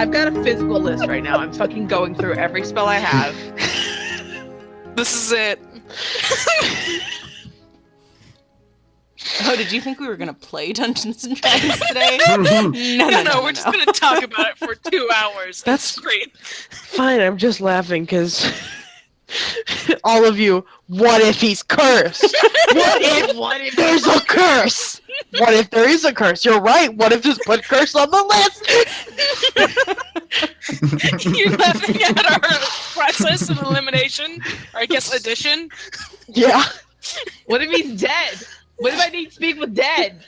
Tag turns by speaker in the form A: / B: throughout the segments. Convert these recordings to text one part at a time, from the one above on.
A: I've got a physical list right now. I'm fucking going through every spell I have.
B: This is it.
C: Oh, did you think we were gonna play Dungeons and Dragons today? No,
B: we're just gonna talk about it for 2 hours.
D: That's
B: great.
D: fine. I'm just laughing because all of you. What if he's cursed? What if there's a curse? What if there is a curse? You're right. What if just put curse on the list?
B: You're laughing at our process of elimination, or I guess addition.
D: Yeah.
A: What if he's dead? What if I need to speak with dead?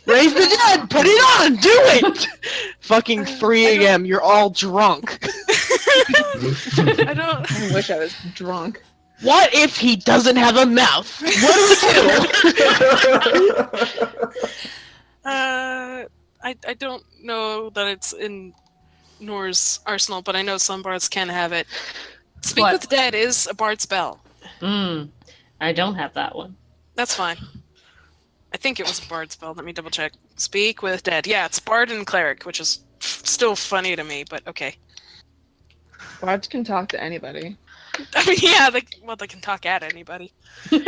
D: Raise the dead. Put it on. Do it. Fucking 3 a.m. You're all drunk.
B: I don't.
A: I wish I was drunk.
D: What if he doesn't have a mouth? What do we do?
B: I don't know that it's in Nor's arsenal, but I know some bards can have it. Speak
E: What?
B: with dead is a bard spell.
E: I don't have that one.
B: That's fine. I think it was a bard spell. Let me double check. Speak with dead. Yeah, it's bard and cleric, which is still funny to me, but okay.
A: Bards can talk to anybody.
B: I mean, yeah, they can talk at anybody.
D: You're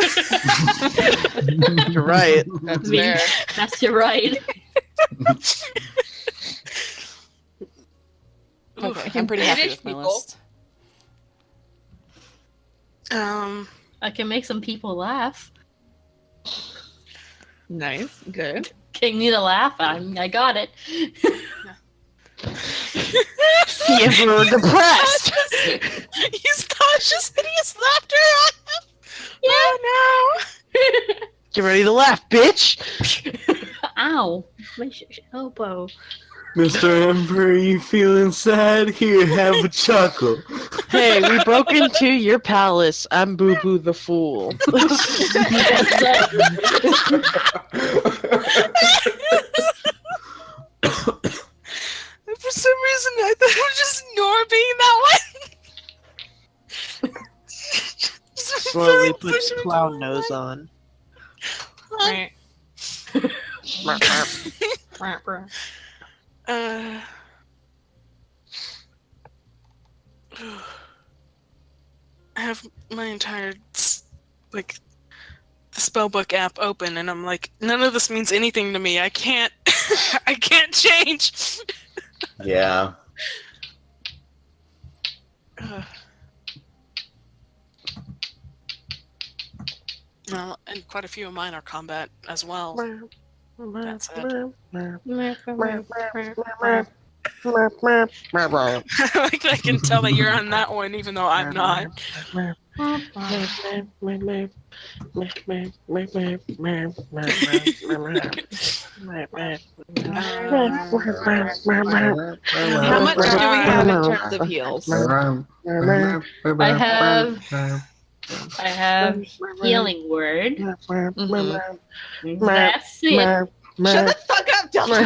D: right.
A: That's
E: I mean,
A: fair.
E: that's you're right.
C: Okay, I'm pretty happy with my
A: people.
C: list.
E: I can make some people laugh.
A: Nice. Good.
E: King need a laugh. I got it.
D: See if we're depressed.
B: Use Tasha's hideous laughter on him. Oh no!
D: Get ready to laugh, bitch.
E: Ow. My elbow.
F: Mr. Emperor, you feeling sad? Here, have a chuckle.
D: Hey, we broke into your palace. I'm Boo Boo the Fool.
B: For some reason, I thought it was just Nor being that one.
D: Slowly puts clown nose on.
B: I have my entire the spellbook app open, and I'm like, none of this means anything to me. I can't, I can't change.
F: Yeah.
B: Well, and quite a few of mine are combat as well. That's it. Like I can tell that you're on that one, even though I'm not.
A: How much do we have in terms of heals?
E: I have healing word.
A: Mm-hmm.
E: That's it.
A: Shut the fuck up, Delta!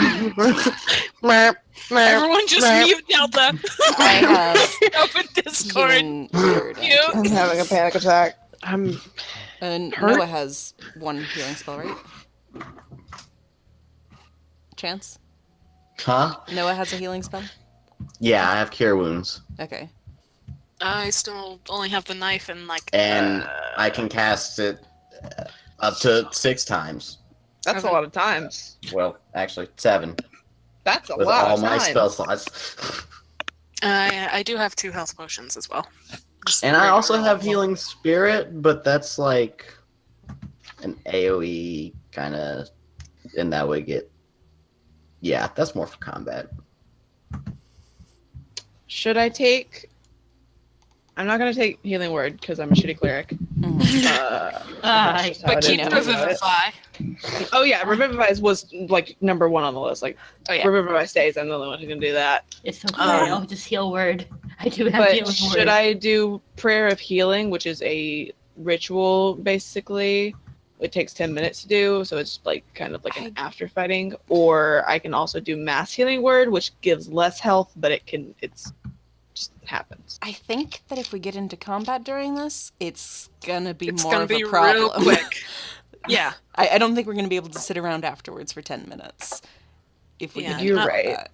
B: Everyone just mute Delta.
C: I have
B: Open Discord.
C: healing word.
B: Mute.
A: I'm having a panic attack.
D: I'm
C: And
D: Hurt?
C: Noah has one healing spell, right? Chance?
F: Huh?
C: Noah has a healing spell?
F: Yeah, I have cure wounds.
C: Okay.
B: I still only have the knife and
F: And I can cast it up to 6 times.
A: That's a lot of times.
F: Well, actually, 7.
A: That's a
F: With
A: lot
F: all
A: of
F: my
A: times.
F: spell slots.
B: I do have 2 health potions as well. Just
F: And I
B: regular
F: also have
B: health.
F: healing spirit, but that's like an AoE kind of, and that would get. Yeah, that's more for combat.
A: Should I take... I'm not going to take Healing Word because I'm a shitty cleric.
C: Mhm.
A: That's just how
B: But
A: it
B: keep
A: is.
B: Revivify.
A: Oh yeah, Revivify was like number 1 on the list. Like,
B: Oh yeah.
A: Revivify stays. I'm the only one who can do that.
E: It's okay. I'll just heal word. I do have
A: But
E: healing word.
A: should I do Prayer of Healing, which is a ritual basically? It takes 10 minutes to do, so it's like kind of like an after fighting. Or I can also do Mass Healing Word, which gives less health, but it's just happens.
C: I think that if we get into combat during this, it's gonna be
B: It's
C: more
B: gonna
C: of
B: be
C: a problem.
B: real quick. Yeah.
C: I don't think we're gonna be able to sit around afterwards for 10 minutes. If we
B: Yeah,
C: get
A: you're
C: into
A: right.
C: combat.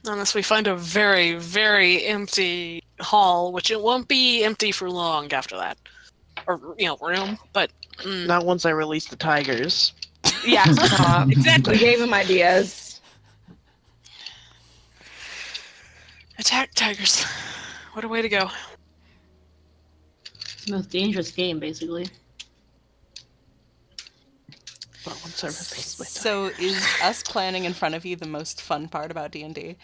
B: Unless we find a very, very empty hall, which it won't be empty for long after that. Or, room, but...
D: Not once I release the tigers.
B: Yeah,
A: We
B: exactly.
A: gave him ideas.
B: Attack tigers. What a way to go.
E: It's the most dangerous game, basically.
D: Not once I release my tigers.
C: So is us planning in front of you the most fun part about D&D?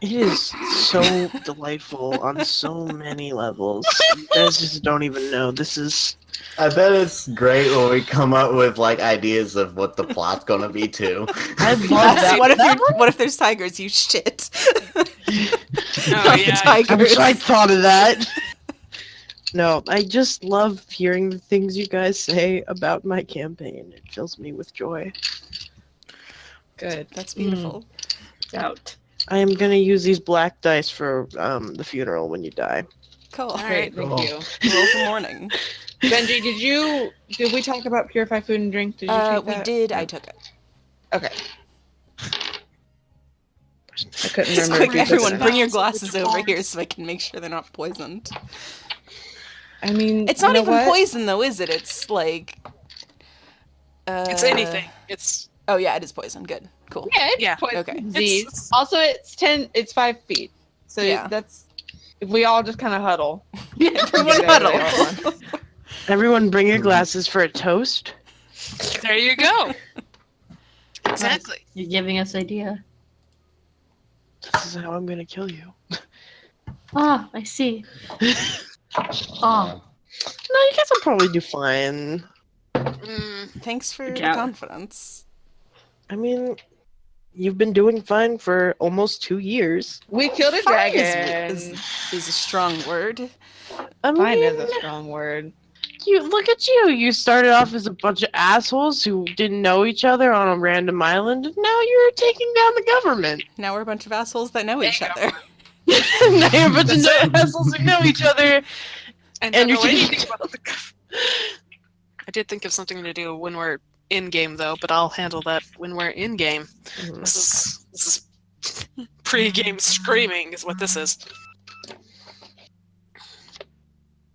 D: It is so delightful on so many levels. You guys just don't even know. This is...
F: I bet it's great when we come up with like ideas of what the plot's gonna be too.
D: I love
C: Yes,
D: that.
C: what if there's tigers? You shit.
B: Oh,
C: Not the
B: yeah.
D: I wish
C: tigers.
D: I thought of that. No, I just love hearing the things you guys say about my campaign. It fills me with joy.
A: Good.
C: That's beautiful.
E: Doubt.
D: I am gonna use these black dice for the funeral when you die.
C: Cool.
B: All
A: Great,
B: right.
A: thank
F: Cool.
A: you.
C: Roll for morning.
A: Benji, did we talk about purify food and drink? Did you take
C: We
A: that?
C: did. I took it.
A: Okay. I couldn't remember.
C: Quick,
A: if you took
C: everyone,
A: it.
C: bring your glasses over here so I can make sure they're not poisoned.
A: I mean,
C: It's not
A: you know
C: even
A: what?
C: poison, though, is it? It's like...
B: It's anything. It's...
C: Oh, yeah, it is poison. Good. Cool.
A: Yeah, it's
B: Yeah,
A: poison
C: okay.
A: disease.
B: It's-
A: Also, it's 5 feet. So
C: Yeah.
A: that's if we all just kind of huddle.
C: Everyone
A: Get over
C: huddle.
D: Everyone, bring your glasses for a toast.
B: There you go. Exactly.
E: You're giving us idea.
D: This is how I'm gonna kill you.
E: Ah, I see. Oh,
D: No, you guys will probably do fine.
C: Thanks for
E: Good
C: the
E: job.
C: confidence.
D: I mean, you've been doing fine for almost 2 years.
A: We killed a
C: Fine
A: dragon.
C: is a strong word.
D: I
A: Fine
D: mean,
A: is a strong word.
D: you look at you. You started off as a bunch of assholes who didn't know each other on a random island, and now you're taking down the government.
C: Now we're a bunch of assholes that know each other.
D: Now you're a bunch of assholes who know each other.
B: And
D: And
B: don't
D: you're
B: know anything
D: taking-
B: about the... I did think of something to do when we're in-game, though, but I'll handle that when we're in-game. This is pre-game screaming is what this is.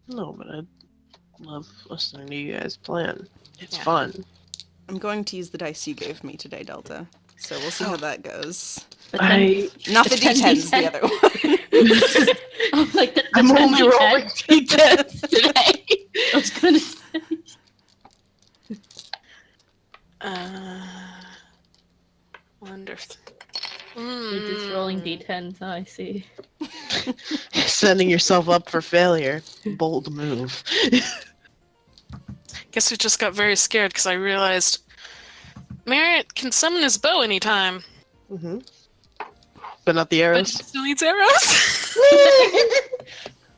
D: No, but I love listening to you guys plan. It's
B: Yeah.
D: fun.
C: I'm going to use the dice you gave me today, Delta. So we'll see how that goes.
E: but then
C: Not the
E: The 10
C: D10s, the
E: D10.
C: other one.
E: I'm like the
D: I'm
E: 10
D: only
E: D10.
D: rolling d10s today.
E: I was gonna say.
B: Wonderful.
E: You're just rolling D10s. Oh, I see.
D: Setting yourself up for failure. Bold move.
B: Guess we just got very scared because I realized Merritt can summon his bow anytime,
D: hmm But not the
B: but
D: arrows.
B: he still needs arrows.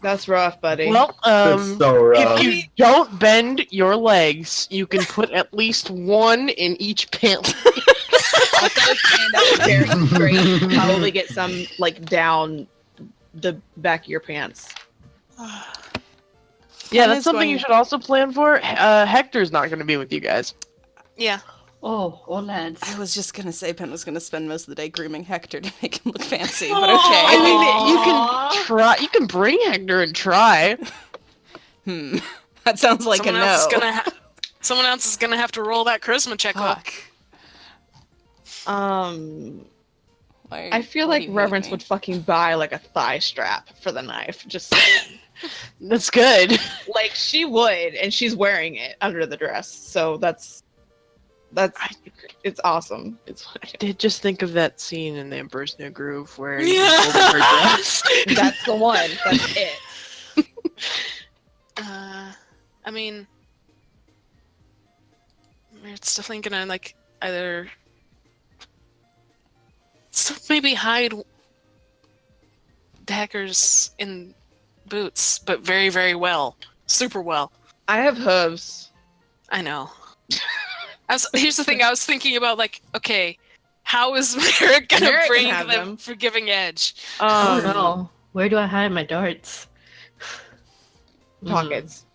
A: That's rough, buddy.
D: Well,
F: It's so rough.
D: if you don't bend your legs, you can put at least one in each pant.
A: Also stand up very straight. Probably get some like down the back of your pants.
D: Yeah,
C: Pen
D: that's
C: is
D: something
C: going-
D: you should also plan for. Hector's not going to be with you guys.
B: Yeah.
E: Oh, lads.
C: I was just gonna say Pen was gonna spend most of the day grooming Hector to make him look fancy, but
D: I
C: okay.
D: mean, you
A: Aw.
D: can try. You can bring Hector and try.
C: That sounds like
B: someone
C: a
B: else
C: no.
B: is gonna someone else is gonna have to roll that charisma check.
C: Fuck. Why-
A: I feel
C: why
A: like
C: do you hate
A: Reverence
C: me?
A: would fucking buy like a thigh strap for the knife. Just saying.
D: That's good.
A: Like she would, and she's wearing it under the dress. So that's it's awesome. It's
D: I did just think of that scene in The Emperor's New Groove where he
B: Yeah.
D: pulled her dress.
A: that's the one. That's it.
B: I mean, it's definitely gonna like either maybe hide the hackers in boots, but very, very well, super well.
A: I have hooves.
B: I know. Here's the thing. I was thinking about like, okay, how is Merrick gonna
A: Merrick can
B: bring
A: have
B: the
A: them.
B: forgiving edge?
E: Oh no. Where do I hide my darts?
A: Pockets.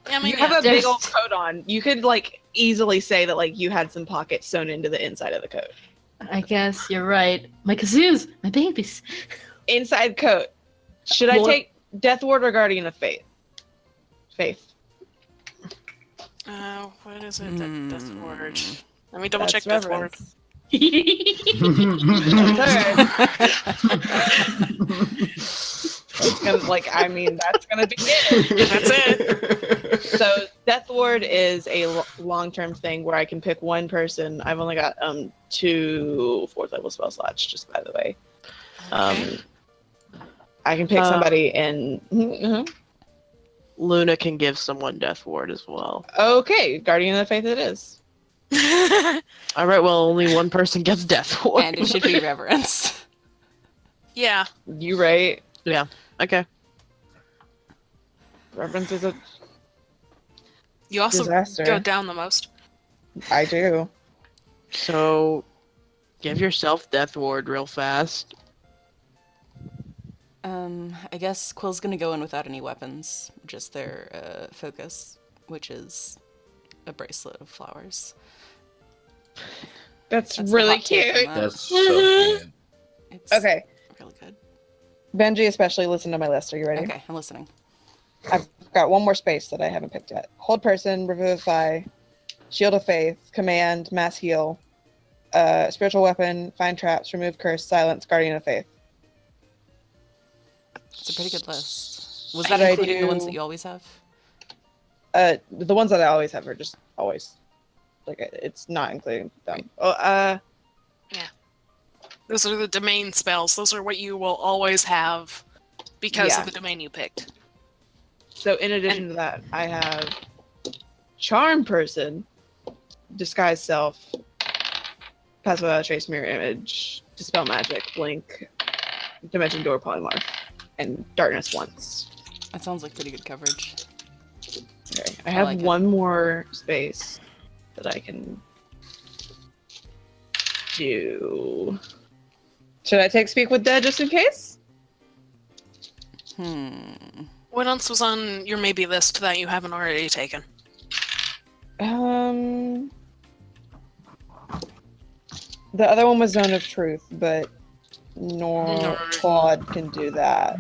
B: I mean,
A: You have a
E: There's-
A: big old coat on. You could like easily say that like you had some pockets sewn into the inside of the coat.
E: I guess you're right. My kazoos, my babies.
A: Inside coat. Should I
E: More-
A: take Death Ward or Guardian of Faith? Faith.
B: What is it? Death Ward.
C: Hmm.
B: Let me double check
A: That's
B: Death Ward.
A: reverence. That's gonna that's gonna be it.
B: That's
F: it.
A: So Death Ward is a long-term thing where I can pick one person. I've only got 2 4th level spell slots, just by the way. I can pick somebody and
D: Luna can give someone Death Ward as well.
A: okay, Guardian of Faith it is.
D: All right, well, only one person gets Death Ward.
C: And it should be reverence.
B: Yeah.
A: You right.
D: Yeah. Okay.
A: Reverence is a
B: You also
A: disaster.
B: go down the most.
A: I do.
D: So, give yourself Death Ward real fast.
C: I guess Quill's gonna go in without any weapons, just their focus, which is a bracelet of flowers.
A: That's
C: That's the
A: really
C: hot take on
A: cute.
C: that.
F: That's so good.
C: It's
A: Okay.
C: really good.
A: Benji, especially listen to my list. Are you ready?
C: Okay, I'm listening.
A: I've got one more space that I haven't picked yet. Hold person, revivify, shield of faith, command, mass heal, spiritual weapon, find traps, remove curse, silence, guardian of faith.
C: It's a pretty good list. Was
A: Should
C: that
A: I
C: including the ones
A: do-
C: that you always have?
A: The ones that I always have are just always like it's not including them. Oh,
B: Those are the domain spells. Those are what you will always have because
A: Yeah.
B: of the domain you picked.
A: so in addition to that, I have charm person, disguise self, pass without a trace, mirror image, dispel magic, blink, dimension door, polymorph, and darkness once.
C: That sounds like pretty good coverage.
A: Okay, I have
C: like it.
A: one more space that I can do. Should I take Speak with Dead just in case?
B: What else was on your maybe list that you haven't already taken?
A: The other one was Zone of Truth, but nor Claude can do that.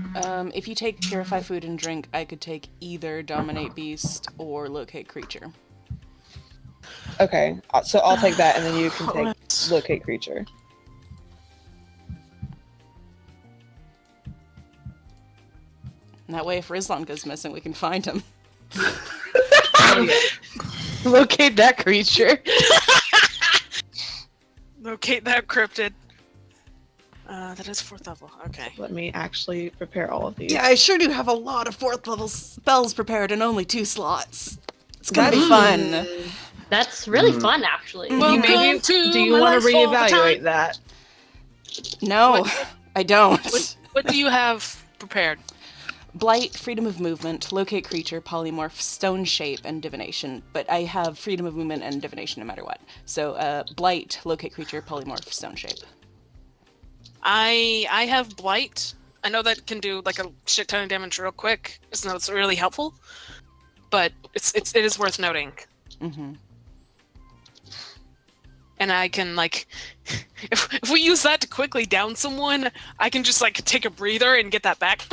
C: If you take Purify Food and Drink, I could take either Dominate Beast or Locate Creature.
A: Okay, so I'll take that, and then you can take Locate Creature.
C: And that way, if Rizlan goes missing, we can find him.
D: Locate that creature.
B: Locate that cryptid. That is 4th level. Okay.
A: Let me actually prepare all of these.
C: Yeah, I sure do have a lot of 4th level spells prepared and only 2 slots. It's gonna be fun.
E: That's really fun, actually.
B: Well,
A: Do you want to reevaluate that?
C: No, I don't.
B: What do you have prepared?
C: Blight, Freedom of Movement, Locate Creature, Polymorph, Stone Shape, and Divination. But I have Freedom of Movement and Divination no matter what. So, Blight, Locate Creature, Polymorph, Stone Shape.
B: I have Blight. I know that can do like a shit ton of damage real quick. It's really helpful, but it is worth noting.
C: Mm-hmm.
B: And I can like, if we use that to quickly down someone, I can just like take a breather and get that back.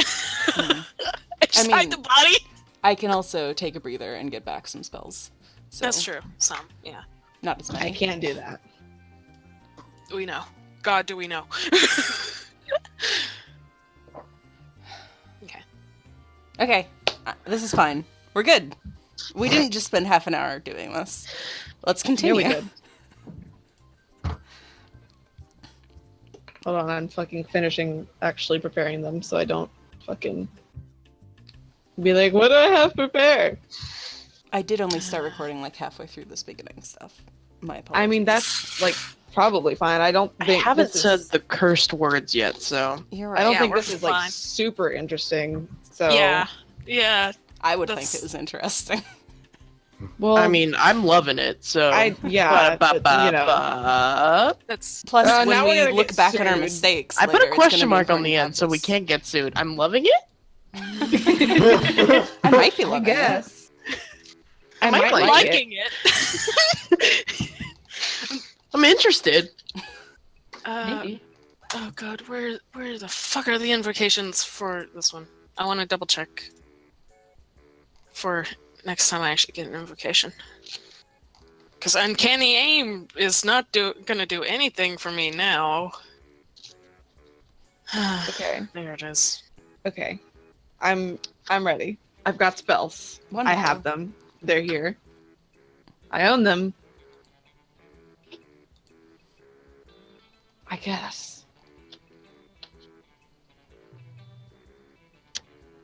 B: Just hide the body.
C: I can also take a breather and get back some spells. So,
B: That's true. Some, yeah.
C: Not as many.
A: I can't do that.
B: We know. God, do we know? Okay.
C: Okay, this is fine. We're good. We didn't just spend half an hour doing this. Let's continue.
A: Yeah, we did. Hold on, I'm fucking finishing actually preparing them so I don't fucking be like, what do I have prepared?
C: I did only start recording like halfway through this beginning stuff. My apologies.
A: I mean, that's like probably fine. I don't
D: I
A: think
D: haven't
A: this
D: said
A: is,
D: the cursed words yet, so
C: You're
A: I
C: right.
A: don't
B: Yeah,
A: think
B: we're
A: this is
B: fine.
A: like super interesting. So
B: Yeah. Yeah.
C: I would
B: That's-
C: think it was interesting.
A: well,
D: I mean, I'm loving it. So
A: yeah, but, you know,
B: That's
C: Plus,
A: now
C: when
A: we're
C: we
A: gonna
C: look
A: get
C: back at our
A: sued.
C: mistakes,
D: I put
C: later,
D: a
C: it's
D: question
C: gonna be
D: mark on
C: important
D: the
C: to have
D: end so we
C: this.
D: can't get sued. I'm loving it.
C: I might be
A: I
C: loving it.
A: guess I
D: might
A: might
D: like
A: like it.
B: liking it.
D: I'm interested.
E: Maybe.
B: Oh god, where the fuck are the invocations for this one? I want to double check for next time I actually get an invocation. Because Uncanny Aim is not gonna do anything for me now.
A: Okay.
B: There it is.
A: Okay. I'm ready. I've got spells. I
C: Wonderful.
A: have them. They're here. I own them. I guess.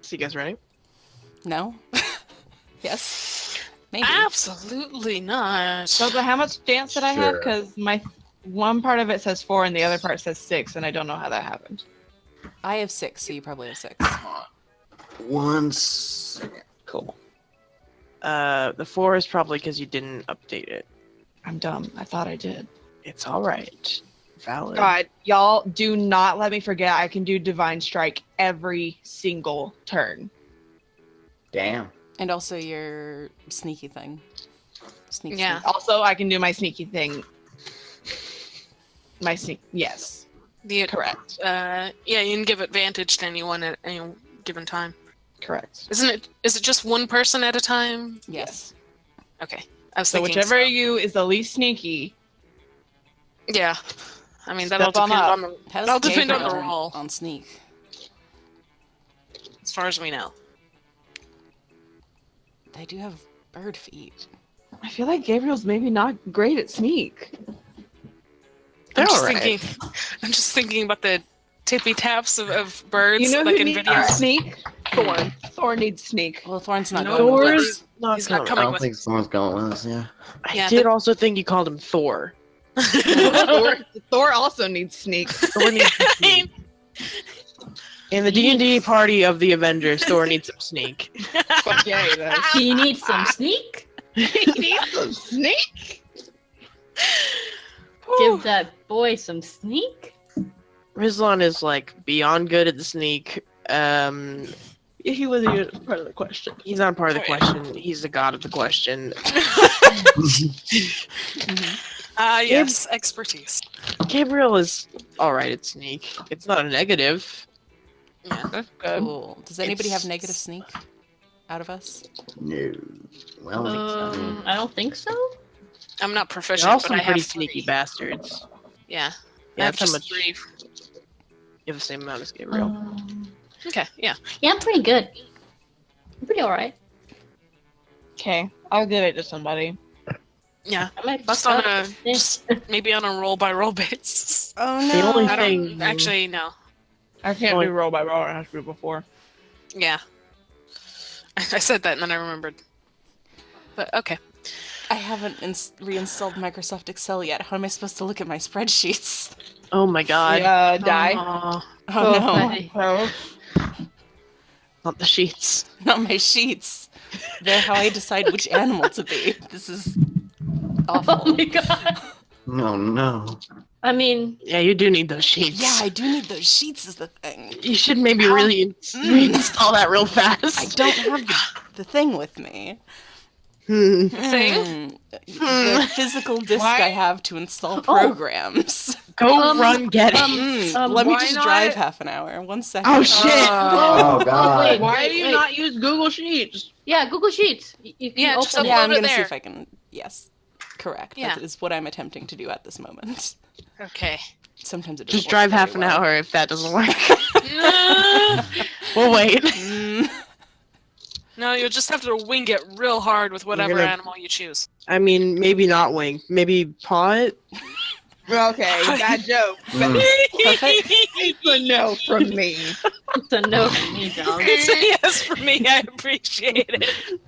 D: So you guys ready?
C: No? Yes? Maybe.
B: Absolutely not.
A: So, but how much chance did I have?
F: Sure.
A: Because my one part of it says 4 and the other part says 6, and I don't know how that happened.
C: I have 6, so you probably have 6.
F: 1 second.
A: Cool.
D: The 4 is probably because you didn't update it.
A: I'm dumb. I thought I did.
D: It's all right. Valid.
A: God, y'all do not let me forget I can do Divine Strike every single turn.
F: Damn.
C: And also your sneaky thing. Sneak.
B: Yeah.
A: Also, I can do my sneaky thing. Yes,
B: The,
A: correct.
B: yeah, you can give advantage to anyone at any given time.
A: Correct.
B: Isn't it? Is it just one person at a time?
C: Yes.
B: Okay. I was
A: So
B: thinking.
A: whichever you is the least sneaky.
B: Yeah. I mean, that'll
A: Step on
B: depend
A: up.
B: on the.
C: How's
B: That'll depend on the
C: Gabriel
B: roll,
C: on sneak?
B: as far as we know.
C: They do have bird feet.
A: I feel like Gabriel's maybe not great at sneak.
D: They're
B: I'm just
D: alright.
B: thinking. I'm just thinking about the tippy taps of birds,
A: You know
B: like
A: who
B: in
A: needs
B: videos.
A: sneak? Thorn. Thorn needs sneak.
C: Well, Thorn's not
B: No,
C: going with
B: Thor's-
C: us.
B: He's not
F: I
B: coming
F: don't
B: with.
F: think someone's going with us, yeah.
D: I
B: Yeah,
D: did also think you called him Thor.
A: Thor also needs sneak.
D: Thor needs some sneak. In the D&D party of the Avengers, Thor needs some sneak.
A: Fuck yeah, he does.
E: He needs some sneak.
A: He needs some sneak.
E: Give that boy some sneak.
D: Rizlan is like beyond good at the sneak.
A: He wasn't even part of the question.
D: He's not part of the
B: Oh, yeah.
D: question. He's the god of the question.
B: Yes, expertise.
D: Gabriel is alright at sneak. It's not a negative.
B: Yeah.
A: That's good.
C: Cool. Does anybody have
B: It's-
C: negative sneak out of us?
F: No. Well, I mean,
E: I don't think so.
B: I'm not
D: They're
B: proficient,
D: all
B: but
D: some
B: I
D: pretty
B: have
D: sneaky
B: 3.
D: bastards.
B: Yeah. I
D: Yeah,
B: have
D: that's how
B: just
D: much
B: 3.
D: you have the same amount as Gabriel.
B: Okay. Yeah.
E: Yeah, I'm pretty good. I'm pretty alright.
A: Okay, I'll give it to somebody.
B: Yeah.
E: I might
B: Just
E: fuck
B: on
E: up.
B: a
E: Yeah.
B: just maybe on a roll by roll basis.
C: Oh
D: The only
B: I
D: thing
B: don't actually no.
A: I can't do roll by roll. It has to be before.
B: Yeah. I said that and then I remembered. But okay.
C: I haven't reinstalled Microsoft Excel yet. How am I supposed to look at my spreadsheets?
D: Oh my god.
A: Die.
B: Aw.
C: Oh no,
E: funny.
A: Oh,
D: Not the sheets.
C: not my sheets. They're how I decide which animal to be. This is
E: Oh
C: awful.
E: my god.
F: no, no.
E: I mean,
D: Yeah, you do need those sheets.
C: Yeah, I do need those sheets is the thing.
D: You should maybe really reinstall that real fast.
C: I don't have the thing with me.
D: Hmm.
B: Thing?
C: The physical disk
A: Why?
C: I have to install programs.
D: Go run get it.
C: Let me
A: why
C: just
A: not?
C: drive half an hour. 1 second.
D: Oh shit!
F: Oh, God.
E: wait.
A: Why do you not use Google Sheets?
E: yeah, Google Sheets. You can
B: Yeah, just
E: open
C: Yeah,
B: upload
C: I'm
B: it
C: gonna see
B: there.
C: if I can. Yes, correct.
B: Yeah.
C: That is what I'm attempting to do at this moment.
B: Okay.
C: Sometimes it doesn't
D: Just drive
C: work
D: half
C: very
D: an
C: well.
D: hour if that doesn't work.
B: No,
D: We'll wait.
C: Mm,
B: you'll just have to wing it real hard with whatever
D: gonna-
B: animal you choose.
D: I mean, maybe not wing. Maybe paw it.
A: Okay, bad joke.
F: Mm.
C: perfect.
A: It's a no from me.
E: It's a no for me, dog.
B: It's a yes for me. I appreciate it.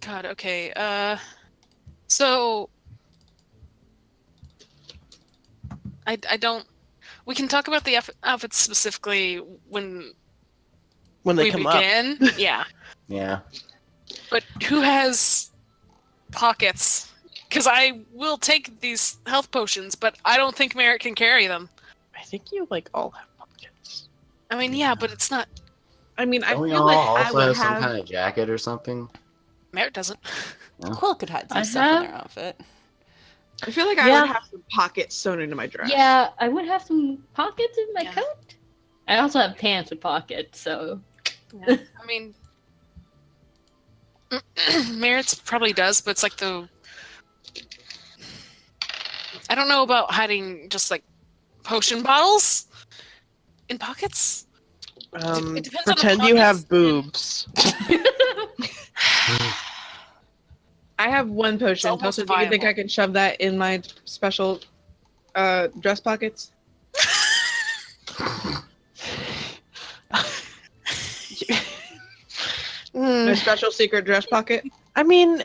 B: God. Okay. So I don't. We can talk about the outfits specifically when
D: When they
B: we
D: come up.
B: begin. Yeah.
F: Yeah.
B: But who has pockets? Because I will take these health potions, but I don't think Merritt can carry them.
D: I think you like all have pockets.
B: I mean, yeah, but it's not.
A: I mean, I
F: Don't we
A: feel
F: all
A: like I
F: also
A: would
F: have some
A: have.
F: kind of jacket or something?
B: Merritt doesn't.
C: Quill could hide some
E: I
C: stuff in
E: have-
C: their outfit.
A: I feel like I
D: Yeah.
A: would have some pockets sewn into my dress.
E: Yeah, I would have some pockets in my
B: Yeah.
E: coat. I also have pants with pockets, so
B: Yeah. I mean, Merritt's probably does, but it's like I don't know about hiding just like potion bottles in pockets. It depends on the
D: Pretend you have
B: pockets.
D: boobs.
A: I have one potion.
B: almost
A: Also, do you think
B: viable.
A: I can shove that in my special dress pockets?
D: Mm,
A: My special secret dress pocket?
D: I mean,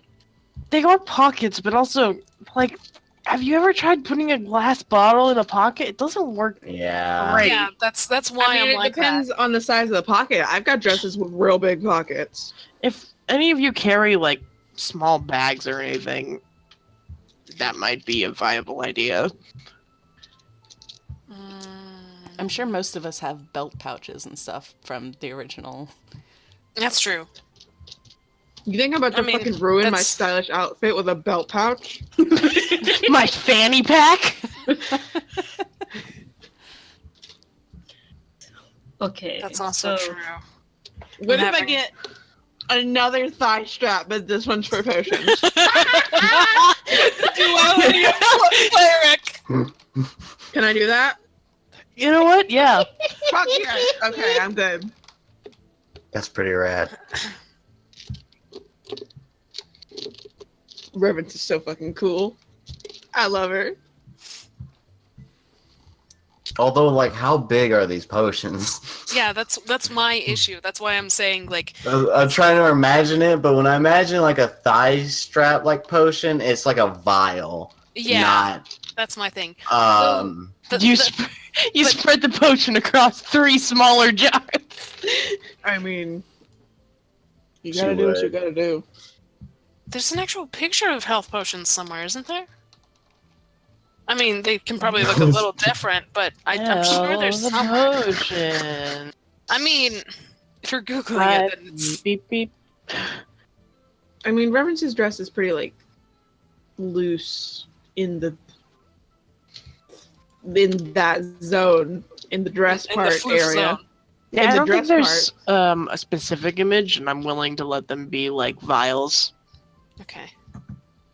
D: they are pockets, but also, like, have you ever tried putting a glass bottle in a pocket? It doesn't work.
F: Yeah.
D: Great.
B: Yeah, that's why
A: I mean,
B: I'm
A: it
B: like
A: depends on the size of the pocket. I've got dresses with real big pockets.
D: If any of you carry, like, small bags or anything, that might be a viable idea.
B: that.
C: I'm sure most of us have belt pouches and stuff from the original.
B: That's true.
A: You think I'm about to
B: I mean,
A: fucking ruin my
B: that's-
A: stylish outfit with a belt pouch?
D: My fanny pack?
E: okay.
B: That's also
E: so,
B: true.
A: What if I
B: Never.
A: get another thigh strap, but this one's for potions?
B: Duality of cleric.
A: Can I do that?
D: You know what? Yeah.
A: Fuck yes. Okay, I'm good.
F: That's pretty rad.
A: Reverence is so fucking cool. I love her.
F: Although, like, how big are these potions?
B: Yeah, that's my issue. That's why I'm saying like
F: I'm trying to imagine it, but when I imagine like a thigh strap like potion, it's like a vial,
B: yeah, that's my thing.
F: not
D: You spread the potion across 3 smaller jars.
A: I mean, you
F: She
A: gotta do what you
F: would.
A: gotta do.
B: There's an actual picture of health potions somewhere, isn't there? I mean, they can probably look a little different, but I'm sure there's
D: the
B: some.
D: potion.
B: I mean, if you're googling it, then it's
D: Beep beep.
A: I mean, Reverence's dress is pretty like loose in that zone in the dress
B: in the
A: part
B: floof
A: area.
B: zone.
D: Yeah,
A: In
D: I
A: the
D: don't think
A: dress
D: there's a specific image, and I'm willing to let them be like vials.
B: Okay.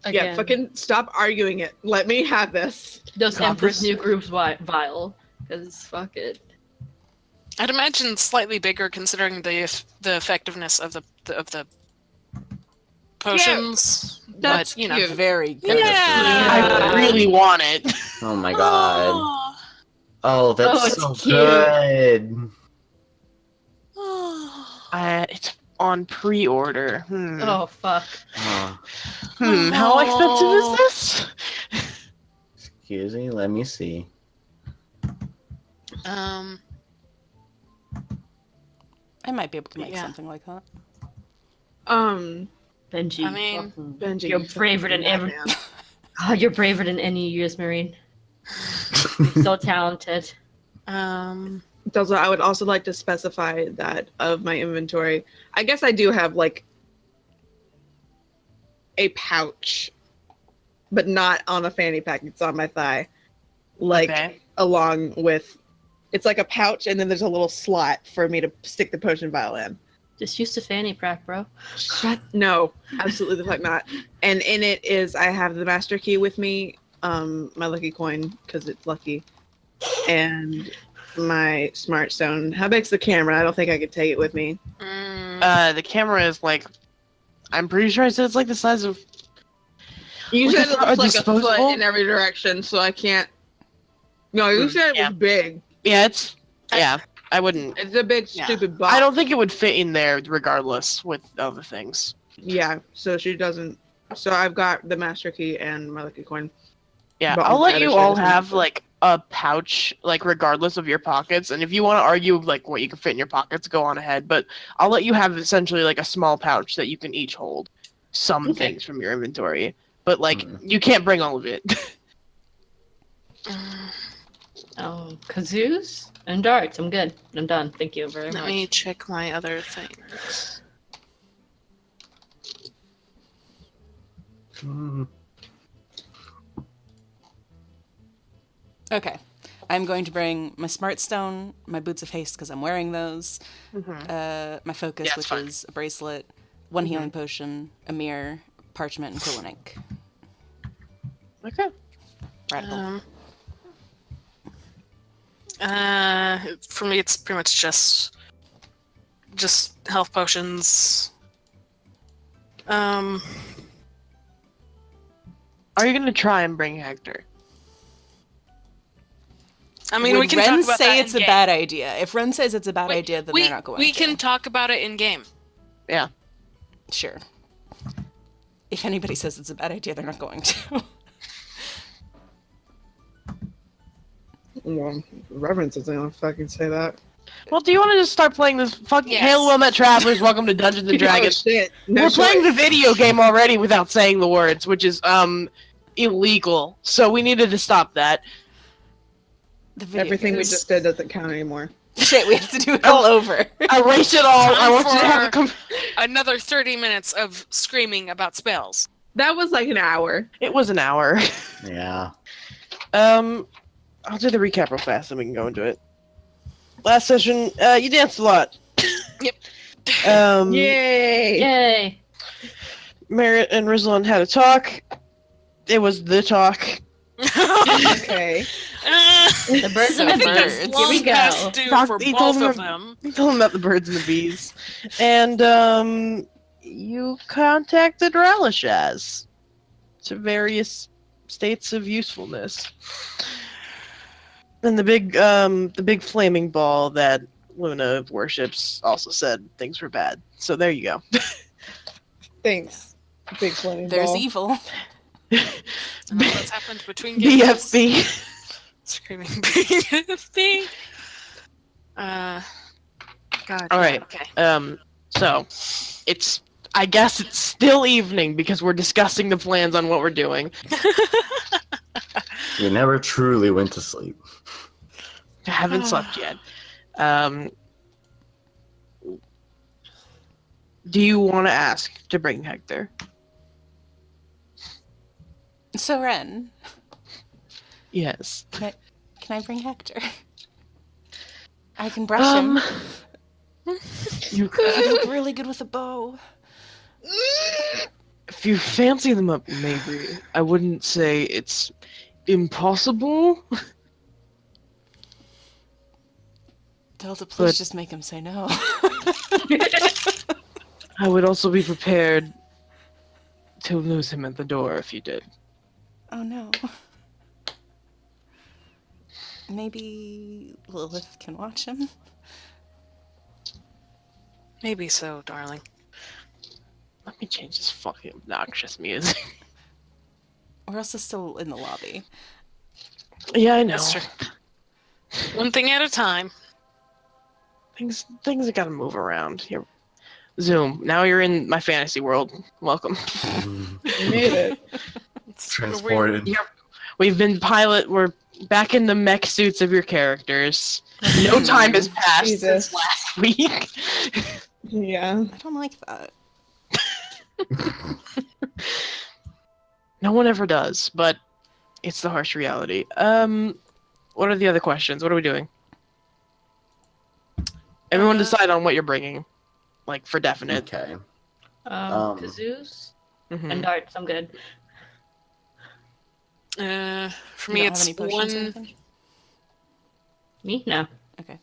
E: again,
A: Yeah, fucking stop arguing it. Let me have this.
E: those
D: God,
E: Empress
D: this-
E: New Groups vial. Because fuck it.
B: I'd imagine slightly bigger considering the effectiveness of the potions.
A: That's
B: but you know,
A: cute.
C: Very good.
B: Yeah.
D: I really want it.
F: Oh my god.
B: Oh.
F: Oh, that's
E: Oh, it's
F: so
E: cute.
F: good.
D: It's on pre-order.
E: Oh fuck.
F: Oh,
D: How expensive is this?
F: excuse me, let me see.
C: I might be able to make
B: Yeah.
C: something like that.
E: Benji.
B: I mean,
E: fucking-
A: Benji,
E: You're
A: you
E: braver than
A: fucking
E: ever.
A: madman.
E: Oh, you're braver than any U.S. Marine. You're so talented.
A: Also, I would also like to specify that of my inventory, I guess I do have like a pouch, but not on a fanny pack. It's on my thigh, like
D: Okay.
A: along with. It's like a pouch, and then there's a little slot for me to stick the potion vial in.
E: Just use the fanny pack, bro.
A: No, absolutely the fuck not. And in it is I have the master key with me, my lucky coin because it's lucky, and my smart stone. How big's the camera? I don't think I could take it with me.
D: The camera is like, I'm pretty sure I said it's like the size of.
A: You
D: Like
A: said
D: a-
A: it looks
D: a
A: like a
D: disposable?
A: foot in every direction, so I can't. No, you said it
D: Yeah.
A: was big.
D: Yeah, it's. Yeah, I wouldn't.
A: It's a big
B: Yeah.
A: stupid box.
D: I don't think it would fit in there regardless with other things.
A: Yeah, so she doesn't. So I've got the master key and my lucky coin.
D: Yeah,
A: But
D: I'll
A: on
D: let
A: the
D: you
A: other side
D: all
A: is
D: have
A: empty.
D: like a pouch, like regardless of your pockets. And if you want to argue like what you can fit in your pockets, go on ahead. But I'll let you have essentially like a small pouch that you can each hold some
A: Okay.
D: things from your inventory. But like
F: Mhm.
D: you can't bring all of it.
E: Oh, kazoos and darts. I'm good. I'm done. Thank you very
B: Let
E: much.
B: me check my other things.
F: Mm.
C: Okay. I'm going to bring my Smart Stone, my Boots of Haste because I'm wearing those, my Focus,
D: Yeah, it's
C: which
D: fine.
C: is a bracelet, one healing potion, a mirror, parchment, and quill and ink.
D: Okay.
C: Radical.
B: For me, it's pretty much just health potions.
D: Are you gonna try and bring Hector?
B: I mean, we
C: Would
B: can
C: Ren
B: talk about
C: say
B: that
C: it's a
B: in-game.
C: bad idea? If Ren says it's a bad idea, then they're not going
B: We
C: to.
B: can talk about it in game.
D: Yeah.
C: Sure. If anybody says it's a bad idea, they're not going to.
A: Well, Reverence isn't gonna fucking say that.
D: Well, do you want to just start playing this fucking
B: Yes.
D: Hail Wilmette Travelers? Welcome to Dungeons and
A: Oh
D: Dragons.
A: shit! No
D: We're playing the
A: choice.
D: video game already without saying the words, which is illegal. So we needed to stop that.
C: The video
A: Everything we
C: games.
A: just did doesn't count anymore.
C: Shit, we have to do it all over.
D: Erase it all. I
B: Time
D: want you to have
B: for- Another 30 minutes of screaming about spells.
A: That was like an hour.
D: It was an hour.
F: Yeah.
D: I'll do the recap real fast, and we can go into it. Last session, you danced a lot.
B: Yep.
A: Yay!
E: Yay!
D: Merritt and Rizlan had a talk. It was the talk.
A: Okay.
E: The birds and
B: I
E: the
B: think that's
E: birds.
B: long
E: Here we
B: past
E: go.
B: due
D: Talk-
B: for
D: he told
B: both of
D: him-
B: them.
D: We told him about the birds and the bees. And, you contacted Relishaz to various states of usefulness. And the big flaming ball that Luna worships also said things were bad. So there you go.
A: Thanks. Big flaming
C: There's
A: ball.
C: evil.
B: I don't know what's happened between games.
D: BFB.
B: Screaming BFB. God.
D: All right.
B: Okay.
D: So I guess it's still evening because we're discussing the plans on what we're doing.
F: We never truly went to sleep.
D: I haven't slept yet. Do you want to ask to bring Hector?
C: So, Ren,
D: Yes.
C: can I bring Hector? I can brush him.
D: You
C: I
D: could.
C: look really good with a bow.
D: If you fancy them up, maybe. I wouldn't say it's impossible.
C: Delta, please
D: But-
C: just make him say no.
D: I would also be prepared to lose him at the door if you did.
C: Oh no. Maybe Lilith can watch him?
B: Maybe so, darling.
D: Let me change this fucking obnoxious music.
C: Or else it's still in the lobby.
D: Yeah, I know.
B: That's true. One thing at a time.
D: Things have got to move around here. Zoom. Now you're in my fantasy world. Welcome.
A: You made it.
F: Transported.
D: We've been we're back in the mech suits of your characters. No time has passed
A: Jesus.
D: since last week.
A: Yeah.
C: I don't like that.
D: No one ever does, but it's the harsh reality. What are the other questions? What are we doing? Everyone decide on what you're bringing, like for definite.
F: Okay.
E: Kazoos
D: Mhm.
E: and darts. I'm good.
B: For
C: You
B: me,
C: don't have
B: it's
C: any potions or
B: one.
C: anything?
E: Me? No.
C: Okay.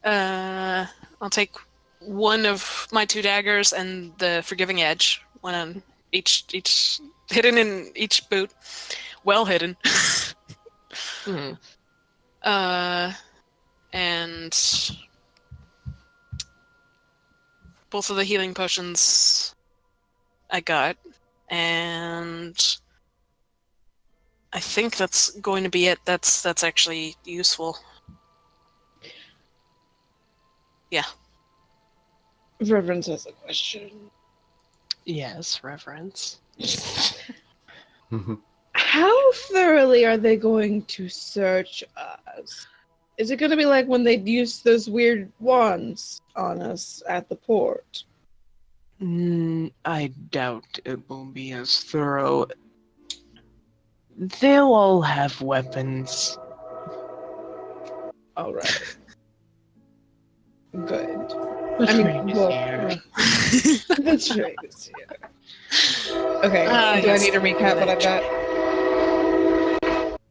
B: I'll take one of my 2 daggers and the Forgiving Edge. One on each hidden in each boot. Well hidden.
D: Mhm.
B: And both of the healing potions I got. And I think that's going to be it. That's actually useful.
A: Reverence has a question.
D: Yes, reverence.
A: How thoroughly are they going to search us? Is it going to be like when they used those weird wands on us at the port?
D: I doubt it will be as thorough. They'll all have weapons.
A: All right. Good.
D: The
A: I mean,
D: train is
A: well,
D: here.
A: that's right. Okay.
B: Ah,
A: do I
B: yes,
A: need to
B: the
A: recap what I've got?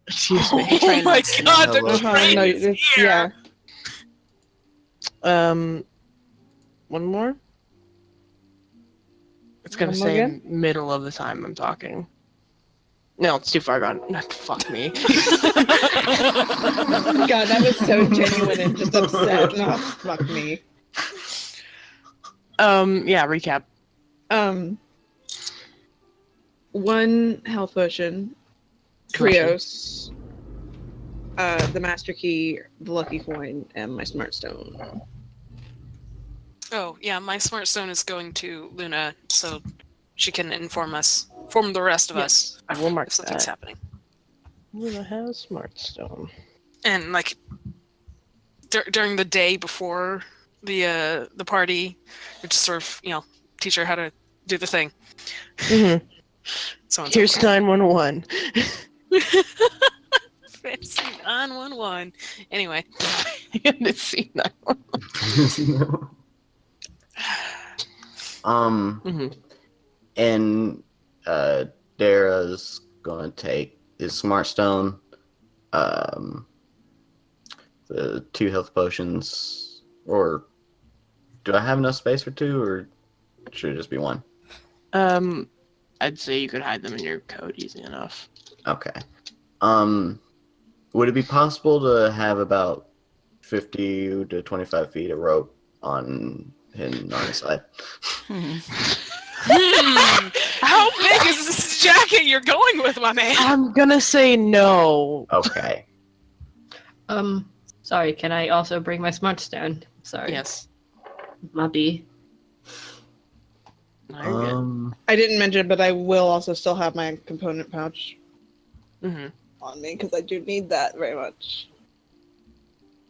D: Excuse me.
B: Oh my god, the
F: Hello.
B: train
A: No,
B: is
A: it's,
B: here!
A: yeah.
D: One more? It's gonna
A: One more
D: say
A: again?
D: middle of the time I'm talking. No, it's too far gone. Fuck me.
A: God, that was so genuine and just upset. No, fuck me.
D: Yeah, recap.
A: One health potion, trios, the master key, the lucky coin, and my smart stone.
B: Oh, yeah, my smart stone is going to Luna so she can inform the rest of us
D: I will mark
B: if something's
D: that.
B: happening.
D: Luna has smart stone.
B: And, like, during the day before the party, we just sort of, teach her how to do the thing.
D: Mm-hmm.
B: So on and so
D: Here's
B: forth.
D: 911.
B: Fancy 911. Anyway.
D: It's seen that one. Mm-hmm.
F: And Dara's gonna take his smart stone, the 2 health potions, or do I have enough space for 2, or should it just be 1?
D: I'd say you could hide them in your coat easy enough.
F: Okay. Would it be possible to have about 50 to 25 feet of rope on his side?
B: How big is this jacket you're going with, my man?
D: I'm gonna say no.
F: Okay.
E: Sorry, can I also bring my smart stone? Sorry.
D: Yes.
E: My B.
D: No, you're good.
A: I didn't mention, but I will also still have my component pouch
D: Mm-hmm.
A: on me because I do need that very much.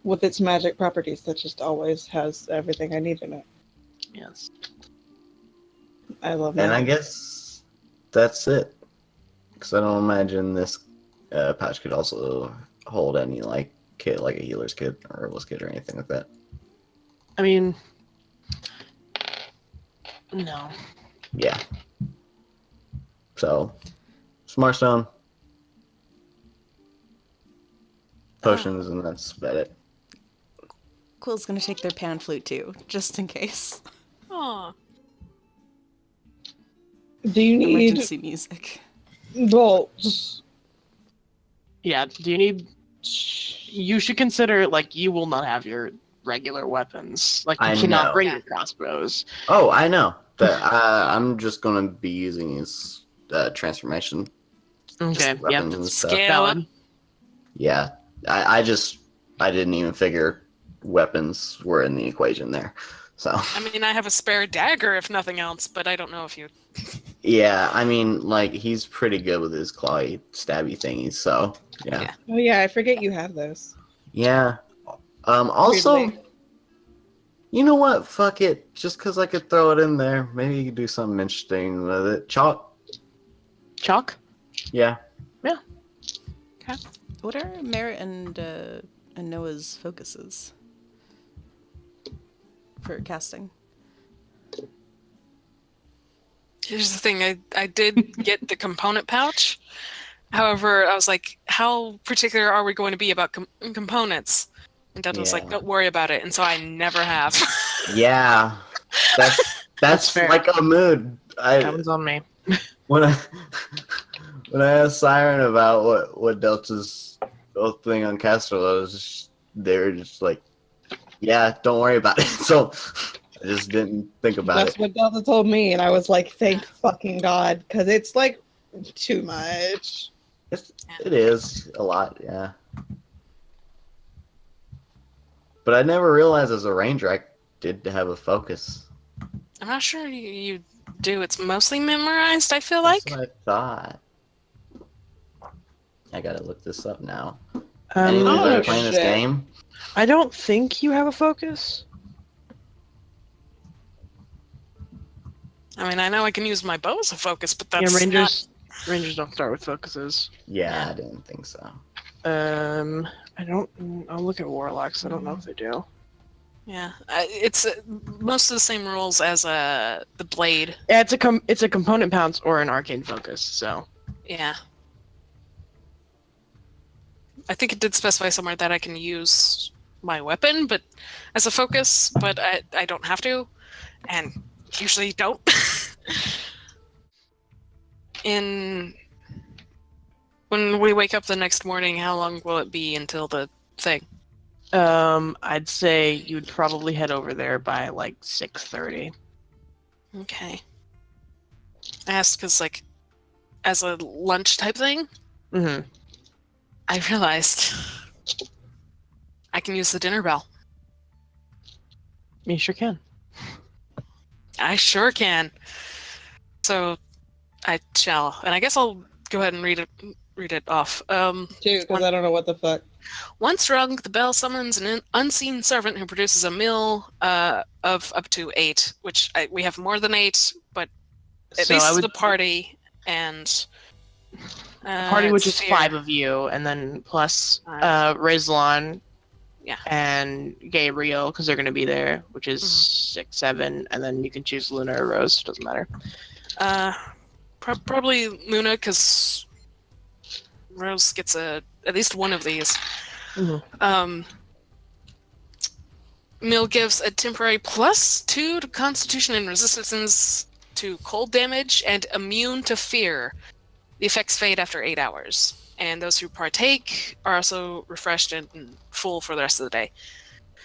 A: With its magic properties, that just always has everything I need in it.
D: Yes.
A: I love
F: And
A: that.
F: I guess that's it. Because I don't imagine this pouch could also hold any kit, like a healer's kit or herbal's kit or anything like that.
D: I mean, no.
F: Yeah. So, smart stone, potions, and that's about it.
C: Quill's gonna take their pan flute too, just in case.
B: Aw.
A: Do you need
C: Emergency music.
A: bolts?
D: Yeah, do you need... You should consider, you will not have your regular weapons. You
F: I
D: cannot
F: know.
D: bring
B: Yeah.
D: your crossbows.
F: Oh, I know. That I'm just gonna be using his transformation.
D: Okay, yeah.
F: Weapons and stuff.
B: Scale up.
D: Valid.
F: Yeah, I didn't even figure weapons were in the equation there. So
B: I mean, I have a spare dagger if nothing else, but I don't know if you.
F: yeah, I mean, he's pretty good with his clawy stabby thingies. So yeah.
A: Oh yeah, I forget you have those.
F: Yeah. Also,
A: Weirdly.
F: you know what? Fuck it. Just because I could throw it in there, maybe you could do something interesting with it. Chalk.
D: Chalk?
F: Yeah.
C: What are Merritt and Noah's focuses for casting?
B: Here's the thing. I did get the component pouch. However, I was like, how particular are we going to be about components? And Dad was like,
F: Yeah.
B: don't worry about it. And so I never have.
F: Yeah. That's
D: fair.
F: like a mood.
D: Comes on me.
F: When I asked Siren about what Delta's whole thing on Castro was, they were just like, yeah, don't worry about it. So I just didn't think about
A: That's
F: it.
A: what Delta told me, and I was like, thank fucking God, because it's too much.
F: It is a lot, yeah. But I never realized as a ranger I did have a focus.
B: I'm not sure you do. It's mostly memorized, I feel like.
F: That's what I thought. I gotta look this up now.
D: Um,
F: Anyone
A: Oh,
F: ever playing this
A: shit.
F: game?
D: I don't think you have a focus.
B: I mean, I know I can use my bow as a focus, but
D: Yeah,
B: that's
D: Rangers don't start with focuses.
F: Yeah, I didn't think so.
D: I don't. I'll look at warlocks. I don't know if they do.
B: Yeah, it's most of the same rules as the blade.
D: Yeah, it's a component pounce or an arcane focus. So
B: Yeah. I think it did specify somewhere that I can use my weapon, but as a focus, but I don't have to, and usually don't. When we wake up the next morning, how long will it be until the thing?
D: I'd say you'd probably head over there by like 6:30.
B: Okay. I asked because, like, as a lunch type thing,
D: Mm-hmm.
B: I realized I can use the dinner bell.
D: You sure can.
B: I sure can. So I shall, and I guess I'll go ahead and read it off.
A: Too, because I don't know what the fuck.
B: Once rung, the bell summons an unseen servant who produces a meal of up to 8, which we have more than 8, but at least to the party and
D: Party, which is
B: Fear.
D: 5 of you, and then plus Rizlan,
B: Yeah.
D: and Gabriel, because they're going to be there, which is 6, 7, and then you can choose Luna or Rose. Doesn't matter.
B: Probably Luna, because Rose gets at least one of these.
D: Mhm.
B: Mill gives a temporary +2 to Constitution and resistance to cold damage, and immune to fear. The effects fade after 8 hours, and those who partake are also refreshed and full for the rest of the day.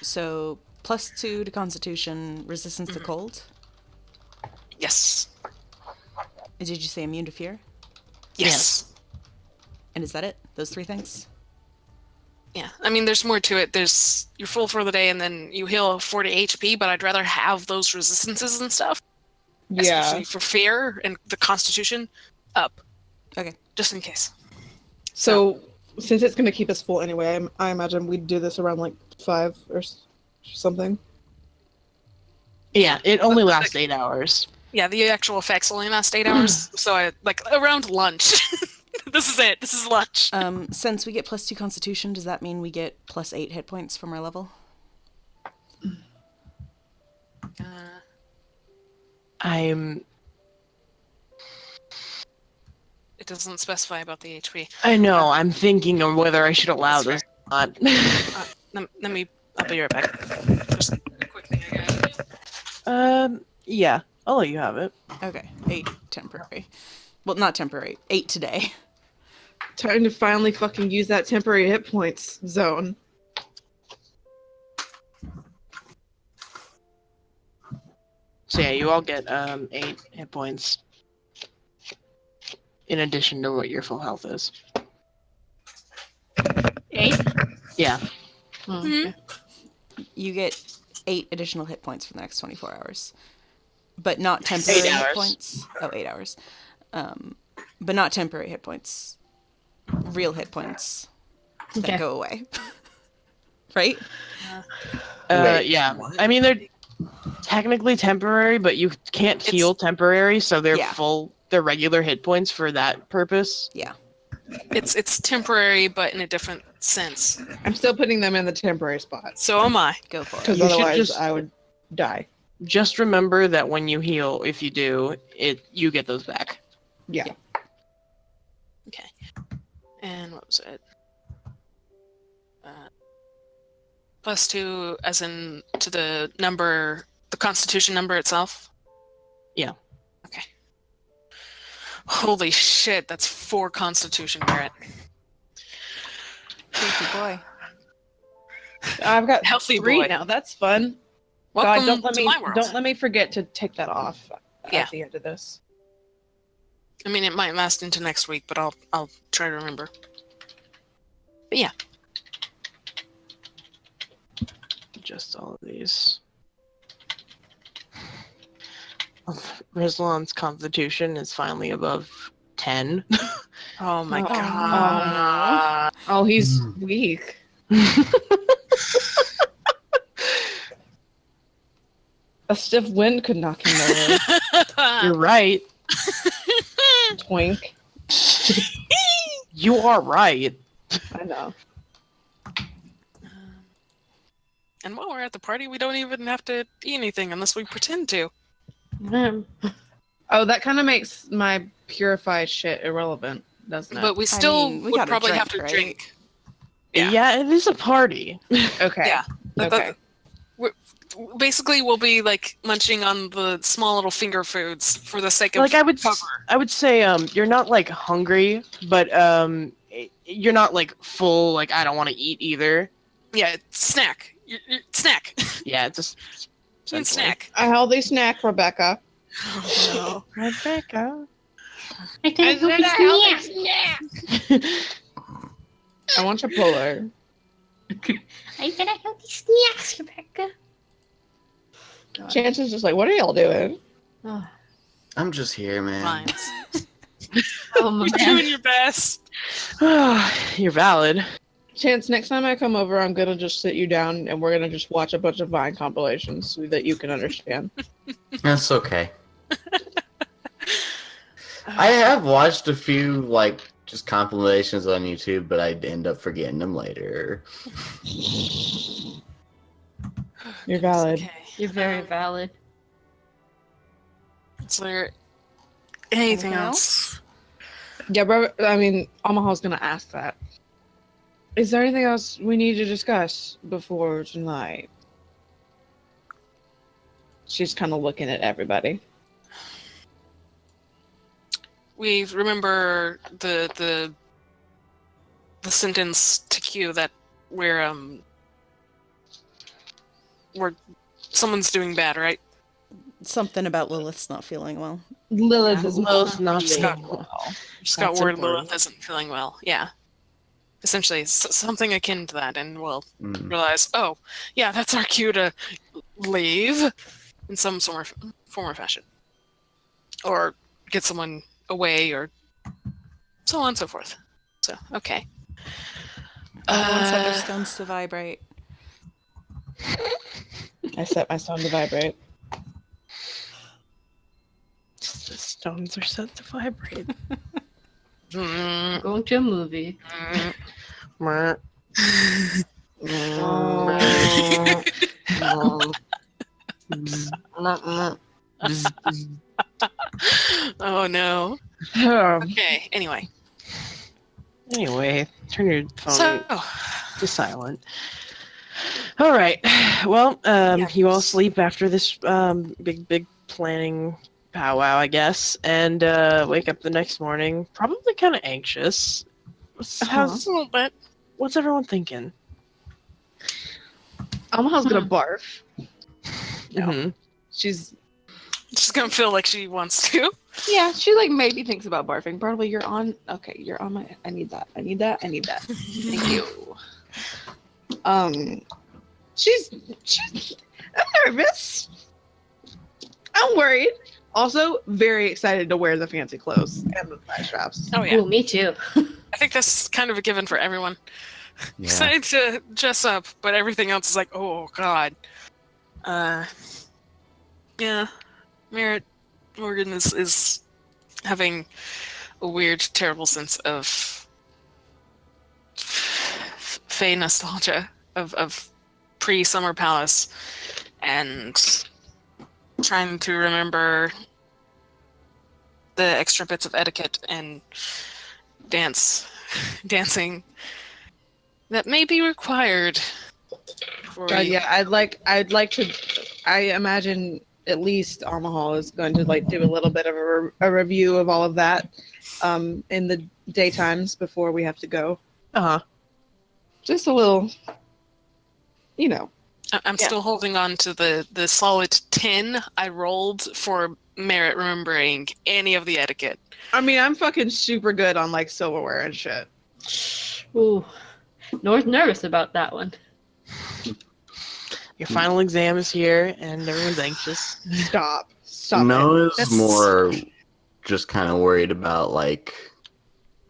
C: So +2 to Constitution, resistance to cold.
B: Yes.
C: Did you say immune to fear?
B: Yes.
C: And is that it? Those 3 things?
B: Yeah. I mean, there's more to it. You're full for the day, and then you heal 40 HP, but I'd rather have those resistances and stuff, especially for fear and the Constitution, up.
C: Okay.
B: Just in case.
A: So, since it's going to keep us full anyway, I imagine we'd do this around like 5 or something.
D: Yeah, it only lasts 8 hours.
B: Yeah, the actual effects only last 8 hours, so I around lunch. This is it. This is lunch.
C: Since we get +2 Constitution, does that mean we get +8 hit points from our level?
B: It doesn't specify about the HP.
D: I know. I'm thinking of whether I should allow
B: That's
D: this or not.
B: Let me. I'll be right back. Just a quick thing I gotta do.
D: Yeah, I'll let you have it.
C: Okay, 8 temporary. Well, not temporary. 8 today.
A: Time to finally fucking use that temporary hit points zone.
D: So yeah, you all get 8 hit points. In addition to what your full health is.
E: 8?
D: Yeah.
B: Mhm.
C: You get 8 additional hit points for the next 24 hours. But not temporary
D: 8
C: hit
D: hours.
C: points. Oh, 8 hours. But not temporary hit points. Real hit points that
E: Okay.
C: go away. Right?
F: Wait,
D: Yeah.
F: what?
D: I mean, they're technically temporary, but you can't heal temporary, so they're
C: Yeah.
D: they're regular hit points for that purpose.
C: Yeah.
B: It's temporary, but in a different sense.
A: I'm still putting them in the temporary spot.
B: So am I.
C: Go for it.
A: Because
D: You should
A: otherwise
D: just-
A: I would die.
D: Just remember that when you heal, if you do, you get those back.
A: Yeah.
B: Okay. And what was it? +2, as in to the number, the Constitution number itself?
D: Yeah.
B: Okay. Holy shit, that's 4 Constitution, Barrett.
C: Healthy boy.
A: I've got
B: Healthy
A: 3
B: boy.
A: now. That's fun.
B: Welcome
A: God,
B: to my world.
A: don't let me forget to take that off
B: Yeah.
A: at the end of this.
B: I mean, it might last into next week, but I'll try to remember. But yeah.
D: Just all of these. Rizlan's constitution is finally above 10.
B: Oh my
A: Oh,
B: god.
A: Oh, he's weak. A stiff wind could knock him over.
D: You're right.
A: Twink.
D: You are right.
A: I know.
B: And while we're at the party, we don't even have to eat anything unless we pretend to.
A: Oh, that kind of makes my purified shit irrelevant, doesn't it?
B: But we still
C: mean, we
B: would
C: gotta
B: probably
C: drink,
B: have to
C: right?
B: drink.
D: Yeah.
B: Yeah.
D: It is a party.
A: Okay.
B: Yeah.
A: Okay.
B: Basically, we'll be like munching on the small little finger foods for the sake of
D: Like I would
B: cover.
D: say you're not like hungry, but you're not like full. Like I don't want to eat either.
B: Yeah, snack. Snack.
D: Yeah, it's just
B: You can snack.
A: A healthy snack, Rebecca.
B: Oh, no.
D: Rebecca.
E: I think
A: I want Chipotle.
E: I said I healthy snacks, Rebecca.
A: Chance is just like, what are y'all doing?
E: Oh,
F: I'm just here, man.
B: Fines.
E: oh my
B: You're
E: man.
B: doing your best.
D: You're valid.
A: Chance, next time I come over, I'm gonna just sit you down and we're gonna just watch a bunch of Vine compilations so that you can understand.
F: That's okay. I have watched a few, like, just compilations on YouTube, but I end up forgetting them later.
A: You're valid.
B: Okay.
E: You're very valid.
B: Is there anything
C: Anything
B: else?
A: Yeah, bro. I mean, Omaha's gonna ask that. Is there anything else we need to discuss before tonight? She's kind of looking at everybody.
B: We remember the sentence to Q that where someone's doing bad, right?
C: Something about Lilith's not feeling well.
A: Lilith is
D: Lilith's not
B: Just got-
D: feeling well.
B: Just got
D: That's
B: word
D: important.
B: Lilith isn't feeling well. Yeah. Essentially, something akin to that, and we'll
F: Mm.
B: realize, oh, yeah, that's our cue to leave in some form or fashion. Or get someone away, or so on and so forth. So, okay.
C: Everyone set their stones to vibrate.
A: I set my stone to vibrate.
D: The stones are set to vibrate.
B: Mm,
E: Going to a movie.
B: mm.
D: Meh.
B: Oh no.
A: Um,
B: Okay, anyway.
D: Anyway, turn your phone
B: So,
D: to silent. All right. Well, you all sleep after this big planning powwow, I guess, and wake up the next morning probably kind of anxious.
B: just
D: How's,
B: a little bit.
D: what's everyone thinking?
A: Omaha's gonna barf.
B: No.
D: Mhm.
A: She's
B: She's gonna feel like she wants to.
A: yeah. She like maybe thinks about barfing. Probably you're on. Okay, you're on my. I need that. I need that. I need that. Thank you. She's. I'm nervous. I'm worried. Also, very excited to wear the fancy clothes and the thigh straps.
B: Oh yeah.
E: Ooh, me too.
B: I think that's kind of a given for everyone.
F: Yeah.
B: Excited to dress up, but everything else is like, oh god. Yeah. Merritt Morgan is having a weird, terrible sense of Fae nostalgia of pre-Summer Palace and trying to remember the extra bits of etiquette and dancing that may be required. before
A: God,
B: we-
A: yeah, I'd like to. I imagine at least Omaha is going to like do a little bit of a review of all of that, in the daytimes before we have to go.
D: Uh-huh.
A: Just a little, you know.
B: I'm
A: Yeah.
B: still holding on to the solid 10 I rolled for Merritt remembering any of the etiquette.
A: I mean, I'm fucking super good on like silverware and shit.
E: Ooh. Nor's nervous about that one.
D: Your final exam is here, and everyone's anxious.
A: Stop. Stop. it.
F: Noah's
B: That's-
F: more just kind of worried about, like,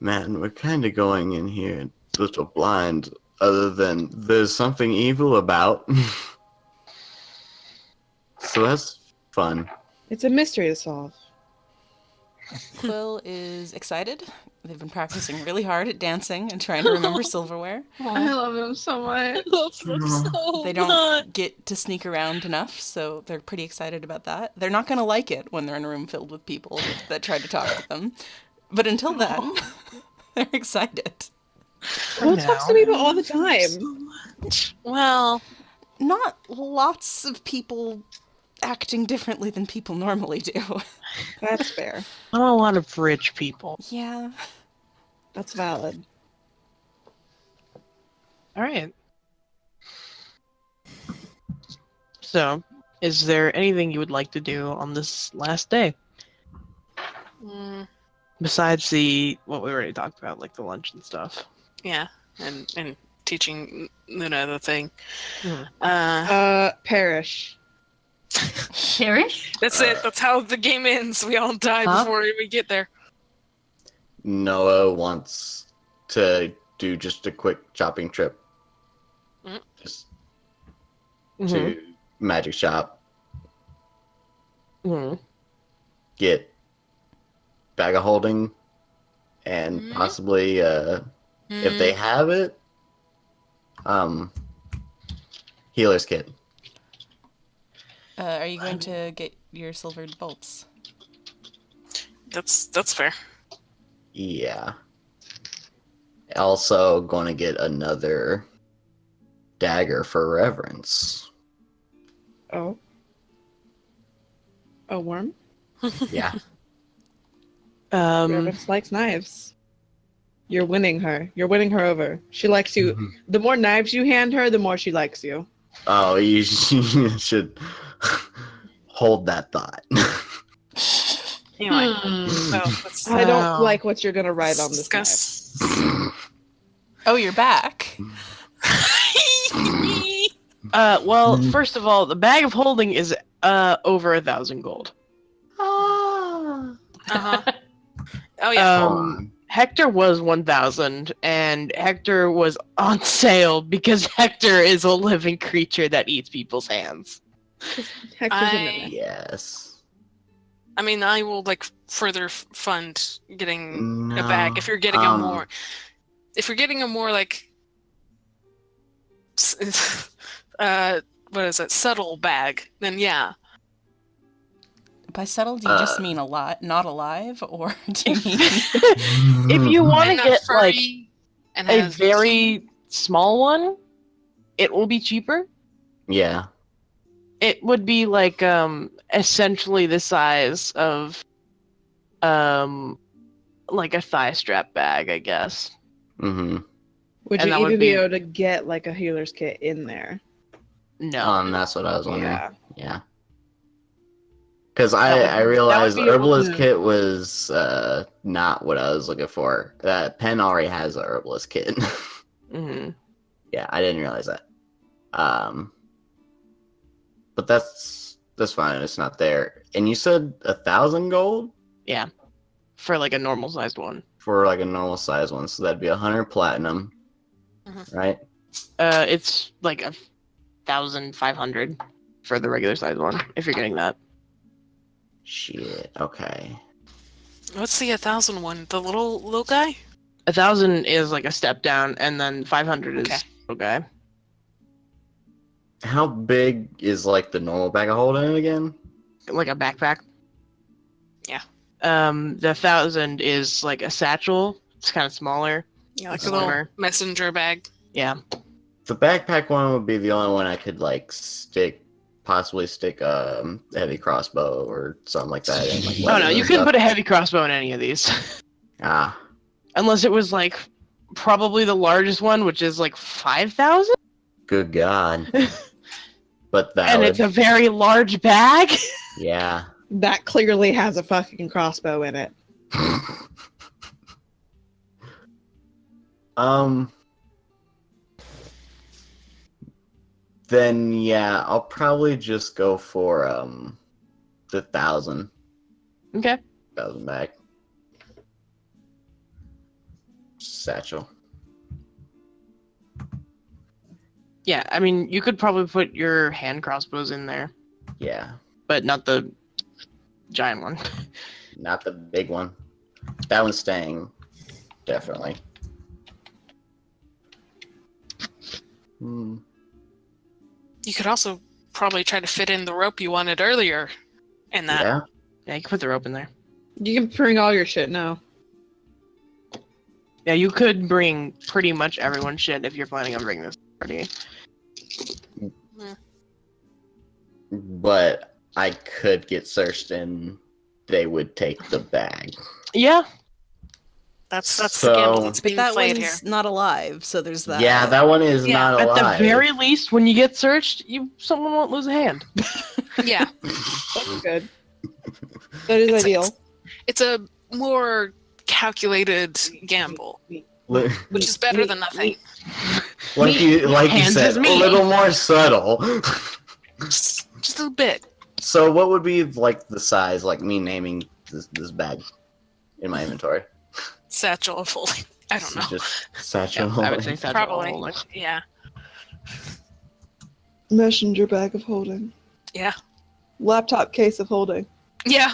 F: man, we're kind of going in here a little blind, other than there's something evil about. So that's fun.
A: It's a mystery to solve.
C: Quill is excited. They've been practicing really hard at dancing and trying to remember silverware.
A: I love him so much.
B: I love them so
C: They
B: much.
C: don't get to sneak around enough, so they're pretty excited about that. They're not going to like it when they're in a room filled with people that try to talk to them. But until then, they're excited.
A: Quill talks to people all the time.
B: So much. Well,
C: Not lots of people acting differently than people normally do.
A: That's fair.
D: Not a lot of rich people.
C: Yeah.
A: That's valid.
D: All right. So, is there anything you would like to do on this last day
B: mm,
D: besides what we already talked about, like the lunch and stuff?
B: yeah, and teaching Luna the thing.
D: Mhm.
A: Perish.
E: Cherish?
B: That's it. That's how the game ends. We all die
E: Huh?
B: before we get there.
F: Noah wants to do just a quick shopping trip.
B: Mm.
F: Just
D: Mhm.
F: to Magic Shop,
D: Mhm.
F: get bag of holding, and
B: Mhm.
F: possibly if they have it, healer's kit.
C: Are you going to get your silvered bolts?
B: That's fair.
F: Yeah. Also going to get another dagger for reverence.
A: Oh. A worm?
F: Yeah.
A: Reverence likes knives. You're winning her. You're winning her over. She likes you. The more knives you hand her, the more she likes you.
F: Oh, you should hold that thought.
B: Anyway,
E: Hmm.
B: so let's
A: I don't
D: Wow.
A: like what you're gonna write on this knife.
B: discuss.
C: Oh, you're back.
D: Well,
F: Mhm.
D: first of all, the bag of holding is over 1,000 gold.
B: Uh-huh. Oh yeah.
D: Hector was 1,000, and Hector was on sale because Hector is a living creature that eats people's hands.
A: Hector's a mimic.
F: Yes.
B: I mean, I will like further fund getting
F: No.
B: a bag if you're getting a more. If you're getting a more like, what is it, subtle bag, then yeah.
C: By subtle, do you just mean a lot, not alive, or do you mean?
D: If you want to
B: And not
D: get like
B: furry and
D: a
B: has
D: very small one, it will be cheaper.
F: Yeah.
D: It would be like essentially the size of like a thigh strap bag, I guess.
F: Mm-hmm.
A: Would
D: And
A: you
D: that
A: even
D: would
A: be
D: be-
A: able to get like a healer's kit in there?
D: No.
F: That's what I was wondering.
A: Yeah.
F: Yeah. Because
D: That would-
F: I realized
D: that would be able
F: herbalist
D: to-
F: kit was not what I was looking for. That Pen already has a herbalist kit.
D: hmm
F: Yeah, I didn't realize that. But that's fine. It's not there. And you said 1,000 gold
D: Yeah. For like a normal sized one.
F: for like a normal size one, so that'd be 100 platinum,
B: Mhm.
F: right?
D: It's like 1,500 for the regular sized one, if you're getting that.
F: Shit. Okay.
B: What's the 1,000 one? The little guy?
D: 1,000 is like a step down, and then 500
B: Okay.
D: is okay.
F: How big is like the normal bag of holding again?
D: Like a backpack.
B: Yeah.
D: The 1,000 is like a satchel. It's kind of smaller.
B: Yeah, like a
D: Slimmer.
B: little messenger bag.
D: Yeah.
F: The backpack one would be the only one I could like possibly stick a heavy crossbow or something like that. In, like,
D: Oh no,
F: weapons
D: you
F: and
D: couldn't
F: stuff.
D: put a heavy crossbow in any of these,
F: Ah,
D: unless it was like probably the largest one, which is like 5,000,
F: good God. But that
D: and
F: would,
D: it's a very large bag.
F: yeah.
A: That clearly has a fucking crossbow in it.
F: Then yeah, I'll probably just go for the 1,000
D: Okay.
F: bag satchel.
D: Yeah, I mean, you could probably put your hand crossbows in there,
F: Yeah.
D: but not the giant one.
F: Not the big one. That one's staying. Definitely. Hmm.
B: You could also probably try to fit in the rope you wanted earlier in that.
F: Yeah.
D: Yeah, you can put the rope in there.
A: You can bring all your shit now.
D: Yeah, you could bring pretty much everyone's shit if you're planning on bringing this party.
F: But I could get searched and they would take the bag.
D: Yeah.
B: That's the gamble
F: So-
B: that's
C: But
B: being
C: that
B: played
C: one's
B: here.
C: not alive, so there's that.
F: Yeah, that one is
B: Yeah.
F: not
D: At
F: alive.
D: the very least, when you get searched, someone won't lose a hand.
B: Yeah.
A: That's good. That is
B: It's-
A: ideal.
B: It's a more calculated gamble,
F: Li-
B: which is better than nothing.
F: like you
D: Hands
F: said,
D: is
F: a
D: me.
F: little more subtle.
B: Just a bit.
F: So what would be like the size, like me naming this bag in my inventory?
B: Satchel of holding. I don't know.
F: Just satchel.
D: I would say satchel.
B: Probably.
D: Like,
B: Yeah.
A: Messenger bag of holding.
B: Yeah.
A: Laptop case of holding.
B: Yeah.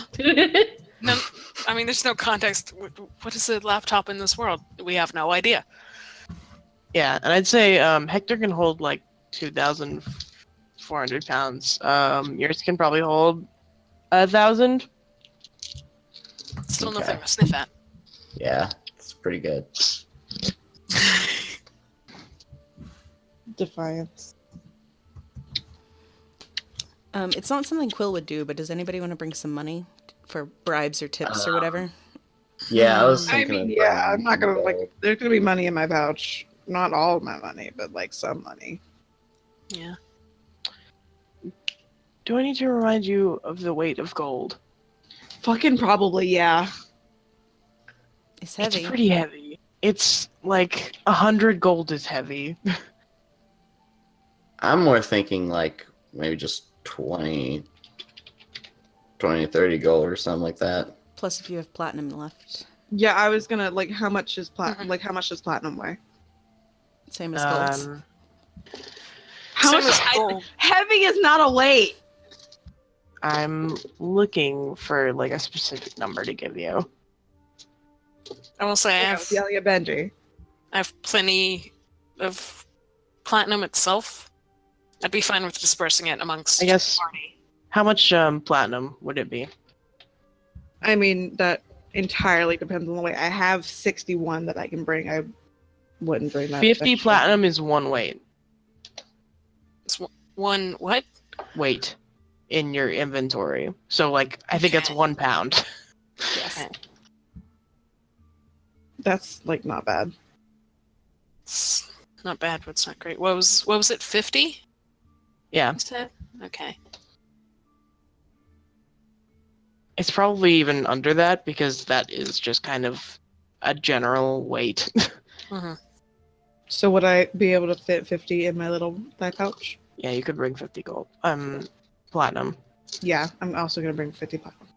B: No, I mean, there's no context. What is a laptop in this world? We have no idea.
D: yeah, and I'd say Hector can hold like 2,400 pounds. Yours can probably hold 1,000.
B: Still
F: Okay.
B: nothing to sniff at.
F: Yeah, it's pretty good.
A: Defiance.
C: It's not something Quill would do, but does anybody want to bring some money for bribes or tips or whatever?
F: Yeah, I was
A: I
F: thinking.
A: mean,
F: of
A: yeah,
F: buying
A: I'm not gonna like.
F: gold.
A: There's gonna be money in my pouch. Not all of my money, but like some money.
B: Yeah.
D: Do I need to remind you of the weight of gold?
A: Fucking probably, yeah.
C: It's heavy.
D: It's pretty heavy. It's like 100 gold is heavy.
F: I'm more thinking like maybe just 20, 30 gold or something like that.
C: Plus, if you have platinum left,
A: Yeah, I was gonna like. How much is platinum?
B: Mhm.
A: Like, how much does platinum weigh?
C: same as gold.
A: How
B: Same
A: much?
B: as gold.
A: Heavy is not a weight.
D: I'm looking for like a specific number to give you.
B: I will say
A: I was yelling at Benji.
B: I have plenty of platinum itself. I'd be fine with dispersing it amongst
D: I guess-
B: the party.
D: How much platinum would it be?
A: I mean, that entirely depends on the weight. I have 61 that I can bring. I wouldn't bring that.
D: 50
A: extra.
D: platinum is one weight.
B: It's one what?
D: Weight in your inventory. So like I think it's
B: Okay.
D: 1 pound.
C: Yes.
B: Okay.
A: That's like not bad.
B: It's not bad, but it's not great. What was it? 50?
D: Yeah.
B: You said? Okay.
D: It's probably even under that because that is just kind of a general weight.
B: hmm
A: So would I be able to fit 50 in my little thigh pouch?
D: Yeah, you could bring 50 gold. Platinum.
A: Yeah, I'm also gonna bring 50 platinum.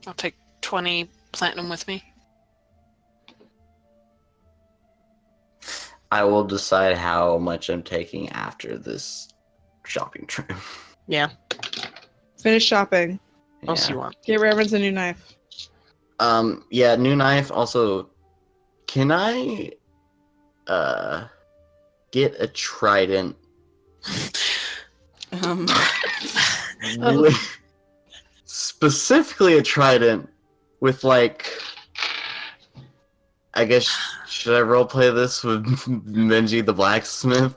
B: I'll take 20 platinum with me.
F: I will decide how much I'm taking after this shopping trip.
D: Yeah.
A: Finish shopping.
D: What else
F: Yeah.
D: you want?
A: Get Reverend's a new knife.
F: Yeah, new knife. Also, can I get a trident? Really- specifically a trident with like, I guess, should I roleplay this with Benji the blacksmith?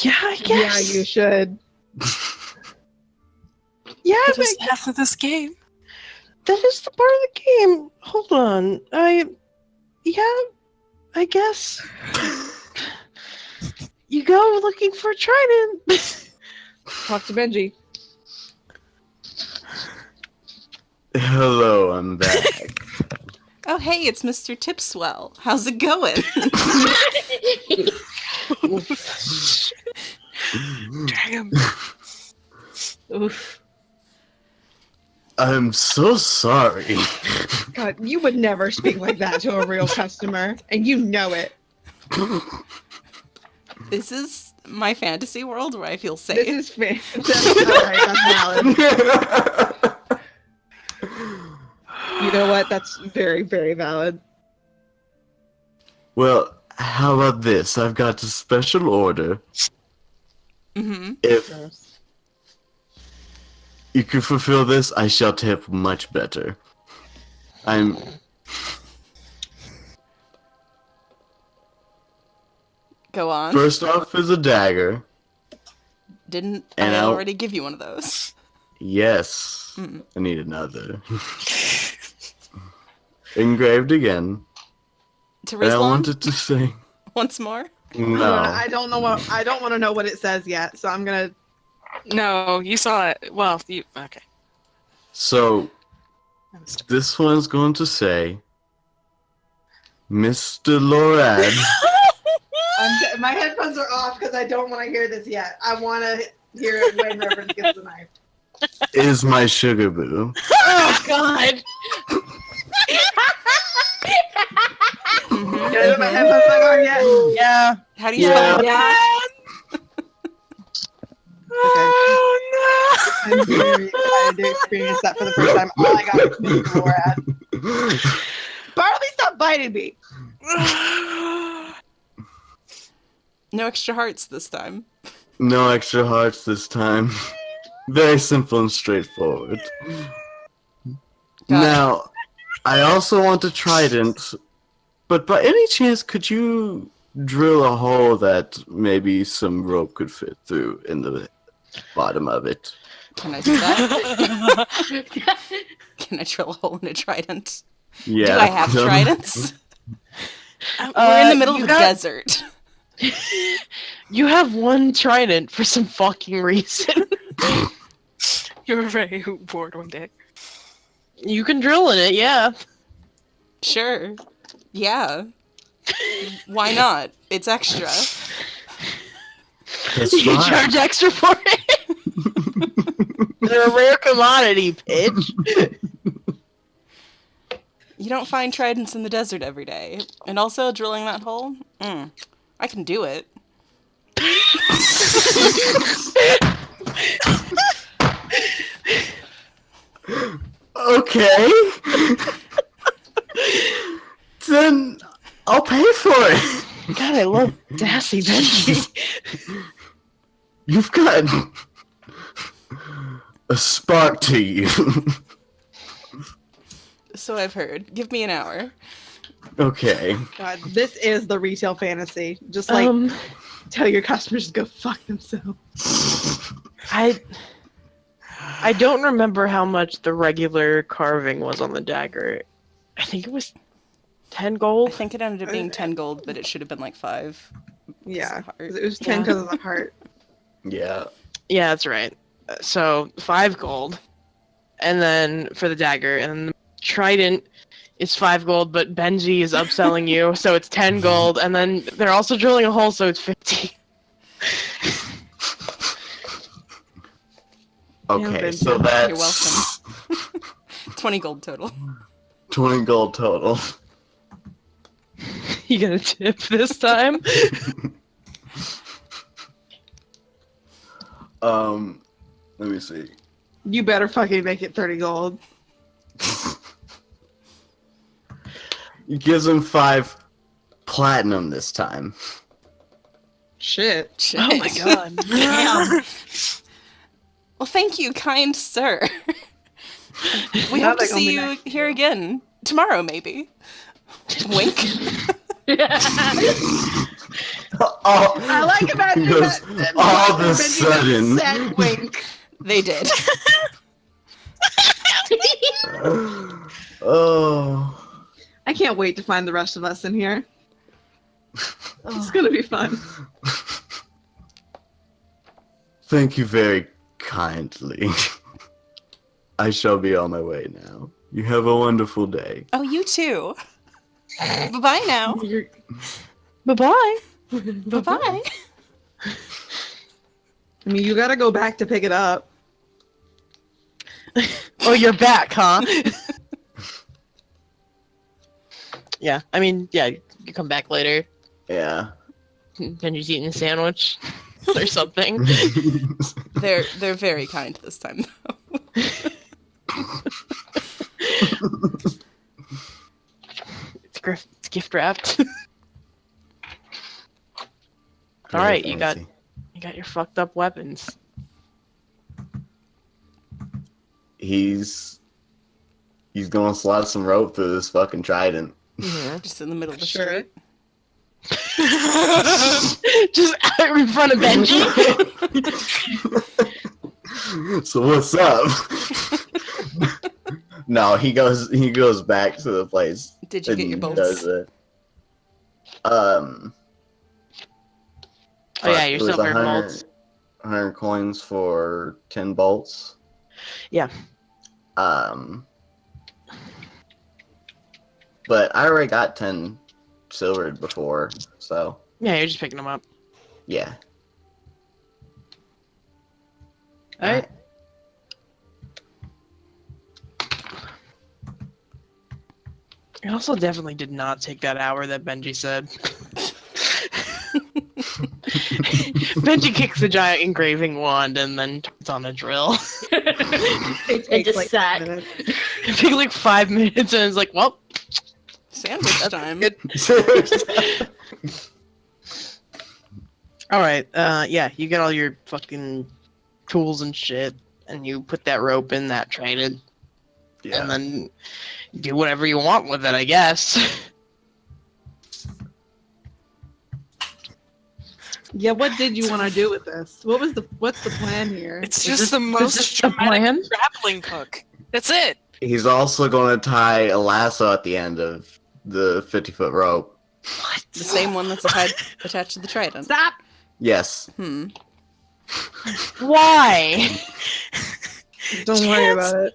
D: Yeah, I
A: Yeah,
D: guess.
A: you should.
D: Yeah,
B: It
D: but
B: is half of this game.
D: that is the part of the game. Hold on. I guess. You go looking for a trident.
A: Talk to Benji.
F: Hello, I'm back.
C: Oh, hey, it's Mr. Tipswell. How's it going?
B: Drag him.
E: Oof.
F: I'm so sorry.
A: God, you would never speak like that to a real customer, and you know it.
C: This is my fantasy world where I feel safe.
A: This is fair. That's alright, that's valid. You know what? That's very, very valid.
F: Well, how about this? I've got a special order.
C: Mm-hmm.
F: If you can fulfill this, I shall tip much better.
C: Go on.
F: First off is a dagger.
C: Didn't
F: And
C: I
F: I'll-
C: already give you one of those?
F: Yes.
C: Mm.
F: I need another. Engraved again.
C: To
F: And I
C: Rizlon?
F: wanted to say
C: Once more?
F: no.
A: I don't know what. I don't want to know what it says yet, so I'm gonna.
B: No, you saw it. Well, you okay.
F: So
B: I was-
F: this one's going to say, Mr. Lorad
A: My headphones are off because I don't want to hear this yet. I want to hear it when Reverend gets the knife.
F: is my sugar boo.
A: Oh God!
C: Mhm.
A: Guys, my headphones not on yet.
D: Yeah.
C: How do you
F: Yeah.
C: spell it?
E: Yeah.
A: Okay. I'm very excited to experience that for the first time. Oh my God, Mr. Lorad. Barley, stop biting me.
C: No extra hearts this time.
F: No extra hearts this time. Very simple and straightforward.
C: Got
F: Now, I also want a trident, but by any chance, could you drill a hole that maybe some rope could fit through in the bottom of it?
C: Can I do that? Can I drill a hole in a trident?
F: Yeah.
C: Do I have tridents? We're in the middle of
D: you
C: a
D: got-
C: desert.
D: You have one trident for some fucking reason.
B: You were very bored one day.
D: You can drill in it, yeah.
C: Sure. Yeah. Why not? It's extra.
F: That's
D: You
F: fine.
D: charge extra for it. They're a rare commodity, bitch.
C: You don't find tridents in the desert every day. And also, drilling that hole? I can do it.
F: Okay. Then I'll pay for it.
D: God, I love Sassy Benji.
F: You've got a spark to you.
C: So I've heard. Give me an hour.
F: Okay.
A: God, this is the retail fantasy. Just like tell your customers to go fuck themselves.
D: I don't remember how much the regular carving was on the dagger. I think it was 10
C: I
D: gold.
C: think it ended up being 10 gold, but it should have been like 5.
A: Yeah,
C: Heart.
A: 'cause it was 10
D: Yeah.
A: because of the heart.
F: Yeah.
D: Yeah, that's right. So 5 gold, and then for the dagger, and then the trident is 5 gold. But Benji is upselling you, so it's 10 gold, and then they're also drilling a hole, so it's 50.
F: Okay,
A: Yeah,
F: so
A: Benji.
F: that's
C: You're welcome. 20 gold total.
F: 20 gold total.
D: You gonna tip this time?
F: Let me see.
A: You better fucking make it 30 gold.
F: He gives him 5 platinum this time.
A: Shit.
C: Shit.
D: Oh my god.
E: Damn.
C: Well, thank you, kind sir. We
A: Now
C: hope to
A: they're gonna
C: see
A: be
C: you
A: nice to
C: here
A: you.
C: again. Tomorrow, maybe. Wink.
F: Oh,
A: I like imagining
F: Because
A: that.
F: all of a
A: Benji
F: sudden-
A: said wink.
C: They did.
F: Oh.
A: I can't wait to find the rest of us in here. It's gonna be fun.
F: Thank you very kindly. I shall be on my way now. You have a wonderful day.
C: Oh, you too. Bye-bye now.
A: You're-
D: Bye-bye.
C: Bye-bye.
A: I mean, you gotta go back to pick it up.
D: Oh, you're back, huh? Yeah, I mean, yeah, you come back later.
F: Yeah.
D: Benji's eating a sandwich. or something.
C: They're very kind this time, though.
D: It's gift wrapped. All right, you got your fucked up weapons.
F: He's gonna slide some rope through this fucking trident.
C: Just in the middle of the
A: Sure.
C: street.
D: Just out in front of Benji.
F: So what's up? No, he goes back to the place.
C: Did you get
F: and
C: your bolts?
F: does it.
D: Oh yeah, your
F: it was
D: silver
F: 100
D: bolts.
F: 100 coins for 10 bolts.
D: Yeah.
F: But I already got 10 silvered before, so
D: Yeah, you're just picking them up.
F: yeah.
D: All right. It also definitely did not take that hour that Benji said. Benji kicks the giant engraving wand and then turns on a drill.
E: It just sat.
D: It took like 5 minutes and it's like, well,
C: Sandwich time.
D: good. All right, yeah, you get all your fucking tools and shit, and you put that rope in that traded, and then do whatever you want with it, I guess.
G: Yeah, what did you want to do with this? What's the plan here?
B: It's
D: Is
B: just the
D: this
B: most
D: the
B: dramatic
D: plan?
B: grappling hook. That's it.
F: He's also going to tie a lasso at the end of the 50-foot rope.
C: The same one that's attached to the trident.
G: Stop!
F: Yes.
D: Why?
G: Don't worry about it.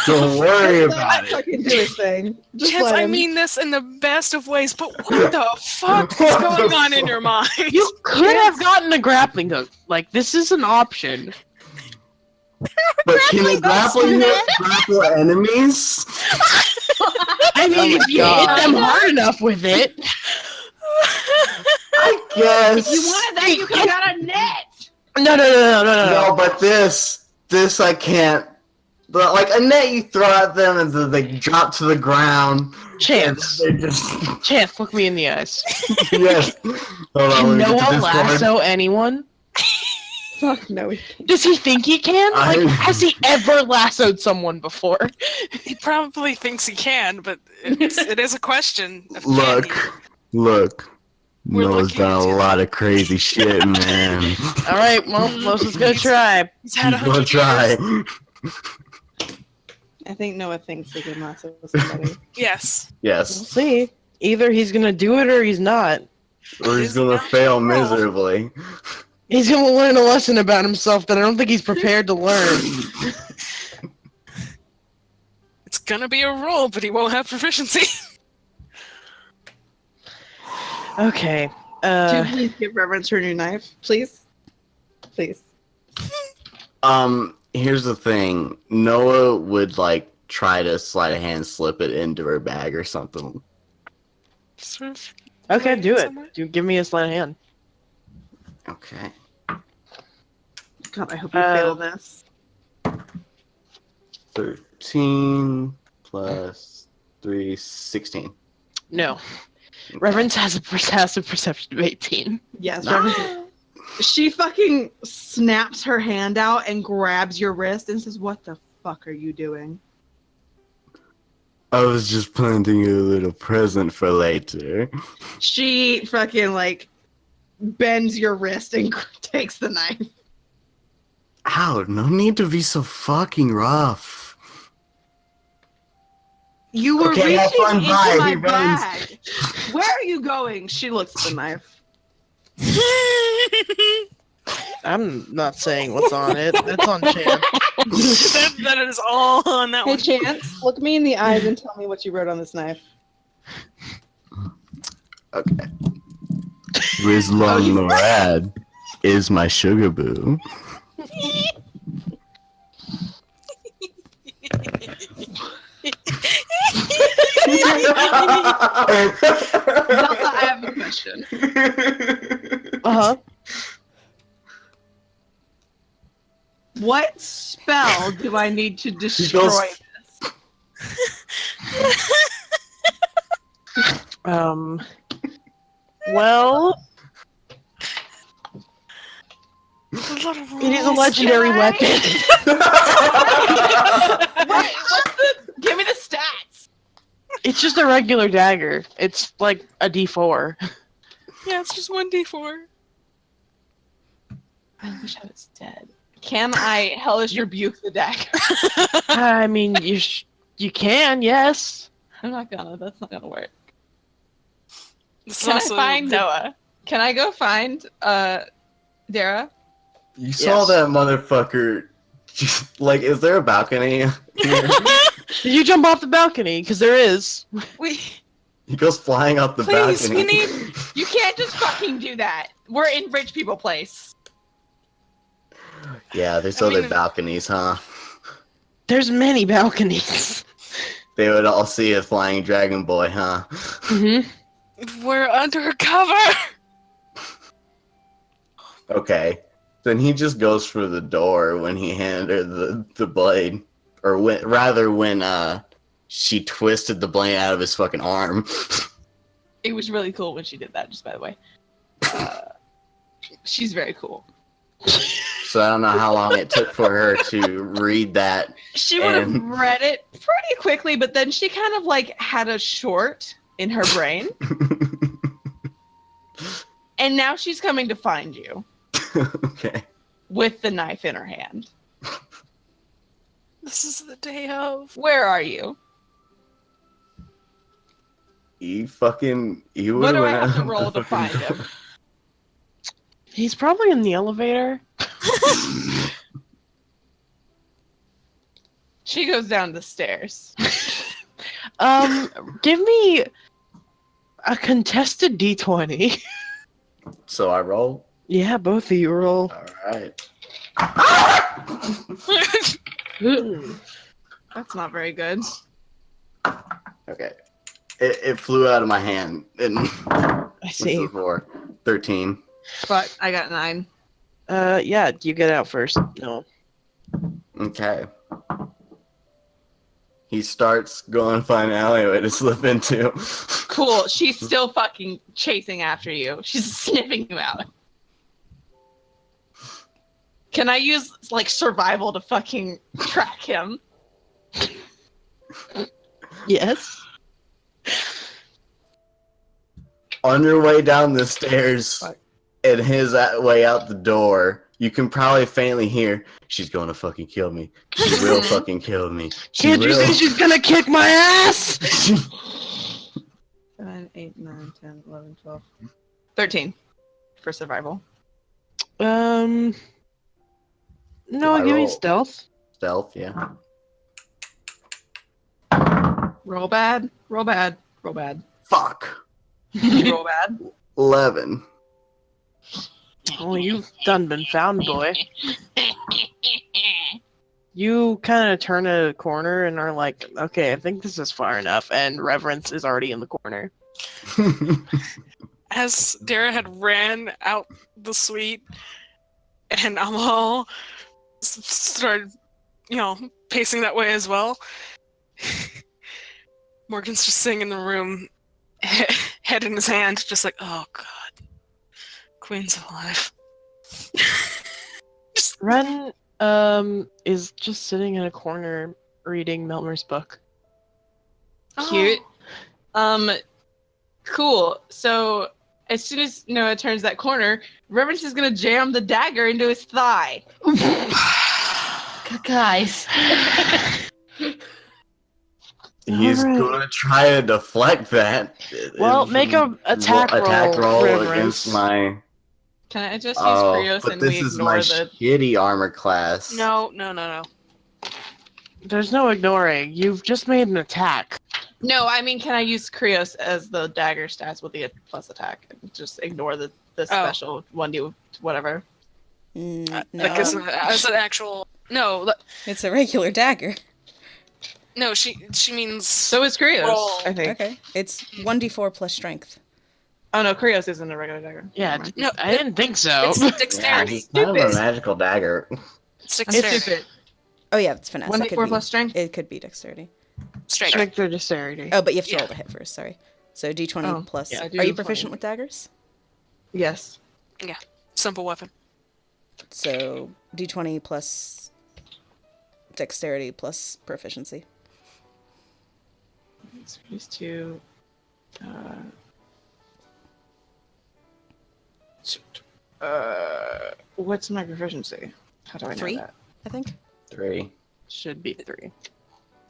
F: Don't worry
G: Let
F: about
G: him
F: it.
G: fucking do his thing. Just
B: Chance,
G: let
B: I
G: him.
B: mean this in the best of ways, but what the fuck is going on in your mind?
D: You could have gotten a grappling hook. Like, this is an option.
F: But can a grappling hook grapple enemies?
D: I mean, if you hit them hard enough with it.
F: I guess.
G: If you wanted that, you could have got a net!
D: No.
F: No, but this I can't. But like a net, you throw at them and they drop to the ground.
D: Chance,
F: They just
D: Chance, look me in the eyes.
F: yes. Hold on,
D: Can
F: let me get to
D: Noah
F: Discord.
D: lasso anyone?
G: Fuck no.
D: Does he think he can? Like,
F: I-
D: has he ever lassoed someone before?
B: He probably thinks he can, but it is a question of can
F: Look,
B: he?
F: look.
B: We're
F: Noah's
B: looking
F: done a
B: into
F: lot of crazy shit, man.
D: All right, well, Moses gonna try.
B: He's had
F: He's gonna
B: 100
F: try.
B: years.
G: I think Noah thinks he can lasso somebody.
B: Yes.
D: We'll
F: Yes.
D: see. Either he's gonna do it or he's not.
F: Or he's gonna fail miserably.
D: He's gonna learn a lesson about himself that I don't think he's prepared to learn.
B: It's gonna be a roll, but he won't have proficiency.
D: Okay.
G: Could you please give Reverence her new knife? Please? Please.
F: Here's the thing. Noah would like try to sleight of hand slip it into her bag or something.
B: Sort of
D: Okay, do it.
B: somewhere.
D: Give me a sleight of hand.
F: Okay.
G: God, I hope you fail this.
F: 13 plus 3, 16.
D: No. Reverence has a passive perception of 18.
G: Yes, Reverence. She fucking snaps her hand out and grabs your wrist and says, "What the fuck are you doing?"
F: I was just planting a little present for later.
G: She fucking like bends your wrist and takes the knife.
F: Ow, no need to be so fucking rough.
G: You were
F: Okay, have
G: reaching
F: fun,
G: into
F: bye.
G: my
F: He runs.
G: bag. Where are you going? She looks at the knife.
D: I'm not saying what's on it. That's on Chance.
B: that is all on that
G: Hey,
B: one.
G: Chance, look me in the eyes and tell me what you wrote on this knife.
F: Okay. Rizlon Norad is my sugar boo.
G: Delta, I have a question.
D: Uh-huh.
G: What spell do I need to
F: He
G: destroy
F: goes,
G: this?
D: Well, it is a legendary weapon.
G: Give me the stats.
D: It's just a regular dagger. It's like a D4.
B: Yeah, it's just 1d4.
A: I wish I was dead. Can I hellish rebuke the dagger?
D: I mean, you can, yes.
A: I'm not gonna. That's not gonna work.
B: This is
A: Can I
B: also
A: find Noah? Can I go find Dara?
F: you saw
D: Yes.
F: that motherfucker. Just, like, is there a balcony here?
D: Did you jump off the balcony? Because there is.
B: We
F: He goes flying off the
B: Please,
F: balcony.
B: we need-
A: You can't just fucking do that. We're in rich people place.
F: Yeah, there's
B: I
F: other
B: mean-
F: balconies, huh?
D: There's many balconies.
F: They would all see a flying dragon boy, huh?
D: Mm-hmm.
B: we're undercover.
F: Okay. Then he just goes for the door when he handed her the blade. Or when she twisted the blade out of his fucking arm.
A: It was really cool when she did that, just by the way. She's very cool.
F: So I don't know how long it took for her to read that.
A: She would have
F: And-
A: read it pretty quickly, but then she kind of like had a short in her brain. And now she's coming to find you
F: Okay.
A: with the knife in her hand.
B: This is the day of.
A: Where are you?
F: You
A: What do I have to
F: went
A: roll
F: out
A: to
F: the
A: find
F: fucking
A: him?
D: He's probably in the elevator.
A: She goes down the stairs.
D: Give me a contested D20.
F: So I roll.
D: Yeah, both of you roll.
F: Alright.
A: That's not very good.
F: Okay. It flew out of my hand. And
D: I
F: what's
D: see.
F: the score? 13.
A: But I got 9.
D: Yeah, you get out first. No.
F: Okay. He starts going find an alleyway to slip into.
A: Cool. She's still fucking chasing after you. She's sniffing you out. Can I use like survival to fucking track him?
D: Yes.
F: On your way down the stairs and his way out the door, you can probably faintly hear, she's gonna fucking kill me. She will fucking kill me. She
D: Can't you
F: will.
D: say she's gonna kick my ass?
A: 7, 8, 9, 10, 11, 12. 13 for survival.
D: No,
F: I
D: give me
F: roll?
D: stealth.
F: Stealth, yeah.
A: Roll bad. Roll bad. Roll bad.
F: Fuck.
A: Roll bad.
F: 11.
D: Oh, you've done been found, boy. You kind of turn a corner and are like, okay, I think this is far enough, and Reverence is already in the corner.
B: As Dara had ran out the suite, and Amal started, pacing that way as well. Morgan's just sitting in the room, head in his hand, just like, oh god, Queen's alive.
D: Ren, is just sitting in a corner reading Melmer's book.
A: Cute. Cool. So as soon as Noah turns that corner, Reverence is gonna jam the dagger into his thigh.
E: Guys.
F: He's
D: Alright.
F: gonna try to deflect that.
D: Well, make a attack roll, Reverence.
F: against my.
A: Can I just use
F: Oh,
A: Krios
F: but
A: and
F: this
A: we
F: is
A: ignore
F: my
A: the...
F: shitty armor class.
B: No.
D: There's no ignoring. You've just made an attack.
A: No, I mean, can I use Krios as the dagger stats with the plus attack? And just ignore the special 1d whatever.
H: No,
B: Like as an actual
H: it's a regular dagger.
B: no, she means
A: So is Krios,
B: Roll.
A: I think.
H: Okay, it's 1d4 plus strength.
A: Oh no, Krios isn't a regular dagger.
D: Yeah,
A: Never mind.
B: No,
D: I didn't think so.
B: it's
F: Yeah,
B: dexterity.
F: he's kind of a
A: Stupid.
F: magical dagger.
B: It's
G: If
B: dexterity.
G: it
H: Oh yeah, it's finesse. It could
G: 1d4
H: be,
G: plus strength.
H: It could be dexterity.
B: Strength.
D: Strength or dexterity.
H: Oh, but you have to
B: Yeah.
H: roll the hit first. Sorry. So d20
G: Oh,
H: plus.
G: yeah, I
H: Are
G: do
H: you proficient
G: 20.
H: with daggers?
G: Yes.
B: Simple weapon.
H: So d20 plus dexterity plus proficiency.
G: So these two. What's my proficiency? How do I know
H: 3?
G: that?
H: I think.
F: 3.
D: Should be 3.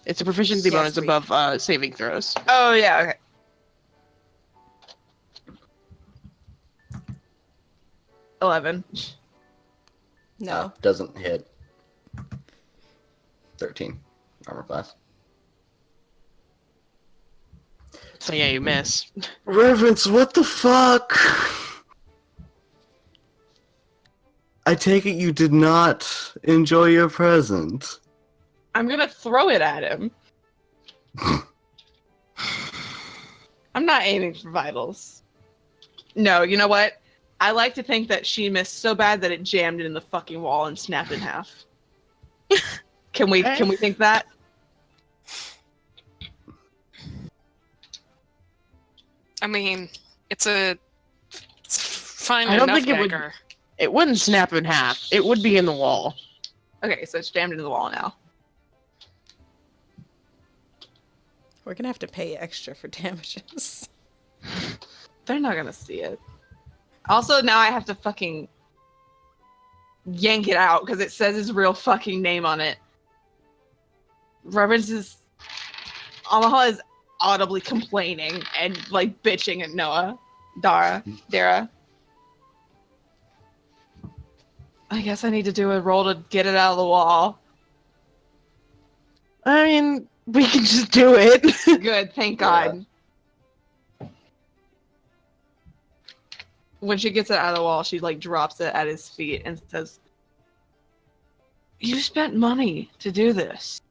D: It's a proficiency
H: Yeah,
D: bonus
H: 3.
D: above saving throws.
G: Oh yeah. Okay. 11.
H: No.
F: Doesn't hit. 13. Armor class.
D: So yeah, you miss.
F: Reverence, what the fuck? I take it you did not enjoy your present.
G: I'm gonna throw it at him. I'm not aiming for vitals. No, you know what? I like to think that she missed so bad that it jammed it in the fucking wall and snapped in half. Can we think that?
B: I mean, it's fine
D: I don't
B: enough
D: think it would-
B: dagger.
D: It wouldn't snap in half. It would be in the wall.
G: Okay, so it's jammed into the wall now.
H: We're gonna have to pay extra for damages.
G: They're not gonna see it. Also, now I have to fucking yank it out because it says his real fucking name on it. Reverence is... Omaha is audibly complaining and, like, bitching at Noah. Dara. I guess I need to do a roll to get it out of the wall.
D: I mean, we can just do it.
G: Good, thank God. When she gets it out of the wall, she like drops it at his feet and says, "You spent money to do this.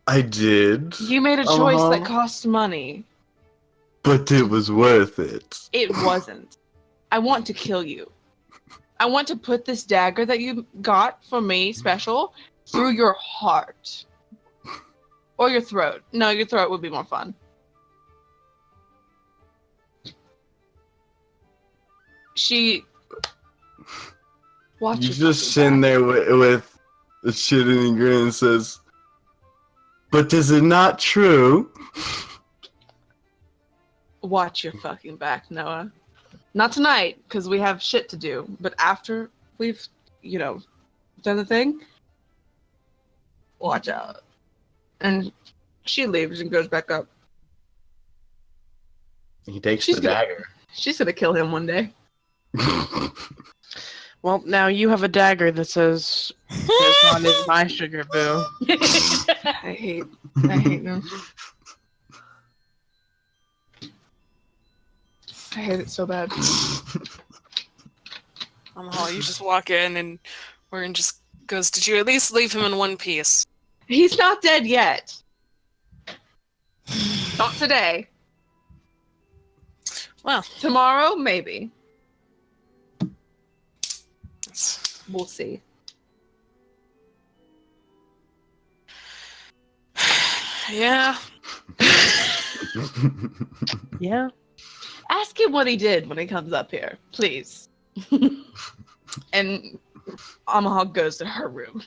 F: I did.
G: You made a choice
F: Uh-huh.
G: that cost money.
F: But it was worth it.
G: It wasn't. I want to kill you. I want to put this dagger that you got for me special through your heart. Or your throat. No, your throat would be more fun. She... Watch
F: You
G: your
F: just
G: fucking
F: sitting
G: back.
F: there with a shitting grin and says, "But is it not true?"
G: Watch your fucking back, Noah. Not tonight, because we have shit to do. But after we've, done the thing, watch out. And she leaves and goes back up.
F: He takes
G: She's
F: the
G: gonna-
F: dagger.
G: She's gonna kill him one day.
D: Well, now you have a dagger that says, "This one is my sugar boo."
G: I hate them. I hate it so bad.
B: You just walk in and Warren just goes, "Did you at least leave him in one piece?"
G: He's not dead yet. Not today.
B: Well,
G: Tomorrow, maybe.
B: it's-
G: We'll see.
B: yeah.
D: Yeah.
G: Ask him what he did when he comes up here, please. And Omaha goes to her room.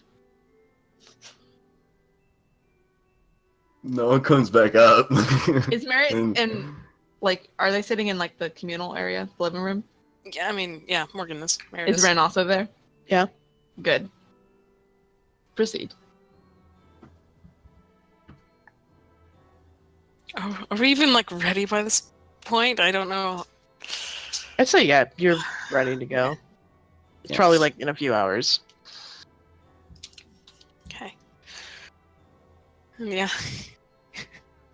F: No one comes back up.
G: Is Mary
F: And-
G: and like are they sitting in like the communal area, the living room?
B: Yeah, I mean, yeah, Morgan is. There it
G: Is
B: is.
G: Ren also there?
D: Yeah.
G: Good. Proceed.
B: Are we even like ready by this point? I don't know.
D: I'd say yeah, you're ready to go. It's
F: Yeah.
D: probably like in a few hours.
B: Okay. Yeah.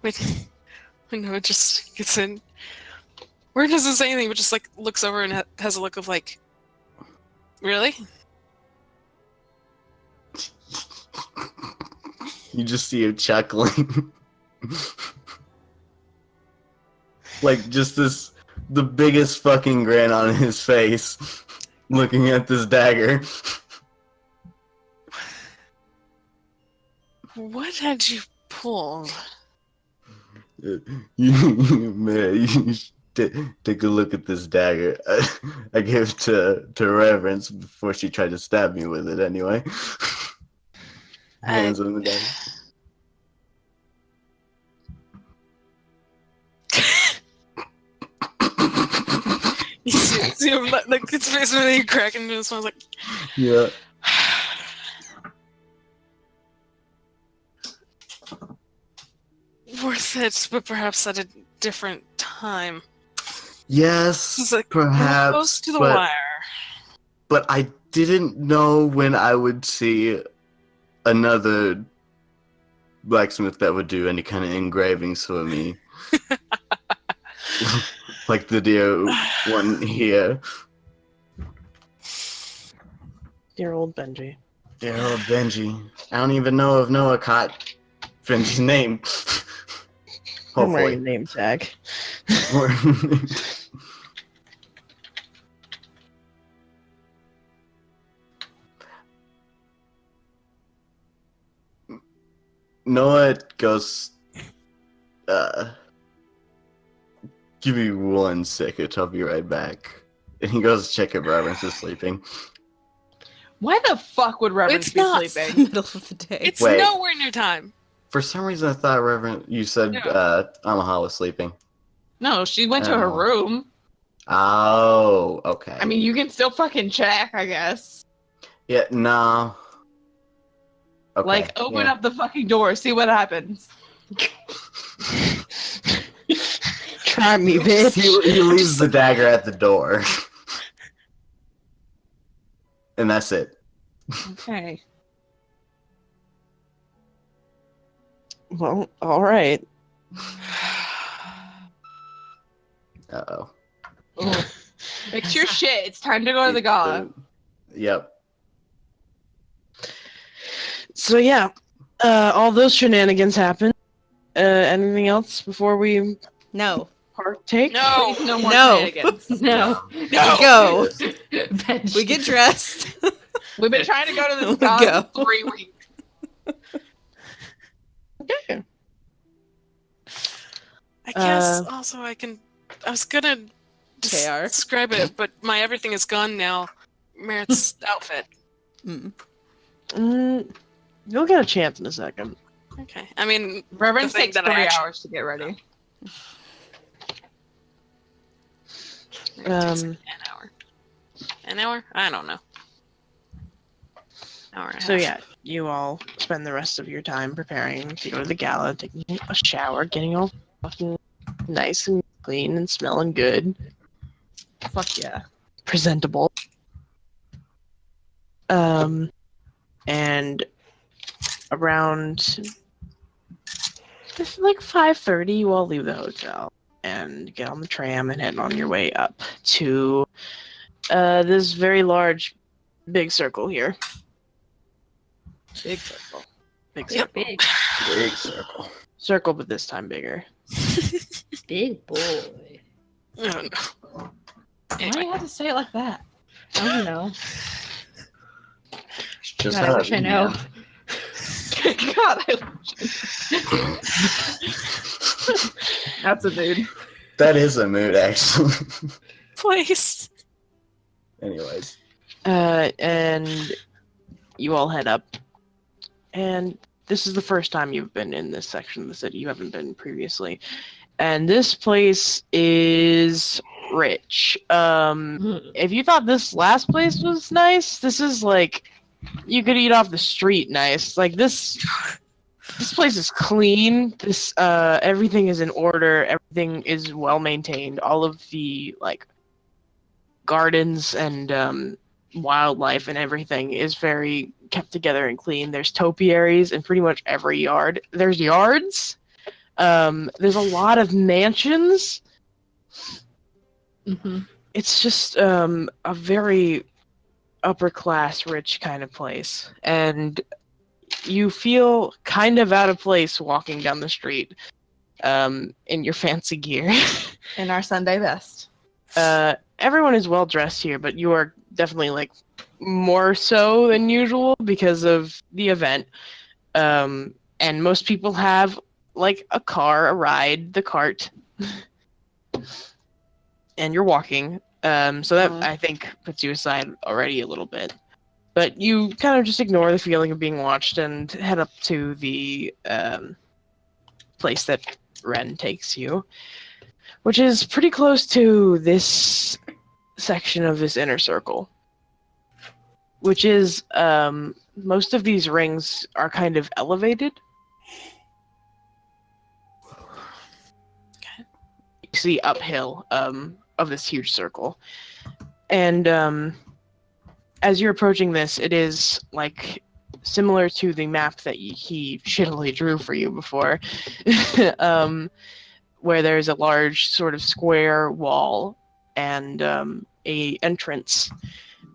B: when Noah just gets in, Where doesn't say anything, but just like looks over and has a look of like, really?
F: You just see him chuckling. Like, just the biggest fucking grin on his face. looking at this dagger.
B: What had you pulled?
F: Man, you should take a look at this dagger. I gave it to Reverence before she tried to stab me with it anyway. Hands on the dagger.
B: You see him, like, his face when he cracking into his smile, like,
F: Yeah.
B: worth it, but perhaps at a different time.
F: Yes,
B: It's like
F: perhaps.
B: close to the
F: but,
B: wire.
F: but I didn't know when I would see another blacksmith that would do any kind of engravings for me. Like the dear one here.
D: Dear old Benji.
F: Dear old Benji. I don't even know if Noah caught Benji's name.
D: I'm wearing a
F: Hopefully.
D: name tag.
F: Noah goes, give me 1 second, I'll be right back. And he goes to check if Reverence is sleeping.
A: Why the fuck would Reverence
B: It's
A: be
B: not.
A: sleeping?
H: Middle of the day.
B: It's
F: Wait.
B: nowhere near time.
F: For some reason, I thought you said
B: No.
F: Omaha was sleeping.
A: No, she went to her
F: Oh.
A: room.
F: Oh, okay.
A: I mean, you can still fucking check, I guess.
F: Yeah, no. Okay,
A: Like, open
F: yeah.
A: up the fucking door, see what happens.
D: Try me, bitch.
F: He leaves the dagger at the door. And that's it.
A: Okay.
D: Well, all right.
F: Uh-oh.
A: Fix your shit. It's time to go to the gala.
F: Yep.
D: So yeah, all those shenanigans happened. Anything else before we
H: No.
D: partake?
B: No.
A: Please, no more
H: No.
A: shenanigans.
E: No.
B: No.
H: Go.
E: Benji.
H: We get dressed.
A: We've been trying to go to this
H: We
A: gala
H: go.
A: for 3 weeks.
D: Okay.
B: I guess also I was gonna
H: KR.
B: describe it, but my everything is gone now. Merritt's outfit.
D: You'll get a chance in a second.
B: Okay. I mean,
A: Reverence
B: The thing
A: takes
B: that I
A: 3
B: actually-
A: hours to get ready.
B: it takes
D: Um,
B: like an hour. An hour? I don't know. Hour and a
D: So
B: half.
D: yeah, you all spend the rest of your time preparing to go to the gala, taking a shower, getting all fucking nice and clean and smelling good,
A: Fuck yeah.
D: presentable. And around like 5:30, you all leave the hotel and get on the tram and head on your way up to this very large, big circle here.
A: Big circle.
D: Big
B: Yep.
D: circle.
E: Big,
F: Big circle.
D: Circle, but this time bigger.
E: big boy.
B: Oh, no.
A: Why do
B: Anyway,
A: you have to say it like that?
E: I don't know.
F: Just
E: God, I wish I know.
A: God, I That's a mood.
F: That is a mood, actually.
B: please.
F: Anyways.
D: And you all head up. And this is the first time you've been in this section of the city. You haven't been previously. And this place is rich. If you thought this last place was nice, this is like you could eat off the street nice. Like this place is clean. This everything is in order. Everything is well maintained. All of the like gardens and wildlife and everything is very kept together and clean. There's topiaries in pretty much every yard. There's yards. There's a lot of mansions.
E: Mm-hmm.
D: It's just a very upper class rich kind of place, and you feel kind of out of place walking down the street in your fancy gear.
A: In our Sunday best.
D: Everyone is well dressed here, but you are definitely like more so than usual because of the event. And most people have like a car, a ride, the cart, and you're walking. So that I think puts you aside already a little bit. But you kind of just ignore the feeling of being watched and head up to the place that Ren takes you, which is pretty close to this section of this inner circle, which is most of these rings are kind of elevated. You see uphill of this huge circle. And as you're approaching this, it is like similar to the map that he shittily drew for you before, where there's a large sort of square wall and a entrance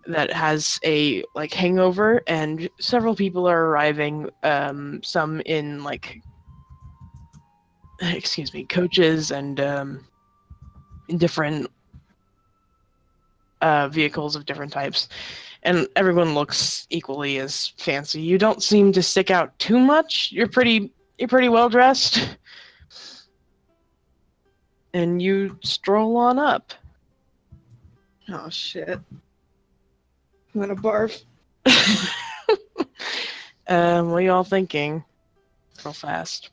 D: that has a like hangover, and several people are arriving, some in like coaches and in different vehicles of different types, and everyone looks equally as fancy. You don't seem to stick out too much. You're pretty well dressed, and you stroll on up.
G: Oh shit. I'm gonna barf.
D: What are y'all thinking? Real fast.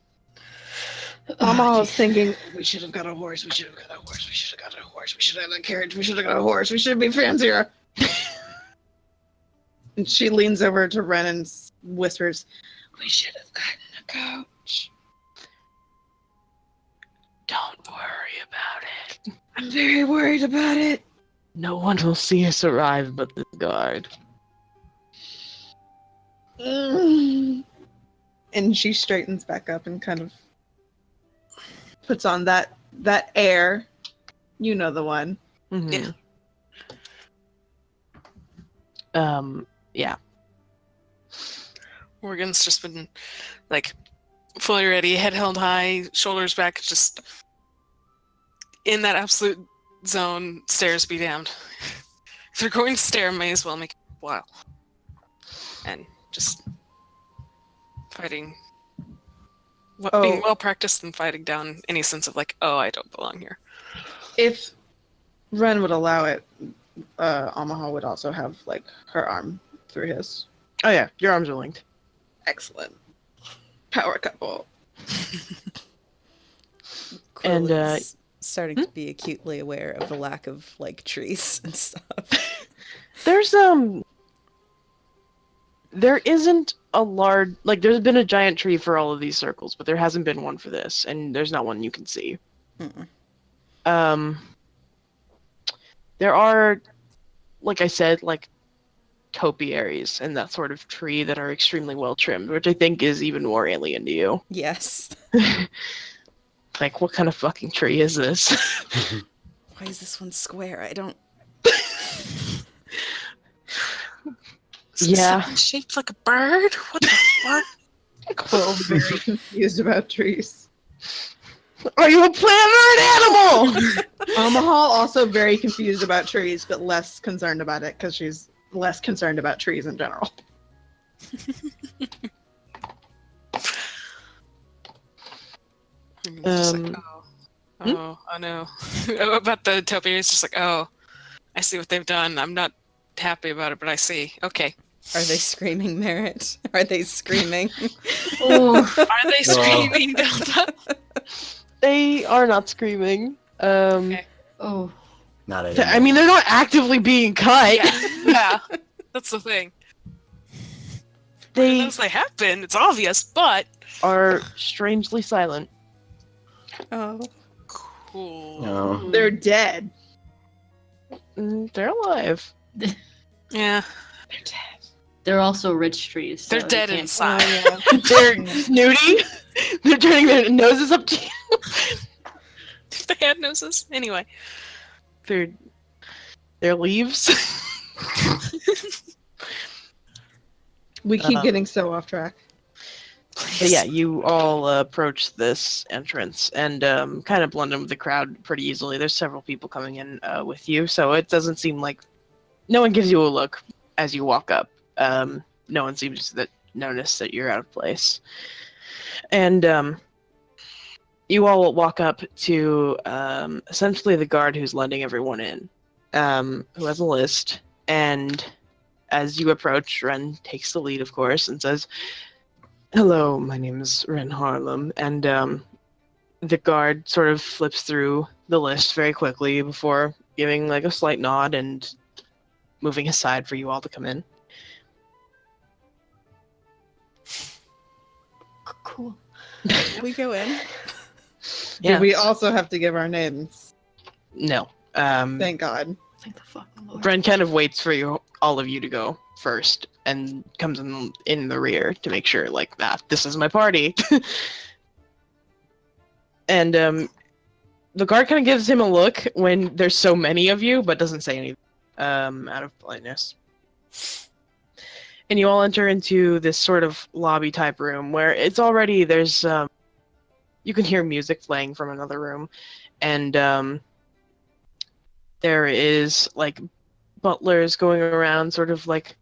G: Mama was thinking, we should have got a horse, we should have got a horse, we should have got a horse, we should have got a carriage, we should have got a horse, we should be fancier. And she leans over to Ren and whispers, we should have gotten a coach.
D: Don't worry about it.
G: I'm very worried about it.
D: No one will see us arrive but the guard.
G: And she straightens back up and kind of puts on that air. You know the one.
D: Mm-hmm. Yeah.
B: Morgan's just been like fully ready, head held high, shoulders back, just in that absolute zone. Stairs be damned. If they're going to stare, may as well make it a while. And just fighting, being well practiced and fighting down any sense of like, oh, I don't belong here.
G: If Ren would allow it, Omaha would also have like her arm through his.
D: Oh yeah, your arms are linked.
G: Excellent. Power couple.
H: Quill
D: And,
H: is starting to be acutely aware of the lack of like trees and stuff.
D: There isn't a large, like, there's been a giant tree for all of these circles, but there hasn't been one for this, and there's not one you can see.
H: Mm-mm.
D: There are, like I said, like topiaries and that sort of tree that are extremely well trimmed, which I think is even more alien to you.
H: Yes.
D: Like, what kind of fucking tree is this?
H: Why is this one square? I don't.
D: Yeah.
B: Something shaped like a bird? What the fuck?
G: Quill very confused about trees.
D: Are you a plant or an animal?
G: Omaha also very confused about trees, but less concerned about it because she's less concerned about trees in general.
B: Just like, oh no. About the topiary, it's just like, oh, I see what they've done. I'm not happy about it, but I see. Okay.
H: Are they screaming merit? Are they screaming?
B: Are they screaming, Delta?
D: They are not screaming.
B: Okay.
E: Oh.
F: Not anymore.
D: I mean, they're not actively being cut.
B: Yeah, that's the thing.
D: They
B: As they have been, it's obvious, but
D: are strangely silent.
H: Oh.
B: cool.
F: No.
G: They're dead.
D: They're alive.
B: Yeah,
G: They're dead.
E: They're also rich trees. so
B: they're
E: you
B: dead
E: can't-
B: inside.
D: They're snooty. They're turning their noses up to you.
B: If they had noses, anyway.
D: They're leaves.
G: We keep getting so off track.
D: But yeah, you all approach this entrance and kind of blend in with the crowd pretty easily. There's several people coming in with you, so it doesn't seem like No one gives you a look as you walk up. No one seems to notice that you're out of place. And you all walk up to essentially the guard who's letting everyone in, who has a list. And as you approach, Ren takes the lead, of course, and says, "Hello, my name is Ren Harlem." And the guard sort of flips through the list very quickly before giving like a slight nod and moving aside for you all to come in.
E: Cool.
H: We go in.
D: Yeah.
G: Do we also have to give our names?
D: No.
G: Thank God.
E: Thank the fucking Lord.
D: Ren kind of waits for all of you to go first and comes in the rear to make sure, like, this is my party. And the guard kind of gives him a look when there's so many of you, but doesn't say anything out of politeness. And you all enter into this sort of lobby type room where it's already, there's, you can hear music playing from another room. And there is, like, butlers going around sort of, like,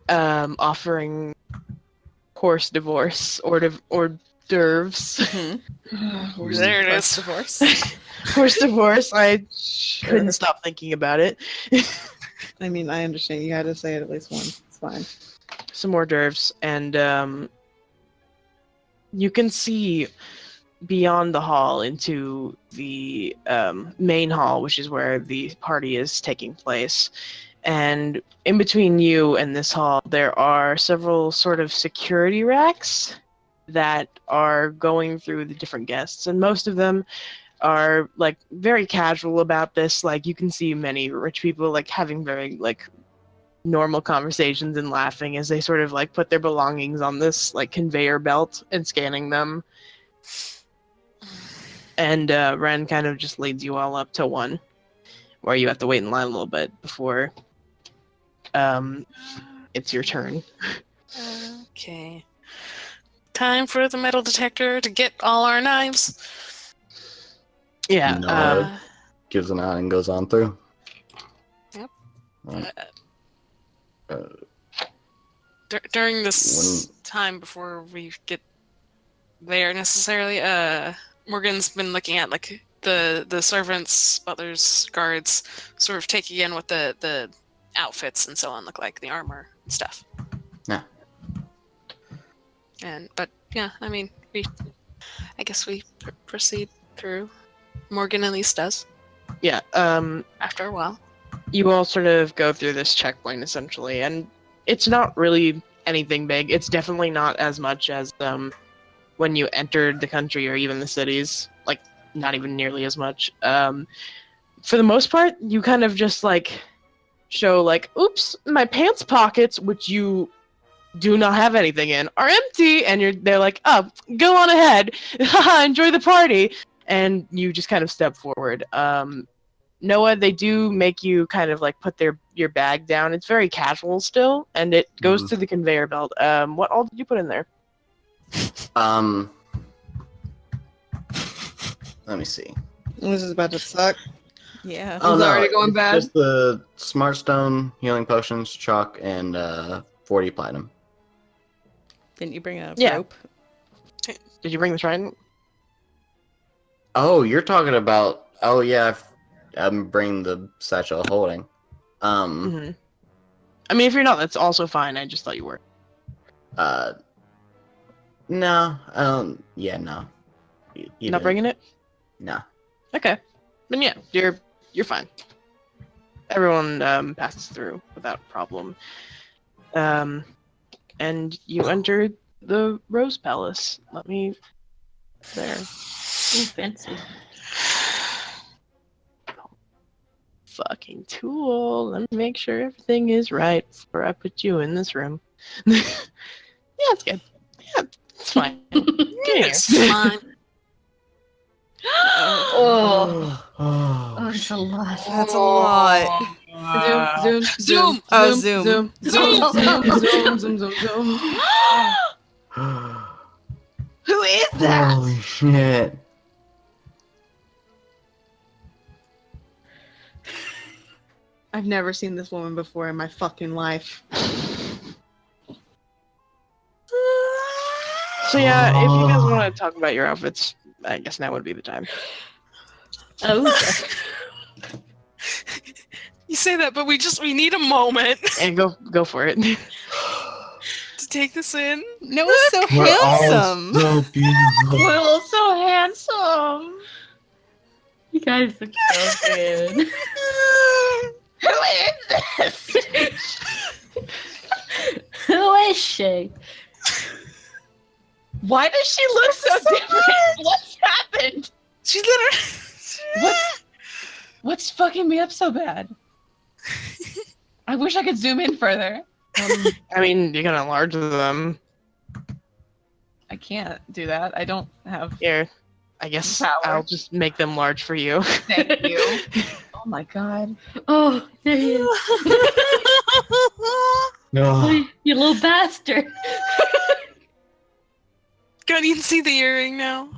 D: offering horse divorce or d'oeuvres.
B: There it
H: Horse
B: is.
H: divorce.
D: Horse divorce. I
G: Sure.
D: couldn't stop thinking about it.
G: I mean, I understand. You had to say it at least once. It's fine.
D: Some hors d'oeuvres, and you can see beyond the hall into the main hall, which is where the party is taking place. And in between you and this hall, there are several sort of security racks that are going through the different guests, and most of them are like very casual about this. Like, you can see many rich people like having very like normal conversations and laughing as they sort of like put their belongings on this like conveyor belt and scanning them. And Ren kind of just leads you all up to one where you have to wait in line a little bit before it's your turn.
B: Okay. Time for the metal detector to get all our knives.
D: Yeah.
F: No. Gives a nod and goes on through.
B: Yep.
F: Right.
B: During this time before we get there necessarily, Morgan's been looking at like the servants, butlers, guards, sort of taking in what the outfits and so on look like, the armor and stuff.
F: Yeah.
B: But yeah, I mean, I guess we proceed through. Morgan at least does.
D: Yeah.
B: After a while.
D: You all sort of go through this checkpoint essentially, and it's not really anything big. It's definitely not as much as when you entered the country or even the cities. Like, not even nearly as much. For the most part, you kind of just like show like, oops, my pants pockets, which you do not have anything in, are empty, and they're like, oh, go on ahead, enjoy the party, and you just kind of step forward. Noah, they do make you kind of like put your bag down. It's very casual still, and it goes through the conveyor belt. What all did you put in there?
F: Let me see.
G: This is about to suck.
H: Yeah.
F: Oh,
G: It's
F: no,
G: already going
F: it's
G: bad.
F: Just the Smart Stone, healing potions, chalk, and 40 platinum.
H: Didn't you bring a
D: Yeah.
H: rope?
D: Did you bring the trident?
F: Oh, you're talking about. Oh yeah, I'm bringing the satchel of holding.
D: Mm-hmm. I mean, if you're not, that's also fine. I just thought you were.
F: No, I don't. Yeah, no. You
D: Not bringing it?
F: No.
D: Okay. Then yeah, you're fine. Everyone passes through without problem. And you enter the Rose Palace. Let me there.
E: Ooh, fancy.
D: Fucking tool. Let me make sure everything is right before I put you in this room. Yeah, it's good. Yeah, it's fine. Get in
B: It's
D: here.
B: fine.
E: Oh,
F: Oh,
E: it's a lot.
H: That's a lot.
B: Zoom!
H: Oh,
G: zoom,
H: zoom.
G: zoom, zoom, zoom, zoom, zoom.
D: Who is that?
F: Holy shit.
G: I've never seen this woman before in my fucking life.
D: So yeah, if you guys want to talk about your outfits, I guess now would be the time.
E: Oh,
B: You say that, but we need a moment
D: And go for it.
B: to take this in.
C: Noah's so
F: We're all
C: handsome.
F: so beautiful.
G: Will, so handsome.
E: you guys look so good.
G: Who is this?
E: Who is she?
G: Why does she look so different? What's happened?
B: She's literally.
G: What's fucking me up so bad? I wish I could zoom in further.
D: I mean, you can enlarge them.
G: I can't do that. I don't have.
D: Here, I guess
G: Power.
D: I'll just make them large for you.
G: Thank you. Oh my god.
E: Oh, there he is.
F: No.
E: You little bastard.
B: God, you can see the earring now.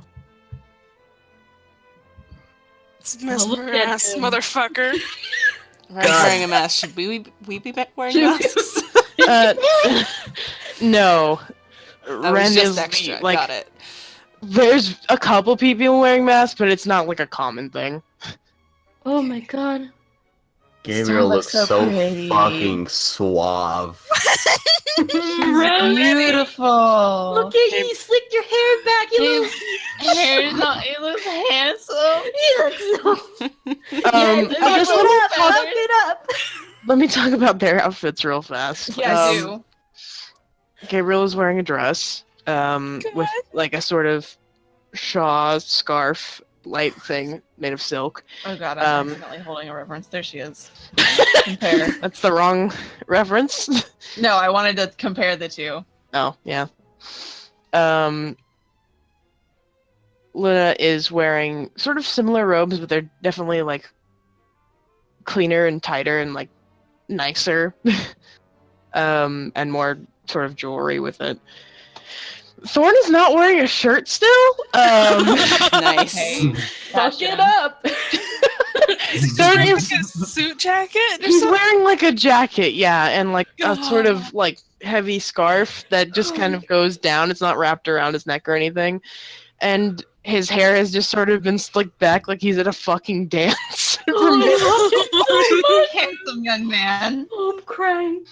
B: It's
E: look
B: mesmer
E: at
B: ass
E: him.
B: motherfucker.
C: Ryan's wearing a mask. Should we be wearing masks?
D: No.
C: Oh,
D: Ren
C: it's
D: is
C: just extra.
D: like
C: Got it.
D: there's a couple people wearing masks, but it's not like a common thing.
E: Oh my god.
F: Gabriel
G: looks
F: looks
G: so
F: so
G: pretty.
F: fucking suave.
G: Beautiful.
E: Look at you, you slicked your hair back. You look.
G: He looks handsome.
E: You look so.
D: I just
E: Look it up.
D: let me talk about their outfits real fast.
G: Yeah, I do.
D: Gabriel is wearing a dress, with like a sort of shawl scarf light thing made of silk.
G: Oh god, I'm accidentally holding a reference. There she is. Compare.
D: That's the wrong reference.
G: No, I wanted to compare the two.
D: Oh, yeah. Luna is wearing sort of similar robes, but they're definitely like cleaner and tighter and like nicer. And more sort of jewelry with it. Thorn is not wearing a shirt still.
C: Nice.
G: Hey,
E: Fuck it up.
D: Thorn
B: Like
D: is
B: a suit jacket or
D: he's
B: something?
D: wearing like a jacket, yeah, and like a sort
B: Oh.
D: of like heavy scarf that just kind of goes down. It's not wrapped around his neck or anything. And his hair has just sort of been slicked back like he's at a fucking dance.
G: handsome young man.
E: Oh, I'm crying.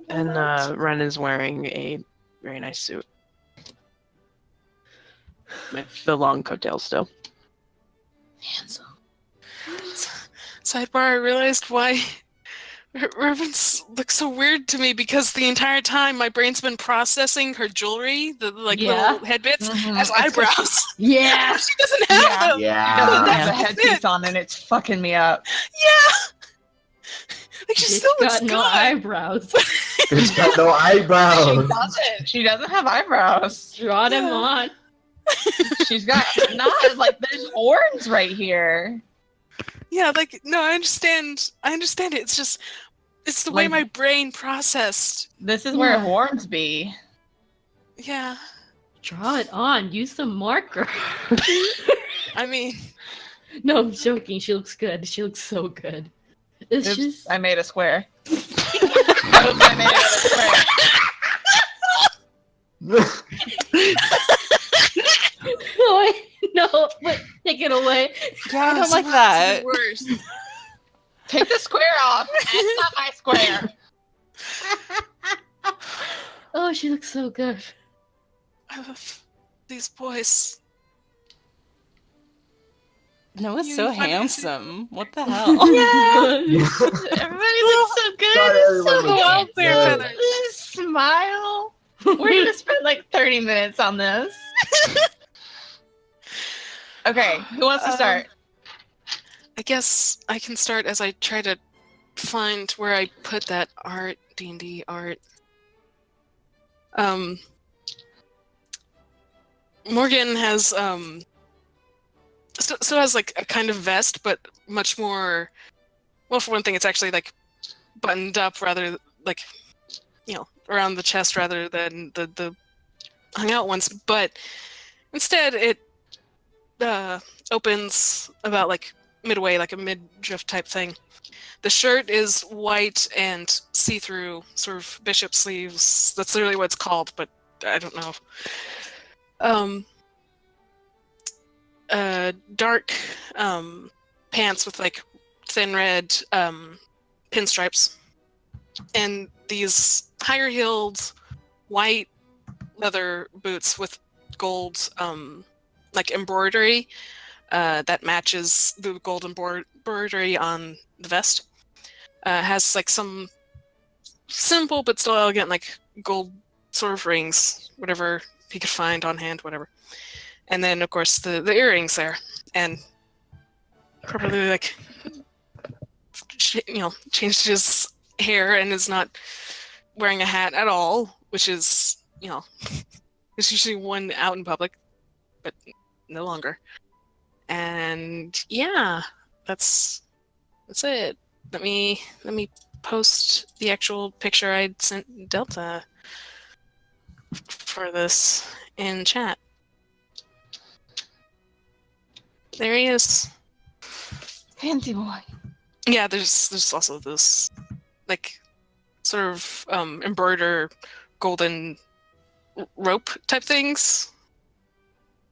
D: And Ren is wearing a very nice suit. With the long coattails still.
G: Handsome.
B: Sidebar, I realized why Reverence looks so weird to me because the entire time my brain's been processing her jewelry, the like
E: Yeah.
B: little head bits,
G: Mhm.
B: as eyebrows.
E: Yeah.
B: She doesn't have
G: Yeah.
B: them.
F: Yeah.
G: Doesn't have
D: Yeah.
G: the headpiece on and it's fucking me up.
B: Yeah. Like she
E: She's
B: still looks
E: got
B: good.
E: no eyebrows.
F: She's got no eyebrows.
G: She doesn't have eyebrows.
E: Draw them on.
G: She's got not like there's horns right here.
B: Yeah, like no, I understand. I understand it. It's just it's the way
G: Like-
B: my brain processed.
G: This is where
E: Yeah.
G: horns be.
B: Yeah.
E: Draw it on. Use some marker.
B: I mean,
E: No, I'm joking. She looks good. She looks so good. It's
G: Oops,
E: just.
G: I made a square. I made a square.
E: Oh, no, but take it away.
C: Yeah, I don't like
B: it's
C: that.
B: worse.
G: Take the square off. That's not my square.
E: Oh, she looks so good.
B: I love these boys.
C: Noah's
B: You
C: so
B: fucking-
C: handsome. What the hell?
G: Everybody looks so good.
F: God,
G: It's
F: everyone
G: so
F: looks
B: Well, fair
F: good.
B: feathers.
G: This smile. We're gonna spend like 30 minutes on this. Okay, who wants to start?
B: I guess I can start as I try to find where I put that art, D&D art. Morgan has still has like a kind of vest, but much more. Well, for one thing, it's actually like buttoned up rather like around the chest rather than the hung out ones. But instead, it opens about like midway, like a midriff type thing. The shirt is white and see-through, sort of bishop sleeves. That's literally what it's called, but I don't know. Dark pants with like thin red pinstripes, and these higher-heeled white leather boots with gold like embroidery that matches the gold embroidery on the vest. Has like some simple but still elegant like gold sort of rings, whatever he could find on hand, whatever. And then of course the earrings there, and probably like changed his hair and is not wearing a hat at all, which is is usually one out in public, but no longer. And yeah, that's it. Let me post the actual picture I sent Delta for this in chat. There he is.
G: Fancy boy.
B: Yeah, there's also this like sort of embroider golden rope type things.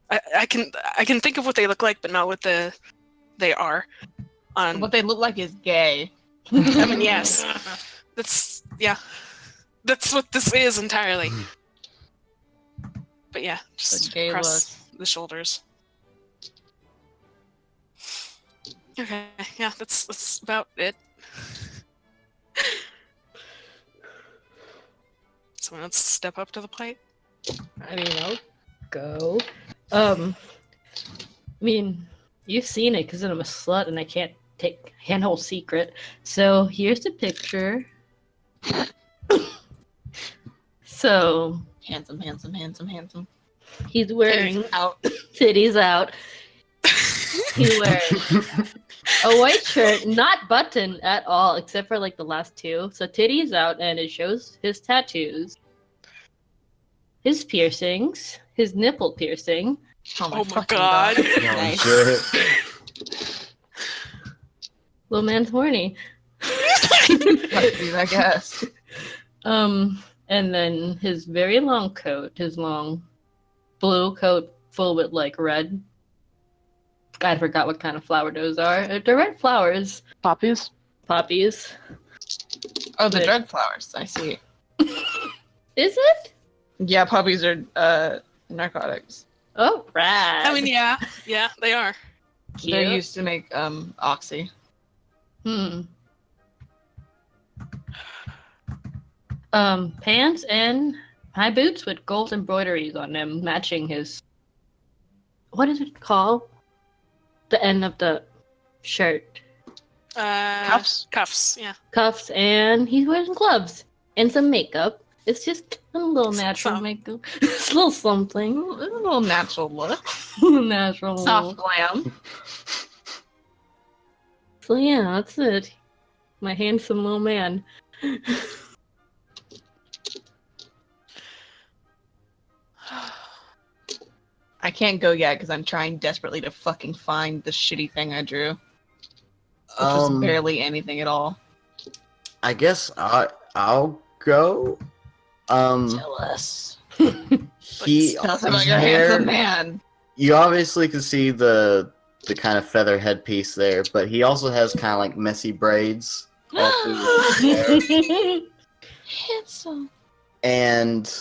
B: I can think of what they look like, but not what they are.
G: What they look like is gay.
B: I mean, yes, that's what this is entirely. But yeah, just
G: gay
B: across the shoulders. Okay, yeah, that's about it. Someone else step up to the plate.
E: I mean, I'll go. I mean, you've seen it because I'm a slut and I can't hold secret. So here's the picture. So
G: Handsome.
E: he's wearing
G: Titties out.
E: titties out. He's wearing a white shirt, not buttoned at all, except for like the last two. So titties out, and it shows his tattoos, his piercings, his nipple piercing.
B: Oh my god.
F: Oh, shit.
E: Little man's horny.
G: I guess.
E: And then his very long coat, his long blue coat full with like red. I forgot what kind of flower those are. They're red flowers.
D: Poppies?
E: Poppies.
G: Oh, the
E: Wait.
G: drug flowers. I see.
E: Is it?
G: Yeah, puppies are narcotics.
E: Oh, rad.
B: I mean, yeah, they are.
E: Cute.
G: They're used to make oxy.
E: Pants and high boots with gold embroideries on them, matching his. What is it called? The end of the shirt.
B: Cuffs. Cuffs. Yeah.
E: Cuffs, and he's wearing gloves and some makeup. It's just a little natural makeup. It's a little something.
G: A little natural look.
E: Natural.
G: Soft glam.
E: So yeah, that's it. My handsome little man.
G: I can't go yet because I'm trying desperately to fucking find the shitty thing I drew. Which was barely anything at all.
F: I guess I'll go.
G: Tell us.
F: He
G: Tell us about
F: his
G: your
F: hair-
G: handsome man.
F: You obviously can see the kind of feather headpiece there, but he also has kind of like messy braids all through his hair.
G: Handsome.
F: And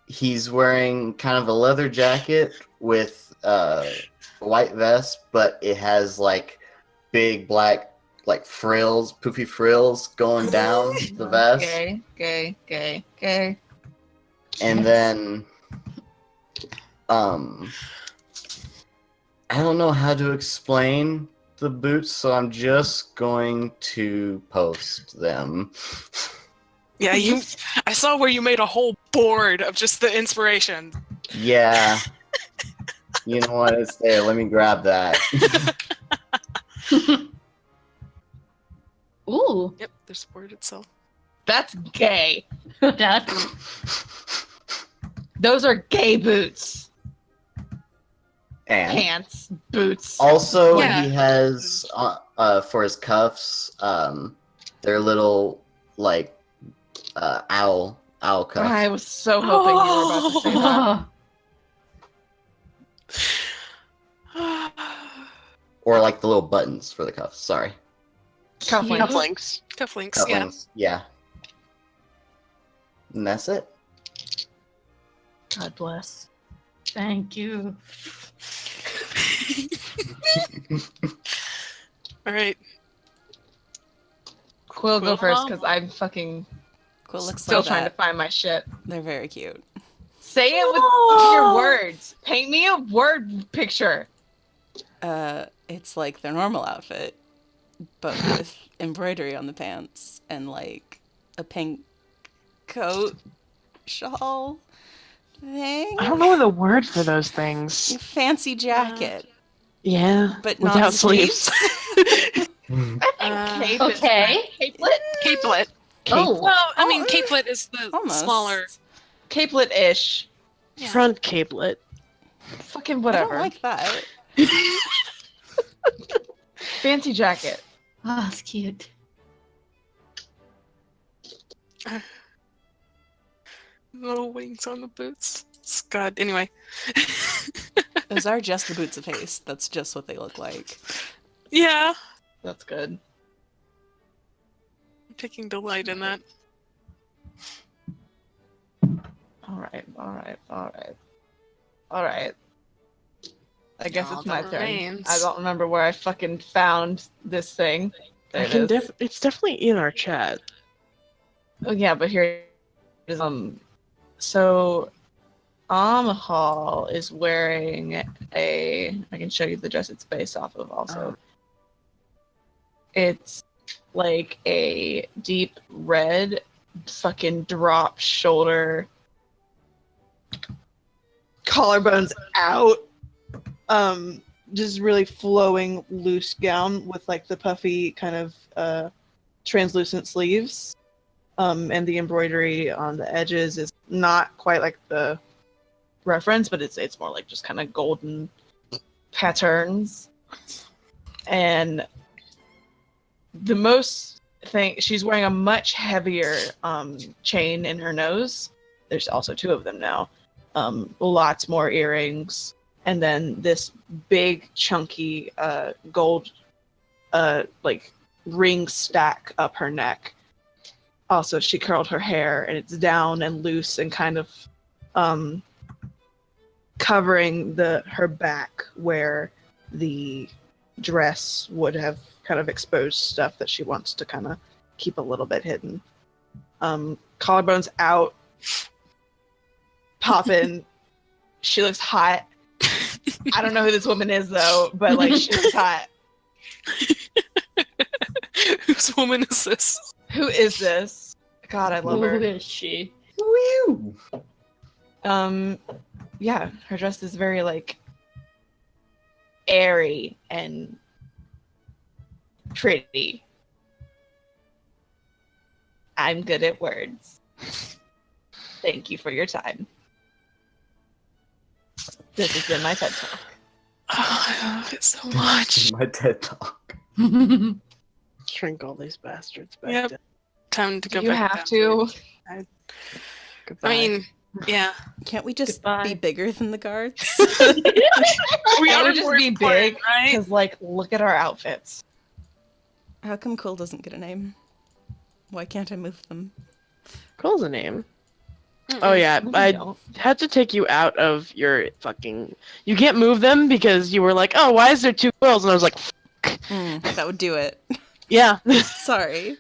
F: he's wearing kind of a leather jacket with a white vest, but it has like big black like frills, poofy frills going down the vest.
G: Gay.
F: And then I don't know how to explain the boots, so I'm just going to post them.
B: Yeah, I saw where you made a whole board of just the inspiration.
F: Yeah. You know what? It's there. Let me grab that.
E: Ooh,
B: Yep, there's the board itself.
G: That's gay.
E: that's
G: Those are gay boots.
F: And
G: pants, boots.
F: also,
B: Yeah.
F: he has for his cuffs, they're little like owl cuffs.
G: I was so hoping you were about to say that.
F: Or like the little buttons for the cuffs. Sorry,
G: Cufflinks.
D: Cufflinks.
B: Cufflinks, yeah.
F: cufflinks. Yeah. And that's it.
E: God bless. Thank you.
B: All right.
G: Quill, go
B: Quill
G: first
B: mom?
G: because I'm fucking
C: Quill looks
G: still
C: like
G: trying to
C: that.
G: find my shit.
C: They're very cute.
G: Say it with your words. Paint me a word picture.
C: It's like their normal outfit, but with embroidery on the pants and like a pink coat, shawl thing.
D: I don't know the word for those things.
C: Fancy jacket,
D: Yeah,
C: but not
D: without sleeves.
G: I think
B: Uh,
G: cape
E: Okay.
G: is capelet.
B: Capelet.
E: Oh,
B: Well, I mean,
C: Oh,
B: capelet is the
C: almost
B: smaller.
G: Capelet-ish.
B: Yeah.
D: Front capelet.
G: Fucking
C: I
G: whatever.
C: don't like that.
G: Fancy jacket.
E: oh, it's cute.
B: Little wings on the boots. God, anyway.
C: Those are just the boots of haste. That's just what they look like.
B: Yeah.
G: That's good.
B: I'm taking delight in that.
G: All right. I guess
B: All
G: it's my
B: that
G: turn.
B: remains.
G: I don't remember where I fucking found this thing. There it is.
D: It's definitely in our chat.
G: Oh yeah, but here it is. So Amahal is wearing I can show you the dress it's based off of also. It's like a deep red fucking drop shoulder, collarbones out, just really flowing loose gown with like the puffy kind of translucent sleeves. And the embroidery on the edges is not quite like the reference, but it's more like just kind of golden patterns. And the most thing, she's wearing a much heavier chain in her nose. There's also two of them now. Lots more earrings, and then this big chunky gold like ring stack up her neck. Also, she curled her hair, and it's down and loose and kind of covering her back where the dress would have kind of exposed stuff that she wants to kind of keep a little bit hidden. Collarbones out, popping. She looks hot. I don't know who this woman is though, but like she looks hot.
B: Whose woman is this?
G: Who is this? God, I love
E: Who
G: her.
E: is she?
F: Woo!
G: Yeah, her dress is very like airy and pretty. I'm good at words. Thank you for your time. This has been my TED Talk.
B: Oh, I love it so much.
F: My TED Talk.
D: Shrink all these bastards back
B: Yep.
D: down.
B: Time to go
G: You
B: back
G: have
B: down.
G: to.
D: Goodbye.
B: I mean, yeah.
C: Can't we just
E: Goodbye.
C: be bigger than the guards?
B: We
G: That
B: ought
G: would
B: to
G: just be
B: important,
G: big,
B: right?
G: because like, look at our outfits.
C: How come Quill doesn't get a name? Why can't I move them?
D: Quill's a name. Oh yeah,
G: We
D: I
G: don't.
D: had to take you out of your fucking. You can't move them because you were like, oh, why is there two quills? And I was like,
C: That would do it.
D: yeah,
C: Sorry.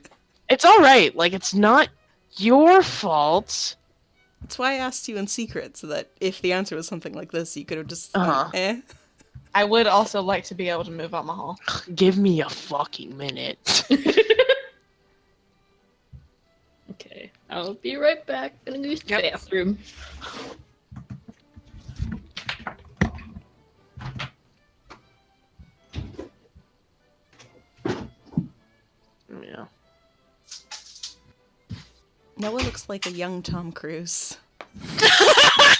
D: it's all right. Like it's not your fault.
C: That's why I asked you in secret, so that if the answer was something like this, you could have just
D: Uh-huh.
G: I would also like to be able to move out my hall.
D: Give me a fucking minute.
E: Okay, I'll be right back. Gonna go use the
B: Yep.
E: bathroom.
D: Yeah.
C: Noah looks like a young Tom Cruise.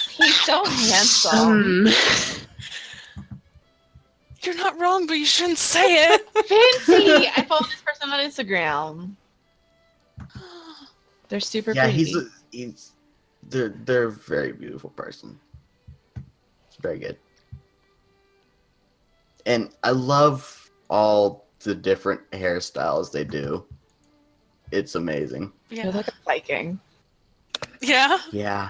G: He's so handsome.
B: You're not wrong, but you shouldn't say it.
G: Fancy! I follow this person on Instagram. They're super
F: Yeah,
G: pretty.
F: they're a very beautiful person. It's very good. And I love all the different hairstyles they do. It's amazing.
G: You're
B: Yeah.
G: like a Viking.
B: Yeah.
F: Yeah.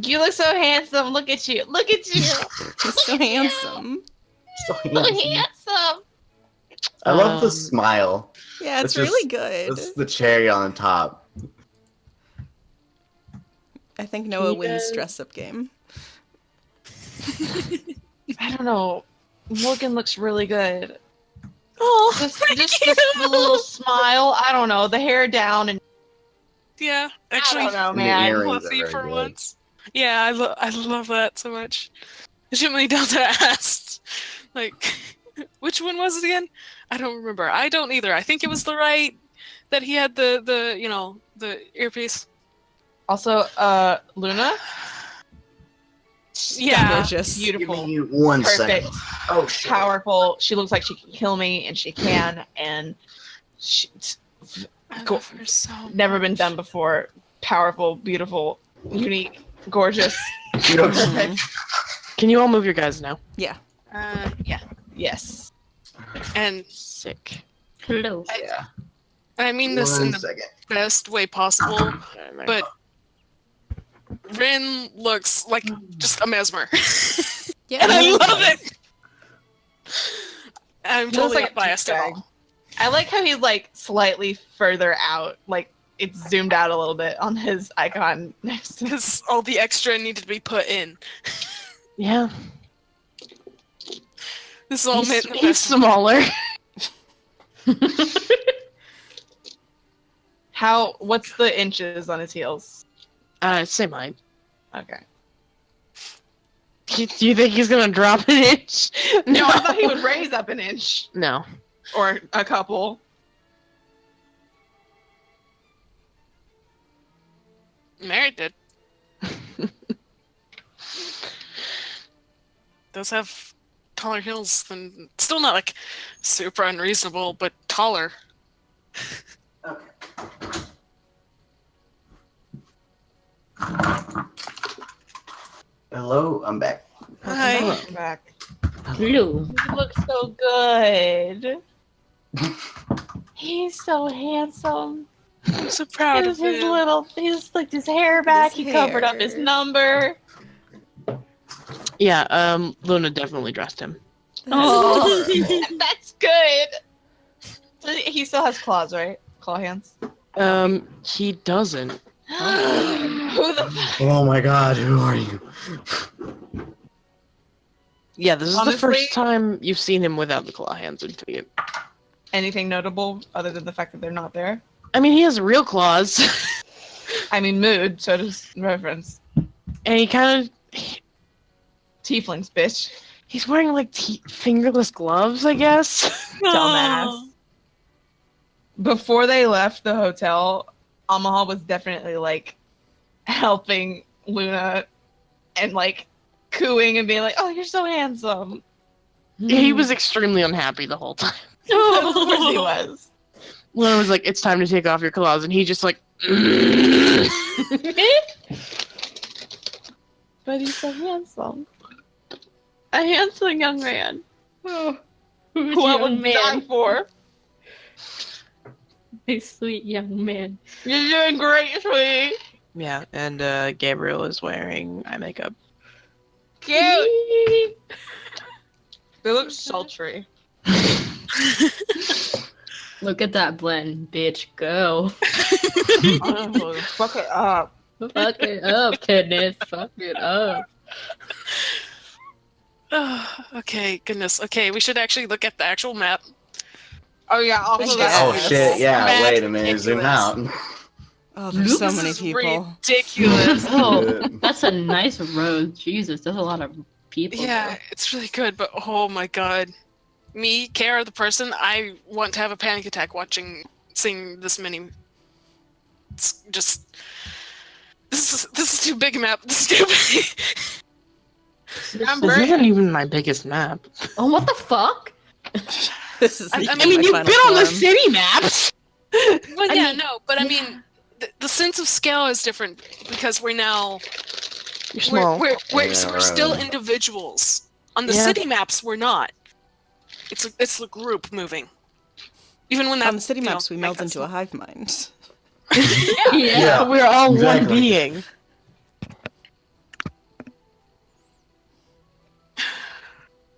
G: You look so handsome. Look at you. Look at you.
C: He's so handsome.
F: So
G: So
F: handsome.
G: handsome.
F: I love the
D: Um,
F: smile.
C: Yeah, it's
F: It's just-
C: really good.
F: That's the cherry on the top.
C: I think Noah
E: He
C: wins
E: does.
C: dress-up game.
G: I don't know. Morgan looks really good.
B: Oh,
G: Just
B: thank
G: this
B: you.
G: little smile. I don't know. The hair down and
B: Yeah, actually,
G: I don't know,
F: And the
G: man.
F: earrings are
B: fluffy
F: very
B: for
F: good.
B: once. Yeah, I love that so much. I shouldn't down to asked. Like, which one was it again? I don't remember. I don't either. I think it was the right that he had the the earpiece.
G: Also, Luna.
B: Yeah.
C: Gorgeous.
F: Give
G: Beautiful.
F: me 1
G: Perfect.
F: second. Oh, shit.
G: Powerful. She looks like she can kill me, and she can. And she's
B: I
G: Go-
B: love her so
G: never been
B: much.
G: done before. Powerful, beautiful, unique, gorgeous.
F: You know,
G: Perfect.
D: Can you all move your guys now?
B: Yeah.
G: Yes.
B: And
D: Sick.
E: Hello.
F: yeah.
B: I mean this in
F: 1
B: the
F: second.
B: best way possible, but Rin looks like just a mesmer.
C: Yeah,
B: And I
C: he
B: love
C: does.
B: it. I'm
G: He looks
B: totally
G: like
B: not
G: a
B: biased at
G: douchebag.
B: all.
G: I like how he's like slightly further out, like it's zoomed out a little bit on his icon next to him.
B: Because all the extra needed to be put in.
D: Yeah.
B: This is all meant in the
D: He's
B: best.
D: smaller.
G: What's the inches on his heels?
D: Same height.
G: Okay.
D: Do you think he's gonna drop an inch?
G: No, I thought he would raise up an inch
D: No.
G: or a couple.
B: Mary did. Does have taller heels than still not like super unreasonable, but taller.
F: Hello, I'm back.
B: Hi.
G: Welcome back.
E: Hello.
G: You look so good. He's so handsome.
B: I'm so proud of
G: His
B: him.
G: little, he just slicked his hair back.
C: His
G: He covered up his
C: hair.
G: number.
D: Yeah, Luna definitely dressed him.
E: Oh.
G: That's good. He still has claws, right? Claw hands.
D: He doesn't.
G: Who the fuck?
F: Oh my god, who are you?
D: Yeah, this is the
G: Honestly-
D: first time you've seen him without the claw hands in Tweet.
G: Anything notable other than the fact that they're not there?
D: I mean, he has real claws.
G: I mean, mood, so does reference.
D: And he kind of...
G: Tieflings, bitch.
D: He's wearing, like, fingerless gloves, I guess?
G: Dumbass. Before they left the hotel, Amahal was definitely, like, helping Luna and, like, cooing and being like, oh, you're so handsome.
D: He was extremely unhappy the whole time.
G: Of course he was.
D: Luna was like, it's time to take off your claws, and he just, like...
G: But he's so handsome. A handsome young man.
E: Who's
G: Who I
E: young
G: would die
E: man?
G: for.
E: A sweet young man.
G: You're doing great, sweetie.
D: Yeah, and Gabriel is wearing eye makeup.
G: Cute. They look sultry.
E: Look at that blend, bitch. Go.
G: Oh, fuck it up.
E: Fuck it up, Kenneth. Fuck it up.
B: Okay, goodness. Okay, we should actually look at the actual map.
G: Oh yeah, also
C: guess.
G: that.
F: Oh shit, yeah,
B: Mad
F: wait a minute, zoom
B: ridiculous.
F: out.
C: Oh, there's so
B: This
C: many
B: is
C: people.
B: ridiculous.
E: Oh, that's a nice road. Jesus, there's a lot of people.
B: Yeah,
E: there.
B: it's really good, but oh my god. Me, Kara, the person, I want to have a panic attack seeing this many. It's just... This is too big a map. This is too big.
D: This isn't even my biggest map.
E: Oh, what the fuck?
C: This is.
B: I
C: not
B: mean,
C: my
D: you've
C: final
D: been on the
C: form.
D: city maps.
B: Well,
E: I
B: yeah,
E: mean,
B: no, but I
E: yeah.
B: mean, the sense of scale is different because we're now
D: You're small.
B: we're still individuals. On the
D: Yeah.
B: city maps, we're not. It's the group moving. Even when that
C: On the city maps, we
B: like
C: meld
B: that's-
C: into a hive mind.
E: Yeah.
D: We're all one
F: exactly.
D: being.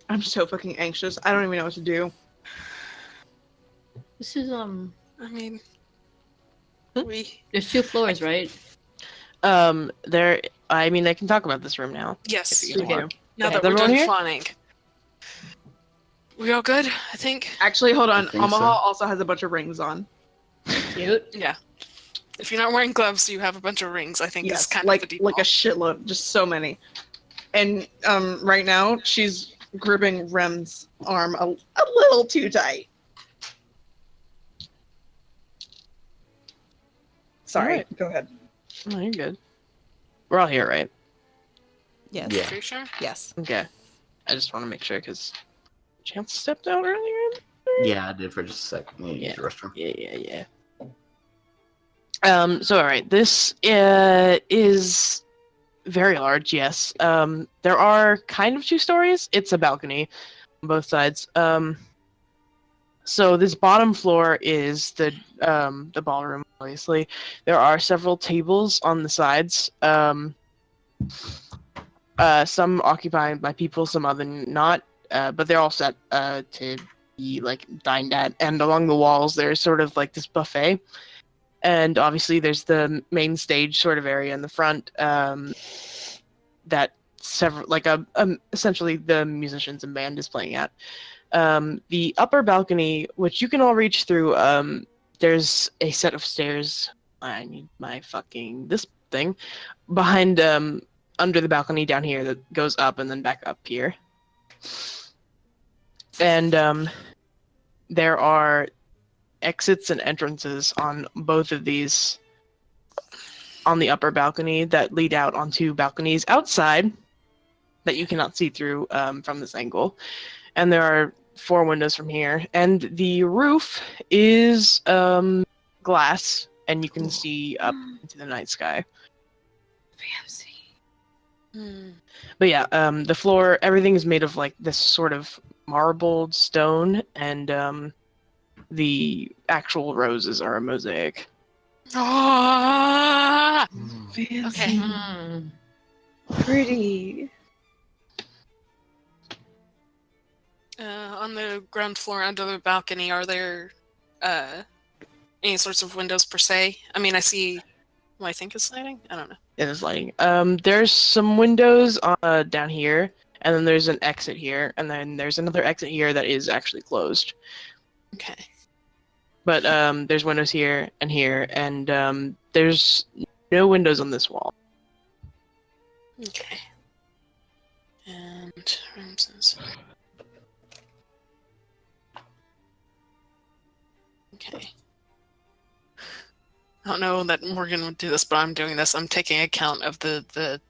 G: I'm so fucking anxious. I don't even know what to do.
E: This is
B: I mean, we
E: There's 2 floors, right?
D: There. I mean, I can talk about this room now.
B: yes.
D: If you guys
E: Okay.
D: want.
B: Now
E: Okay.
B: that we're
D: Everyone
B: done
D: here?
B: fawning, we all good? I think.
G: Actually, hold on.
F: I think
G: Omaha
F: so.
G: also has a bunch of rings on.
E: Cute.
B: Yeah. If you're not wearing gloves, you have a bunch of rings. I think is
G: Yes,
B: kind of
G: like
B: the
G: like a
B: default.
G: shitload, just so many. And right now she's gripping Rem's arm a little too tight. Sorry,
D: Alright.
G: go ahead.
D: Oh, you're good. We're all here, right?
C: Yes.
F: Yeah.
B: Pretty sure.
C: Yes.
D: Okay. I just want to make sure because Chance stepped out earlier.
F: Yeah, I did for just a second. Yeah,
D: Yeah.
F: the restroom.
D: Yeah. So all right, this is very large. Yes. There are kind of 2 stories. It's a balcony on both sides. So this bottom floor is the ballroom. Obviously, there are several tables on the sides. Some occupied by people, some other not. But they're all set to be like dined at. And along the walls, there's sort of like this buffet. And obviously, there's the main stage sort of area in the front that several like essentially the musicians and band is playing at. The upper balcony, which you can all reach through, there's a set of stairs. I need my fucking this thing behind under the balcony down here that goes up and then back up here. And there are exits and entrances on both of these on the upper balcony that lead out onto balconies outside that you cannot see through from this angle. And there are 4 windows from here. And the roof is glass, and you can see up into the night sky.
G: Fancy.
D: But yeah, the floor, everything is made of like this sort of marbled stone, and the actual roses are a mosaic.
B: Ah!
G: Fancy.
B: Okay.
E: Hmm.
G: Pretty.
B: On the ground floor under the balcony, are there any sorts of windows per se? I mean, I see what I think is sliding. I don't know.
D: It is lighting. There's some windows down here, and then there's an exit here, and then there's another exit here that is actually closed.
B: Okay.
D: But there's windows here, and there's no windows on this wall.
B: Okay. And rooms. Okay. I don't know that Morgan would do this, but I'm doing this. I'm taking account of the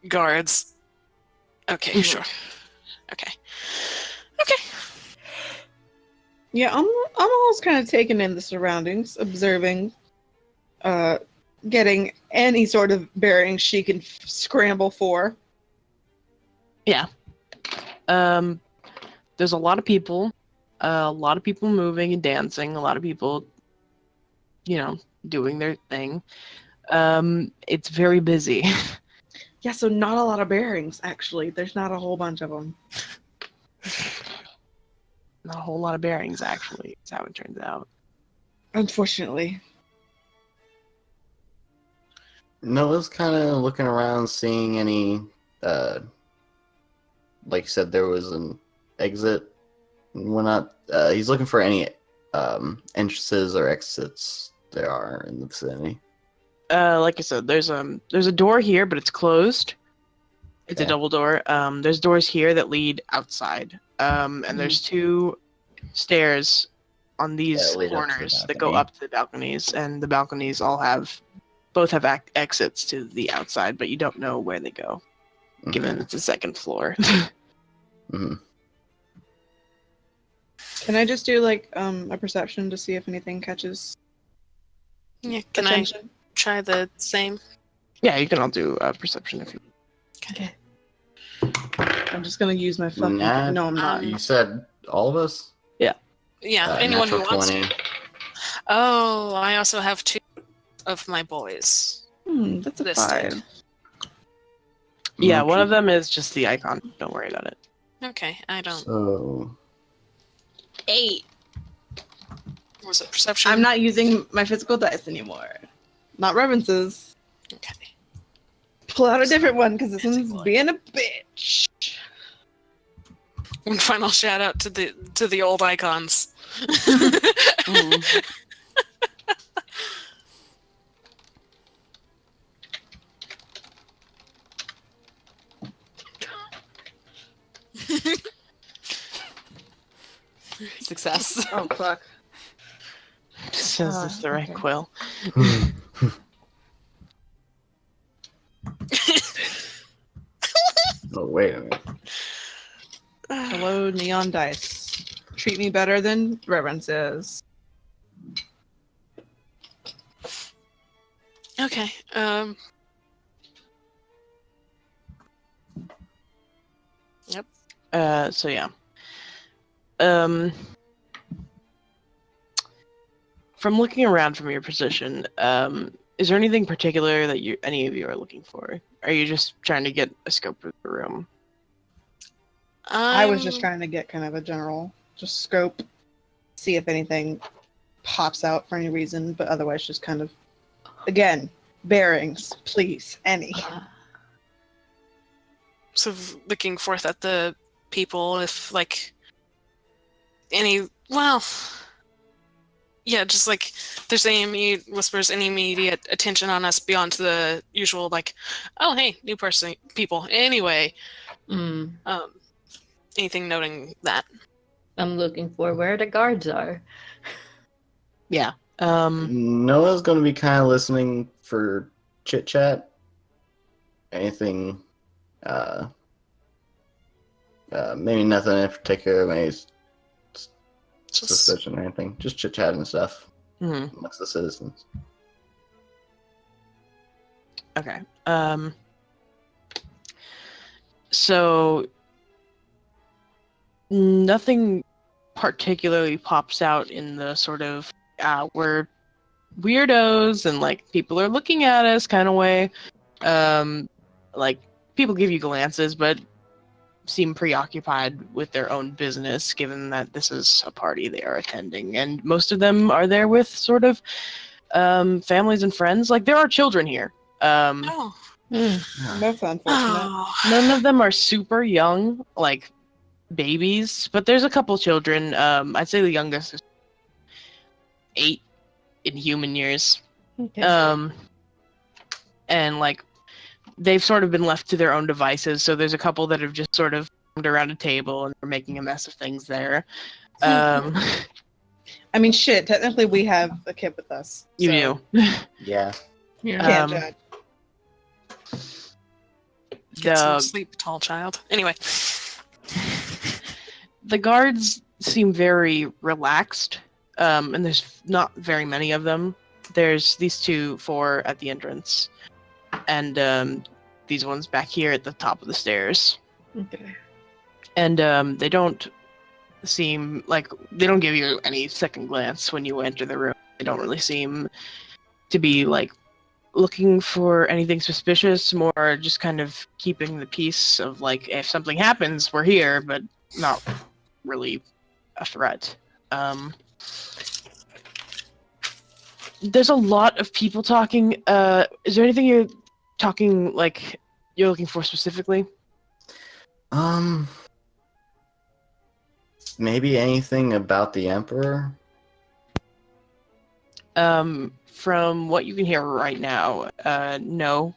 B: guards. Okay, sure. Okay. Okay.
G: Yeah, I'm almost kind of taking in the surroundings, observing, getting any sort of bearings she can scramble for.
D: There's a lot of people moving and dancing, a lot of people, doing their thing. It's very busy.
G: Yeah, so not a lot of bearings, actually. There's not a whole bunch of them.
D: Not a whole lot of bearings, actually, is how it turns out.
G: Unfortunately.
F: Noah's kind of looking around, seeing any, like you said, there was an exit and whatnot. He's looking for any entrances or exits there are in the vicinity.
D: Like I said, there's a door here, but it's closed. It's a
F: Okay.
D: double door. There's doors here that lead outside. And there's 2 stairs on these
F: lead up to the
D: corners that go
F: balcony.
D: up to the balconies, and the balconies both have exits to the outside, but you don't know where they go. given it's a second floor.
F: Hmm.
G: Can I just do like a perception to see if anything catches
B: Yeah, can
G: attention?
B: I try the same?
D: Yeah, you can all do perception if you.
B: Okay.
G: I'm just gonna use my fucking.
F: Nah,
G: No, I'm not.
F: You said all of us?
B: Yeah, anyone who
F: Natural
B: wants
F: 20.
B: to. Oh, I also have 2 of my boys.
G: That's a
B: Listed.
G: 5.
D: Yeah, one of
F: Okay.
D: them is just the icon. Don't worry about it.
B: Okay, I don't.
F: So
B: 8. Was it perception?
G: I'm not using my physical dice anymore. Not Reverence's.
B: Okay.
G: Pull out a different one because this
B: Fancy
G: one's
B: boy.
G: being a bitch.
B: One final shout out to the old icons.
C: Mm. Success.
G: Oh fuck.
D: Says this the right
E: okay.
D: quill.
F: oh wait a minute.
G: Hello, neon dice. Treat me better than Reverence's.
B: Okay.
D: So yeah. From looking around from your position, is there anything particular that any of you are looking for? Are you just trying to get a scope of the room?
G: I was just trying to get kind of a general, just scope, see if anything pops out for any reason, but otherwise just kind of, again, bearings, please, any.
B: sort of looking forth at the people, if like any. Well, yeah, just like there's any immediate whispers, any immediate attention on us beyond the usual, like, oh hey, new person, people. Anyway, anything noting that?
E: I'm looking for where the guards are.
D: Yeah.
F: Noah's gonna be kind of listening for chit chat. Anything, maybe nothing in particular, maybe
B: Just
F: suspicion or anything. Just chit chat and stuff
D: Mhm.
F: amongst the citizens.
D: Okay. So nothing particularly pops out in the sort of we're weirdos and like people are looking at us kind of way. Like people give you glances, but seem preoccupied with their own business, given that this is a party they are attending, and most of them are there with sort of families and friends. Like there are children here.
B: oh,
G: That's unfortunate.
B: oh.
D: None of them are super young, like babies, but there's a couple children. I'd say the youngest is 8 in human years.
E: Okay.
D: And like they've sort of been left to their own devices. So there's a couple that have just sort of formed around a table and are making a mess of things there.
G: I mean, shit, technically we have a kid with us.
D: You
G: so
D: do.
F: Yeah.
G: Can't judge.
B: Get some
D: The
B: sleep, tall child. Anyway,
D: the guards seem very relaxed, and there's not very many of them. There's these 4 at the entrance, and these ones back here at the top of the stairs.
E: Okay.
D: And they don't seem like they don't give you any second glance when you enter the room. They don't really seem to be like looking for anything suspicious, more just kind of keeping the peace of like if something happens, we're here, but not really a threat. There's a lot of people talking. Is there anything you're talking like you're looking for specifically?
F: Maybe anything about the Emperor?
D: From what you can hear right now, no.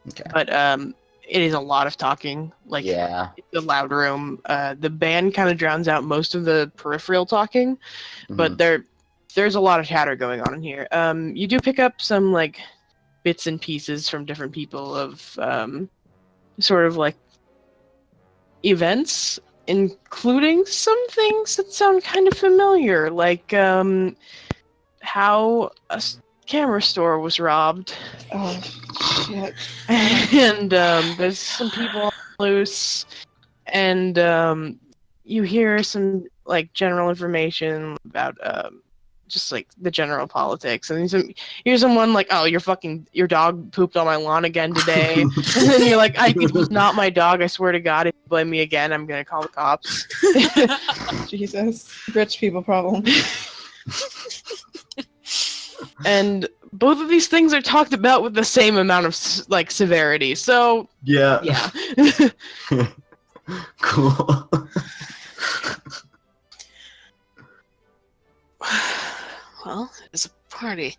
F: Okay.
D: But it is a lot of talking. Like
F: Yeah.
D: it's a loud room. The band kind of drowns out most of the peripheral talking, but there's a lot of chatter going on in here. You do pick up some like bits and pieces from different people of sort of like events, including some things that sound kind of familiar, like how camera store was robbed.
G: Oh, shit.
D: And there's some people on the loose, and you hear some like general information about just like the general politics, and you hear someone like, "Oh, your dog pooped on my lawn again today," and then you're like, "It was not my dog. I swear to God, if you blame me again, I'm gonna call the cops."
G: Jesus. Rich people problem.
D: And both of these things are talked about with the same amount of like severity. So
F: Yeah.
D: yeah.
F: Cool.
B: Well, it's a party.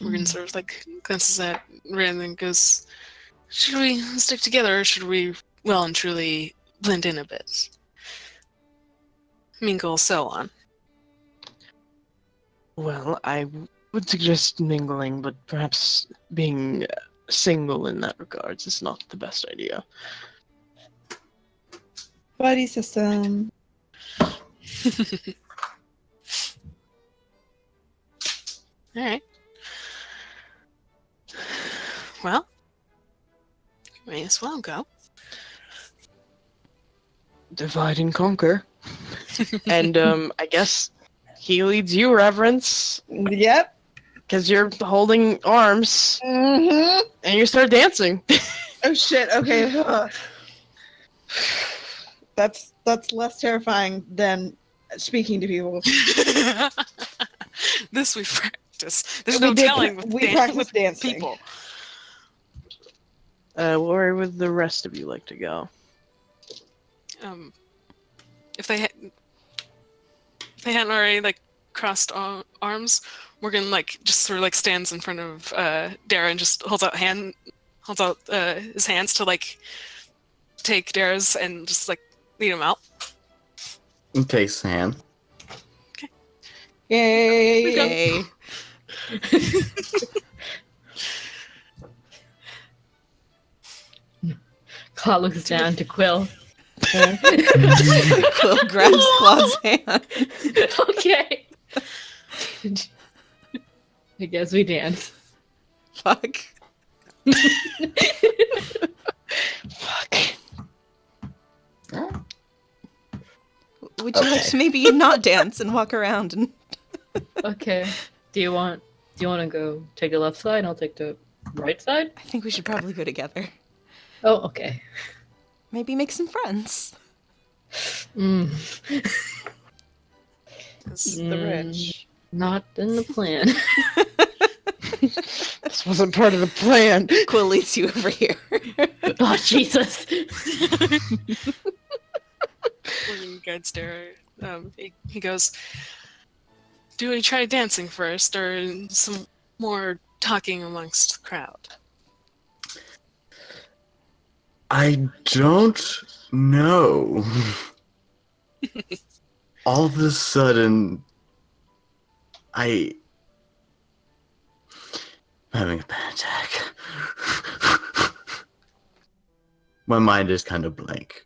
B: Morgan sort of like glances at Rand and goes, "Should we stick together, or should we well and truly blend in a bit? Mingle, so on."
D: Well, I would suggest mingling, but perhaps being single in that regards is not the best idea.
G: Buddy system.
B: Alright. Well, may as well go.
D: Divide and conquer. And I guess he leads you, Reverence,
G: Yep.
D: because you're holding arms
G: Mm-hmm.
D: and you start dancing.
G: Oh shit. Okay. That's less terrifying than speaking to people.
B: This we practice. There's
G: We
B: no
G: did
B: telling
G: pra-
B: with,
G: we practice
B: with
G: dancing.
B: people.
D: Where would the rest of you like to go?
B: If they hadn't already like crossed arms, Morgan like just sort of like stands in front of Dara and just holds out his hands to like take Dara's and just like lead him out.
F: Okay, Sam.
G: Yay!
C: Yay.
E: Claude looks down to Quill.
C: Quill grabs Claude's hand.
E: Okay. I guess we dance.
C: Fuck.
D: Fuck.
C: Would you like to maybe not dance and walk around and
E: Okay. Do you want to go take the left side and I'll take the right side?
C: I think we should probably go together.
E: Oh, okay.
C: Maybe make some friends.
E: Mm.
G: The rich.
E: Not in the plan.
D: This wasn't part of the plan.
C: Quill leads you over here.
E: Oh, Jesus.
B: Morgan guides Dara. He goes, "Do we try dancing first, or some more talking amongst the crowd?"
F: I don't know. All of a sudden, I'm having a panic attack. My mind is kind of blank.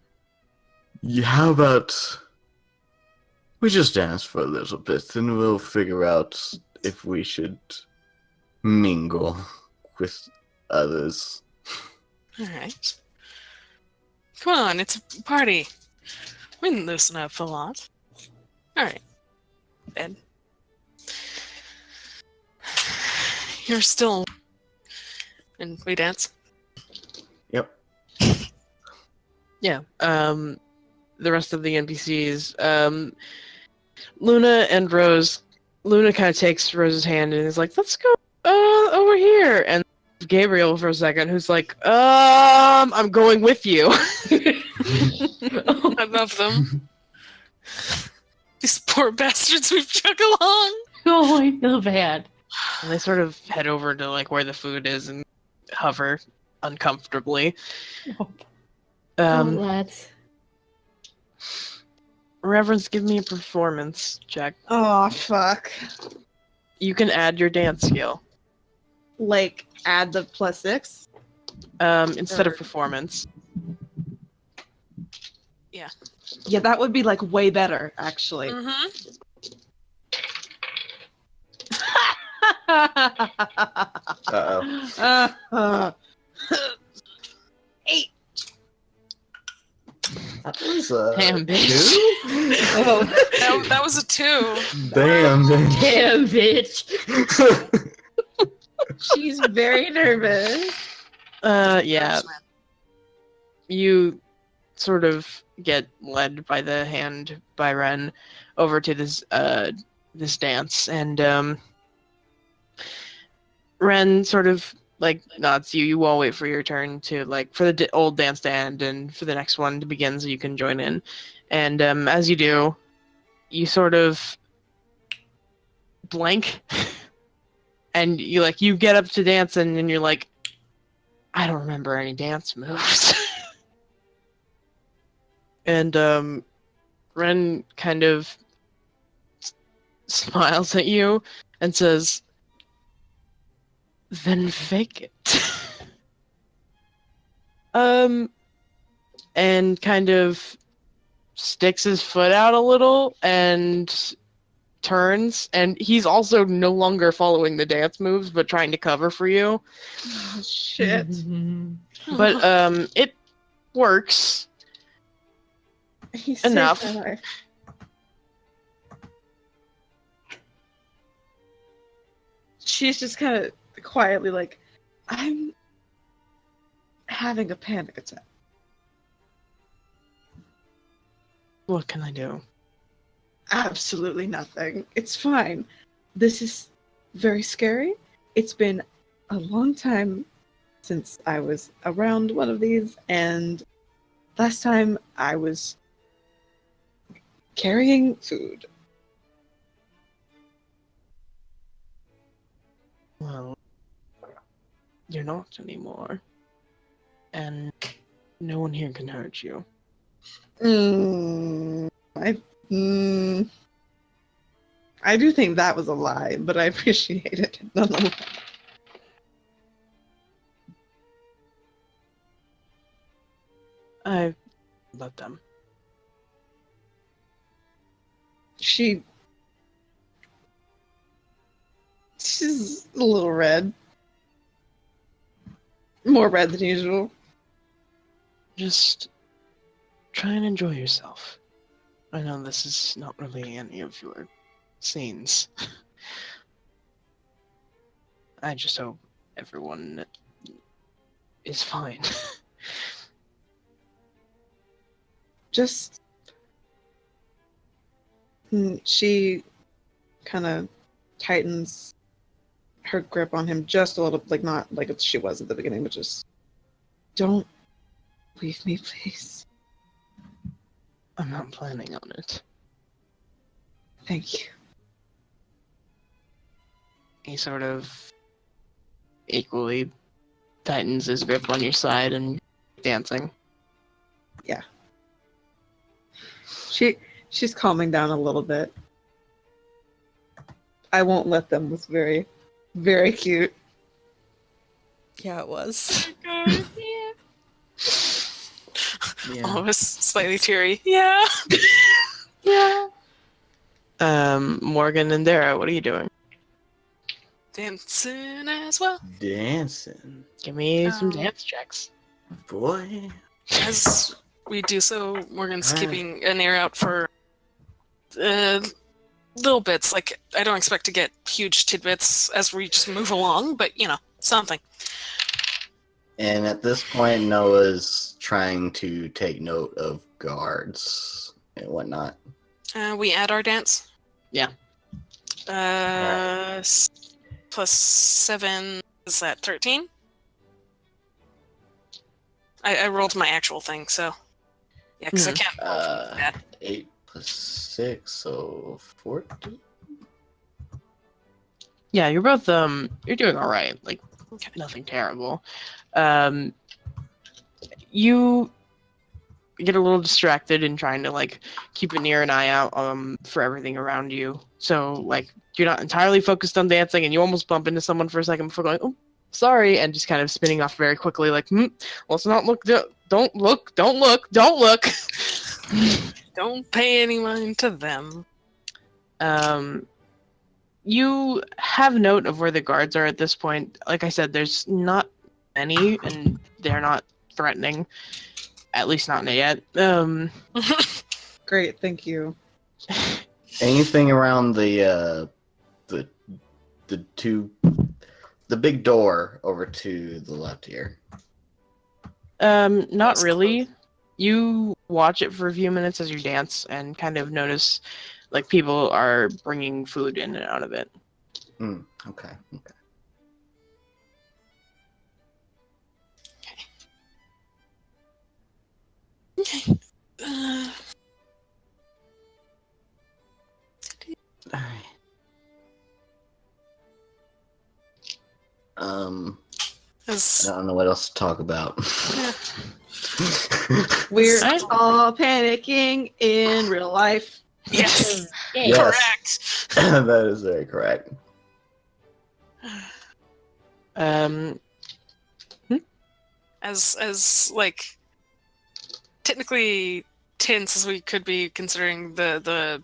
F: How about we just dance for a little bit and we'll figure out if we should mingle with others.
B: Alright. Come on, it's a party. We can loosen up a lot. Alright. Ed. You're still... And we dance?
F: Yep.
D: Yeah. The rest of the NPCs. Luna and Rose. Luna kind of takes Rose's hand and is like, "Let's go over here." And Gabriel for a second, who's like, "I'm going with you."
B: I love them. These poor bastards we've chugged along.
E: Oh, I feel bad.
D: And they sort of head over to like where the food is and hover uncomfortably.
E: Let's.
D: Reverence, give me a performance check.
G: Oh fuck.
D: You can add your dance skill.
G: like add the +6?
D: Instead of
G: Or-
D: performance.
G: Yeah, that would be like way better, actually.
B: Mm-hmm.
F: Uh-oh.
G: 8.
F: That was
D: Damn, bitch.
F: 2?
E: Oh,
B: That was a 2.
F: Damn, man.
E: damn, bitch.
G: She's very nervous.
D: Yeah. You sort of get led by the hand by Ren over to this dance, and Ren sort of like nods you. You all wait for your turn to like for the old dance to end and for the next one to begin, so you can join in. And as you do, you sort of blank, and you get up to dance, and you're like, I don't remember any dance moves. And Ren kind of smiles at you and says, "Then fake it." And kind of sticks his foot out a little and turns, and he's also no longer following the dance moves but trying to cover for you.
G: Oh, shit.
D: But it works.
G: He saved
D: Enough.
G: my life. She's just kind of quietly like, I'm having a panic attack.
D: What can I do?
G: Absolutely nothing. It's fine. This is very scary. It's been a long time since I was around one of these, and last time I was carrying food.
D: Well, you're not anymore. And no one here can hurt you.
G: I do think that was a lie, but I appreciate it nonetheless.
D: I let them.
G: She's a little red. More red than usual.
D: Just try and enjoy yourself. I know this is not really any of your scenes. I just hope everyone is fine.
G: Just she kind of tightens her grip on him just a little, like not like she was at the beginning, but just don't leave me, please.
D: I'm not planning on it.
G: Thank you.
D: He sort of equally tightens his grip on your side and dancing.
G: She's calming down a little bit. I won't let them. Was very, very cute.
H: Yeah, it was.
B: Almost slightly teary. Yeah.
D: Morgan and Dara, what are you doing?
B: Dancing as well.
F: Dancing.
D: Give me some
B: Um,
D: dance checks.
F: Boy.
B: As we do so, Morgan's
F: Alright.
B: keeping an ear out for little bits. Like, I don't expect to get huge tidbits as we just move along, but, something.
F: And at this point, Noah's trying to take note of guards and whatnot.
B: We add our dance.
D: Yeah.
B: Plus 7, is that 13? I rolled my actual thing, so. Yeah, because I can't roll
F: Uh,
B: that.
F: 8 plus 6, so 14?
D: Yeah, you're both you're doing all right. Like
B: Okay.
D: nothing terrible. You get a little distracted in trying to like keep an ear and eye out for everything around you. So like you're not entirely focused on dancing, and you almost bump into someone for a second before going, "Oh, sorry, and just kind of spinning off very quickly, like, let's not look, don't look, don't look, don't look.
B: Don't pay any mind to them.
D: You have note of where the guards are at this point. Like I said, there's not many, and they're not threatening. At least not yet.
G: Great, thank you.
F: Anything around the big door over to the left here?
D: Not
B: That's
D: really. You watch it for a few minutes as you dance and kind of notice, like, people are bringing food in and out of it.
F: Okay. Alright. I
B: As,
F: don't know what else to talk about.
G: We're
D: Right.
G: all panicking in real life.
B: yes,
E: Yay.
F: Yes.
B: correct.
F: That is very correct.
B: As like technically tense as we could be considering the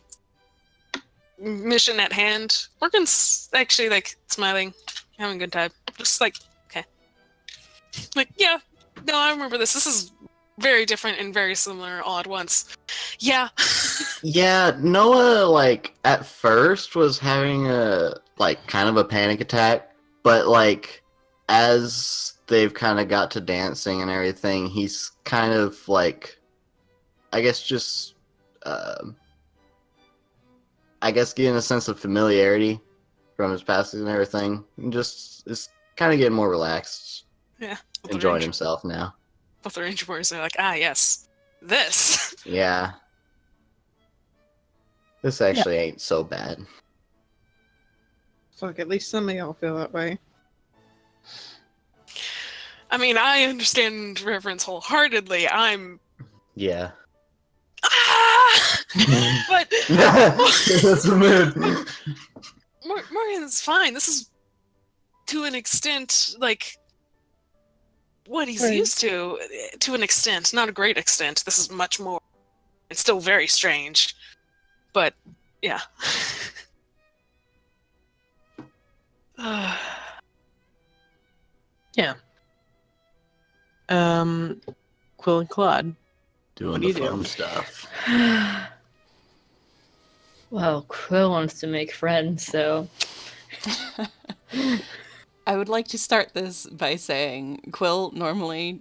B: mission at hand, Morgan's actually like smiling, having a good time. Just like, okay. Like, yeah, no, I remember this. This is very different and very similar all at once. Yeah.
F: Yeah, Noah, like, at first was having a, like, kind of a panic attack, but, like, as they've kind of got to dancing and everything, he's kind of, like, I guess just, I guess getting a sense of familiarity from his past and everything, and just is kind of getting more relaxed,
B: Yeah.
F: enjoying himself now.
B: Both the Ranger Boys are like, ah, yes, this.
F: Yeah. This actually ain't so bad.
G: Fuck, at least some of y'all feel that way.
B: I mean, I understand Reverence wholeheartedly. I'm
F: Yeah.
B: but
F: That's the mood.
B: Morgan's fine. This is to an extent like what he's
G: Right.
B: used to an extent, not a great extent. This is much more. It's still very strange, but yeah.
D: Quill and Claude.
F: Doing
D: What do
F: the
D: you do?
F: fun stuff.
E: Well, Quill wants to make friends, so
C: I would like to start this by saying Quill normally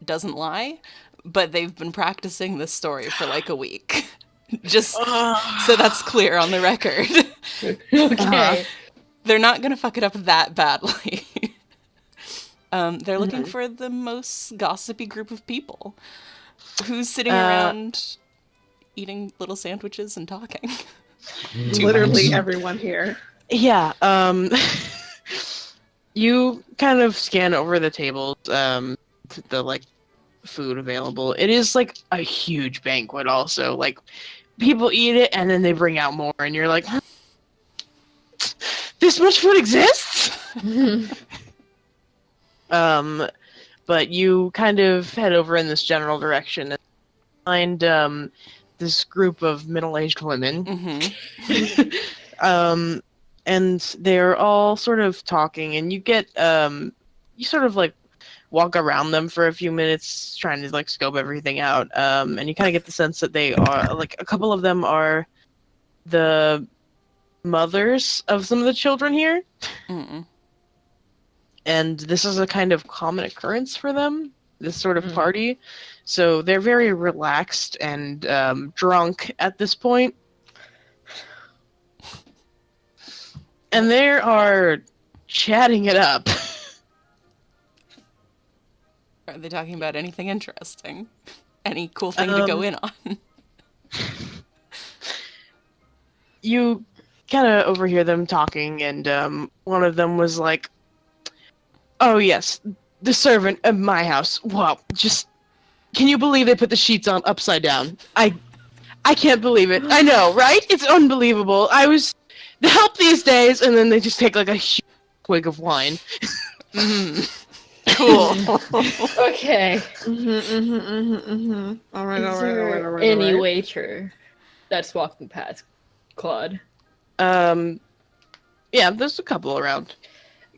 C: doesn't lie, but they've been practicing this story for like a week. Just so that's clear on the record.
E: okay.
C: They're not gonna fuck it up that badly. They're looking for the most gossipy group of people who's sitting around eating little sandwiches and talking.
G: Literally everyone here.
D: Yeah, you kind of scan over the tables, the, like, food available. It is, like, a huge banquet also. Like, people eat it, and then they bring out more, and you're like, this much food exists? But you kind of head over in this general direction and find, this group of middle-aged women.
C: Mm-hmm.
D: And they're all sort of talking, and you get, you sort of, like, walk around them for a few minutes, trying to, like, scope everything out, and you kind of get the sense that they are, like, a couple of them are the mothers of some of the children here,
C: Mm-mm.
D: and this is a kind of common occurrence for them, this sort of party, so they're very relaxed and, drunk at this point. And they are chatting it up.
C: Are they talking about anything interesting? Any cool thing to go in on?
D: You kind of overhear them talking, and one of them was like, "Oh yes, the servant of my house. Wow, just can you believe they put the sheets on upside down? I can't believe it. I know, right? It's unbelievable. I was the help these days," and then they just take like a huge swig of wine.
C: Cool.
E: Okay.
G: All right,
E: Is there any waiter that's walking past Claude?
D: Yeah, there's a couple around.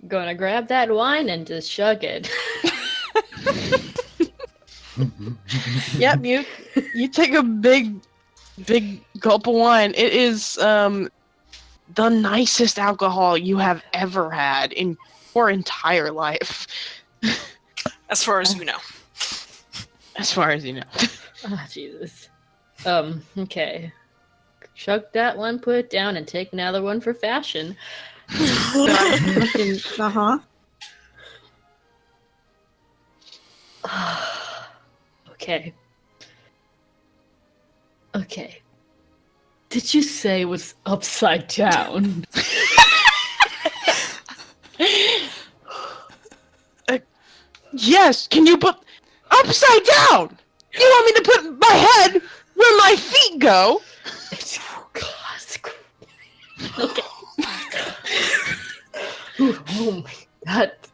E: Gonna grab that wine and just chug it.
D: Yep, you take a big gulp of wine. It is the nicest alcohol you have ever had in your entire life,
B: As far as you know.
D: as far as you know.
E: Ah, Jesus. Okay. Chug that one, put it down, and take another one for fashion.
G: Uh-huh.
E: Okay. Okay. Did you say it was upside down?
D: Yes, can you put upside down? You want me to put my head where my feet go?
E: Oh, God. Okay. Oh my, that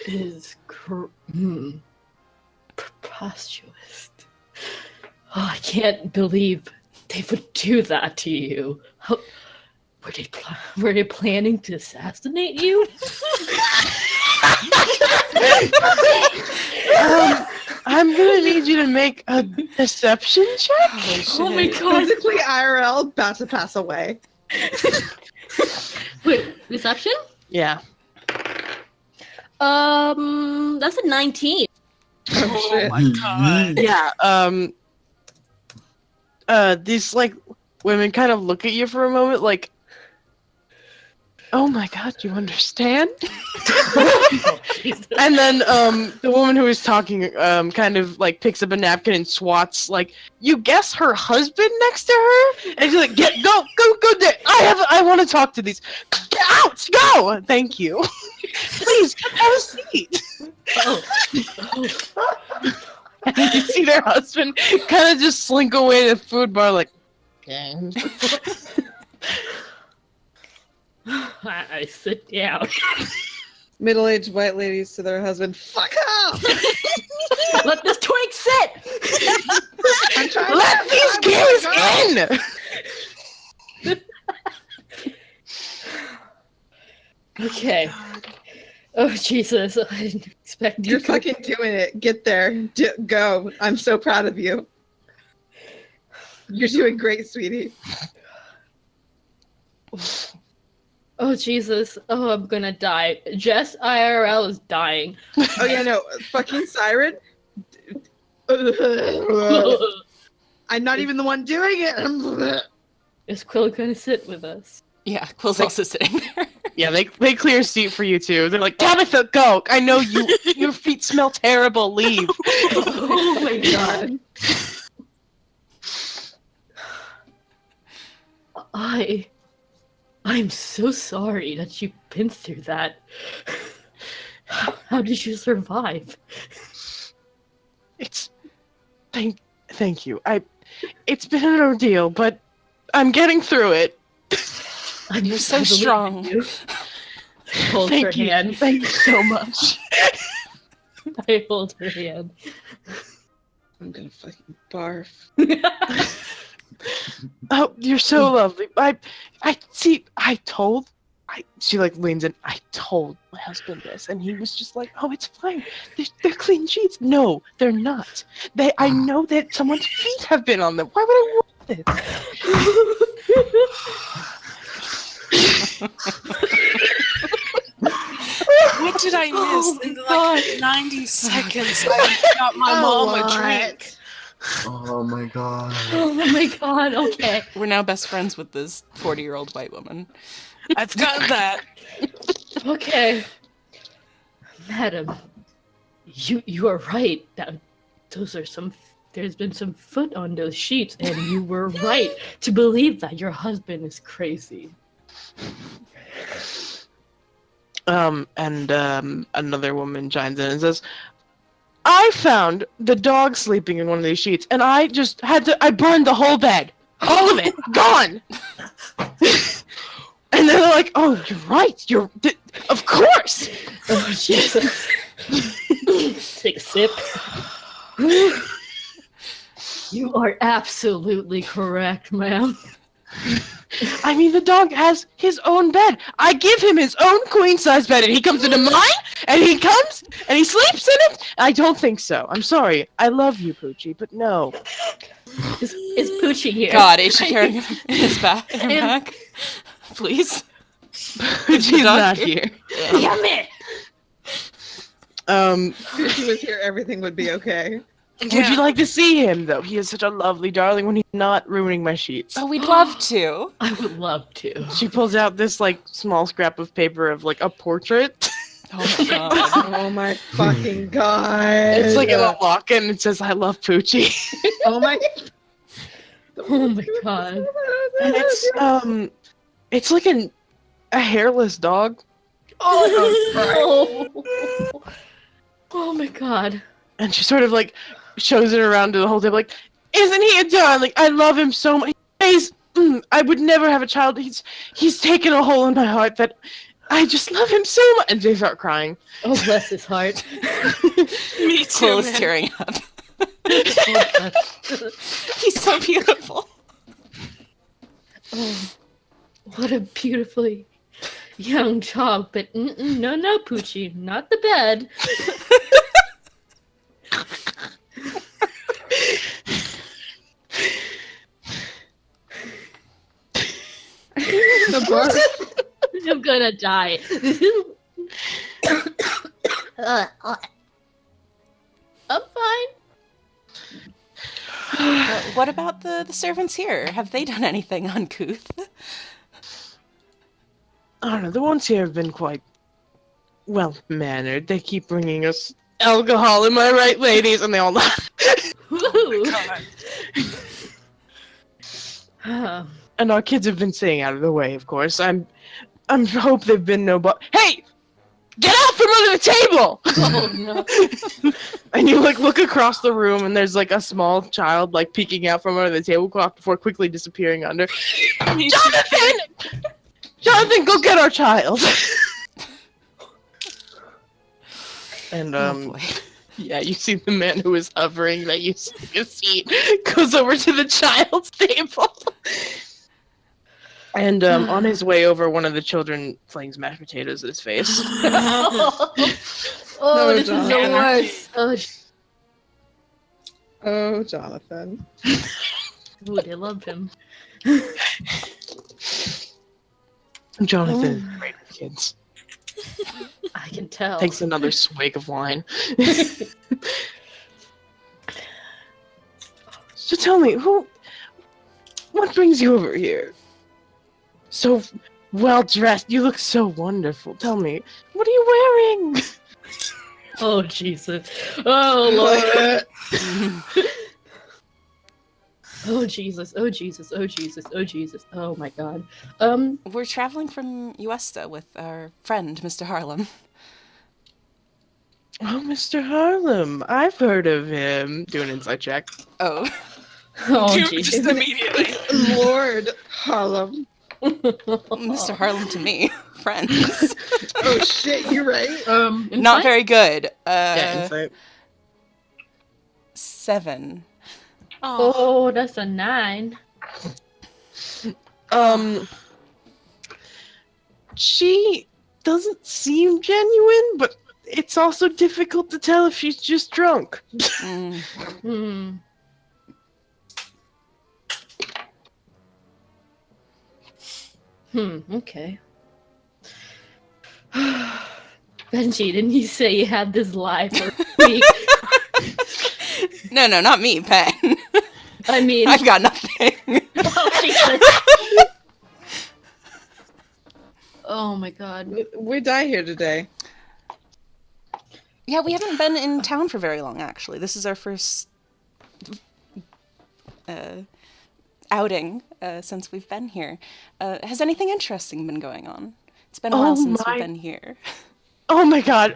E: is preposterous. Oh, I can't believe they would do that to you. How, were they planning to assassinate you?
D: I'm gonna need you to make a deception check.
E: Oh my God.
G: Physically IRL, about to pass away.
E: Wait, deception?
D: Yeah.
E: That's a 19.
G: Oh, shit.
B: my god.
D: Yeah. These like women kind of look at you for a moment, like, "Oh my God, you understand?"
E: Oh, Jesus.
D: And then the woman who is talking kind of like picks up a napkin and swats like, "You guess her husband next to her?" And she's like, go there. I want to talk to these. Get out, go. Thank you. Please have a seat.
E: Oh.
D: And you see their husband kind of just slink away to the food bar like, okay.
E: I sit down.
G: Middle-aged white ladies to their husband, fuck off!
E: Let this twink sit!
G: I'm trying
D: Let these gays in!
E: Okay. Oh, Jesus. I didn't expect
G: You're
E: you
G: fucking doing it. Get there. Go. I'm so proud of you. You're doing great, sweetie.
E: Oh, Jesus. Oh, I'm gonna die. Jess IRL is dying.
G: Oh, yeah, no. Fucking Siren. I'm not even the one doing it.
E: Is Quill gonna sit with us?
C: Yeah, Quill's also sitting there.
D: Yeah, they clear a seat for you too. They're like, Tabitha, go! I know your feet smell terrible. Leave.
E: Oh my God. I'm so sorry that you've been through that. How did you survive?
D: Thank you. It's been an ordeal, but I'm getting through it.
C: You're so strong.
E: Hold her
D: Thank you.
E: hand.
D: Thank you so much.
E: I hold her hand.
G: I'm gonna fucking barf.
D: Oh, you're so lovely. She like leans in. I told my husband this, and he was just like, "Oh, it's fine. They're clean sheets." No, they're not. I know that someone's feet have been on them. Why would I want this?
B: What did I miss in like 90 seconds? I got my mom a drink.
F: Oh my god.
E: Oh my God, okay.
C: We're now best friends with this 40-year-old white woman.
B: I've got that.
E: Okay. Madam, you are right. There's been some foot on those sheets, and you were right to believe that your husband is crazy.
D: Another woman chimes in and says, I found the dog sleeping in one of these sheets, and I burned the whole bed. All of it. Gone! And And then they're like, "Oh, you're right. Of course."
E: Oh, Jesus. Take a sip. You are absolutely correct, ma'am.
D: I mean, the dog has his own bed. I give him his own queen-size bed, and he comes into mine, and he comes, and he sleeps in it. I don't think so. I'm sorry. I love you, Poochie, but no.
E: Is Poochie here?
C: God, is she carrying him in his back? In her back? Please.
D: Poochie's not here.
E: Damn it!
G: If he was here, everything would be okay.
D: Would you like to see him, though? He is such a lovely darling when he's not ruining my sheets.
C: Oh, we'd love to.
E: I would love to.
D: She pulls out this, like, small scrap of paper of, like, a portrait.
C: Oh my god.
G: Oh my fucking god.
D: It's, like, in a lock, and it says, "I love Poochie."
G: Oh my.
E: Oh my god.
D: And it's like a hairless dog.
E: Oh, oh my god.
D: And she sort of, like, shows it around to the whole table, like, "Isn't he a darling? I love him so much. I would never have a child. He's taken a hole in my heart that I just love him so much." And they start crying.
E: Oh, bless his heart.
B: Me too.
C: Quill is
B: Man.
C: tearing up.
E: Oh,
C: He's so beautiful.
E: oh, what a beautifully young dog. But no, Poochie, not the bed.
G: The bar.
E: I'm gonna die. I'm fine.
C: What about the servants here? Have they done anything uncouth?
D: I don't know. The ones here have been quite well-mannered. They keep bringing us alcohol. Am I right, ladies? And they all laugh.
E: Woo.
D: And our kids have been staying out of the way, of course. I'm hope there've been no Hey! Get out from under the table!
E: Oh no.
D: And you, like, look across the room, and there's, like, a small child, like, peeking out from under the tablecloth before quickly disappearing under. Jonathan! Jonathan, go get our child! And,
C: Oh boy.
D: yeah, you see the man who is hovering that you see his seat goes over to the child's table. And on his way over, one of the children flings mashed potatoes at his face.
E: Oh,
G: No,
E: this is the
G: Jonathan.
E: worst.
G: Oh, Jonathan.
E: Ooh, they love him.
D: Jonathan is great with kids.
E: I can tell.
D: Takes another swig of wine. So tell me, what brings you over here? So well dressed, you look so wonderful. Tell me, what are you wearing?
E: Oh Jesus! Oh Lord! Oh Jesus! Oh Jesus! Oh Jesus! Oh Jesus! Oh my God!
C: We're traveling from Uesta with our friend, Mr. Harlem.
D: Oh, Mr. Harlem, I've heard of him. Do an insight check.
C: Oh.
E: Oh
B: Just
E: Jesus!
B: immediately.
G: Lord Harlem.
C: Mr. Harlem to me. Friends.
G: Oh shit, you're right.
C: Not
E: Insight?
C: very good.
D: Yeah, insight.
C: 7.
B: Oh,
E: Oh, that's a 9.
D: She doesn't seem genuine, but it's also difficult to tell if she's just drunk.
C: Mm.
E: Okay. Benji, didn't you say you had this live for a week?
C: No, not me, Pen.
E: I mean,
C: I've got nothing.
E: oh, Jesus. Oh my God.
G: We die here today.
C: Yeah, we haven't been in town for very long, actually. This is our first outing since we've been here. Has anything interesting been going on? It's been a while since we've been here.
D: Oh my god,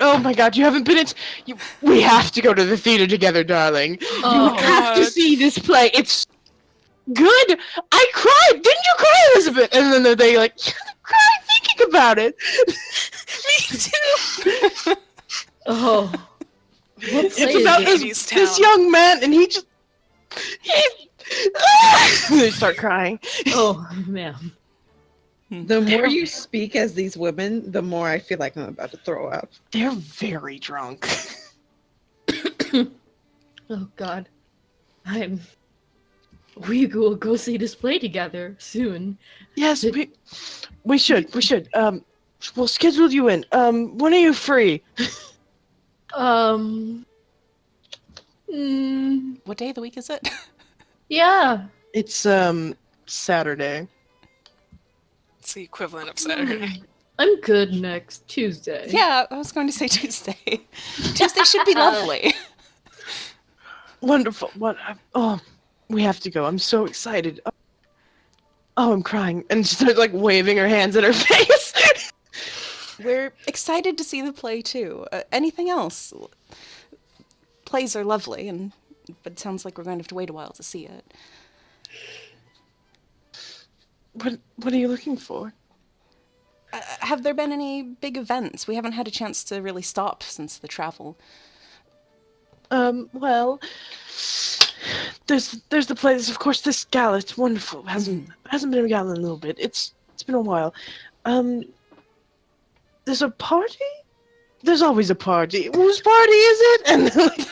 D: you haven't been we have to go to the theater together, darling.
E: Oh,
D: You have to
B: God.
D: see this play. It's good. I cried. Didn't you cry, Elizabeth? And then they like, you haven't cried. think about it.
B: Me too.
E: Oh. What
D: It's
E: play is
D: about
E: it?
D: this
B: Town.
D: young man, and he they start crying.
E: Oh, man.
G: The more you speak as these women, the more I feel like I'm about to throw up.
D: They're very drunk.
E: Oh, God. We will go see this play together soon.
D: Yes, we should. We'll schedule you in. When are you free?
C: What day of the week is it?
E: Yeah.
D: It's Saturday.
B: It's the equivalent of Saturday.
E: I'm good next Tuesday.
C: Yeah, I was going to say Tuesday. Tuesday should be lovely.
D: Wonderful. What? Oh, we have to go. I'm so excited. Oh, I'm crying, and she starts like waving her hands at her face.
C: We're excited to see the play too. Anything else? Plays are lovely, but it sounds like we're going to have to wait a while to see it.
D: What are you looking for?
C: Have there been any big events? We haven't had a chance to really stop since the travel.
D: Well, there's the play. There's, of course, this gala. It's wonderful. Hasn't been a gala in a little bit. It's been a while. There's a party? There's always a party. Whose party is it? And like,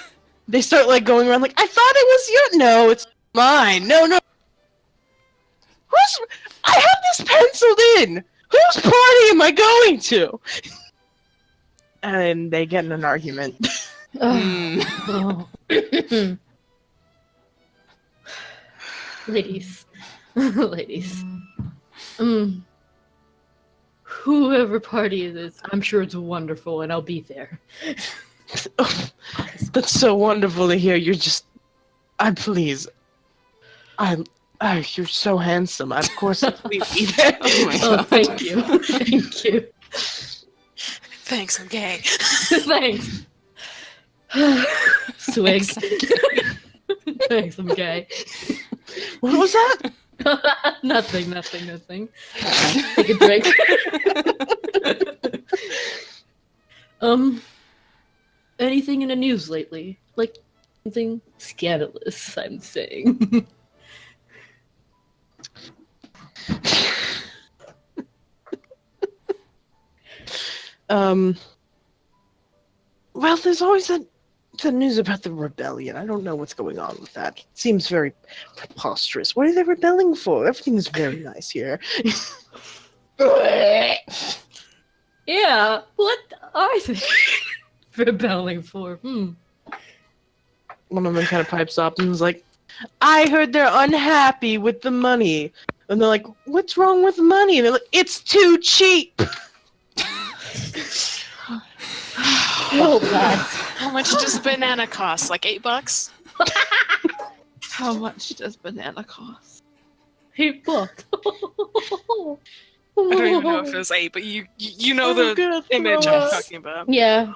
D: they start like going around like, I thought it was your. No, it's mine. No. I have this penciled in. Whose party am I going to? And they get in an argument.
E: Oh. Ladies. Ladies. Whoever party it is, I'm sure it's wonderful and I'll be there.
D: Oh, that's so wonderful to hear. You're just, please. You're so handsome. Of course, we'll be there.
B: Oh my
E: Oh,
B: god.
E: thank you. Thank you.
B: Thanks, I'm gay.
E: Thanks. Swig. Thanks, I'm gay.
D: What was that?
E: Nothing. Take a drink. Anything in the news lately? Like something scandalous, I'm saying.
D: Well, there's always the news about the rebellion. I don't know what's going on with that. It seems very preposterous. What are they rebelling for? Everything is very nice here.
E: Yeah, what are they rebelling for?
D: One of them kind of pipes up and is like, I heard they're unhappy with the money. And they're like, what's wrong with money? And they're like, it's too cheap.
E: Oh, lads.
B: How much does banana cost? Like $8?
G: How much does banana cost?
E: $8.
B: I don't even know if it was 8, but you know
D: I'm
B: the
D: gonna
B: image
D: throw
B: I'm
D: up.
B: talking about.
E: Yeah.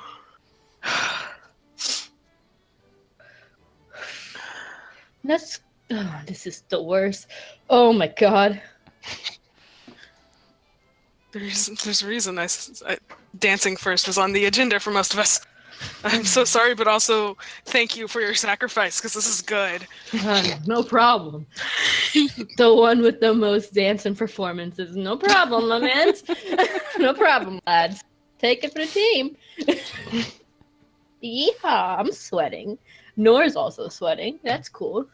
E: This is the worst. Oh my god.
B: There's a reason dancing first was on the agenda for most of us. I'm so sorry, but also thank you for your sacrifice, because this is good.
E: No problem. The one with the most dance and performances. No problem, my man. No problem, lads. Take it for the team. Yeehaw, I'm sweating. Nora's also sweating. That's cool.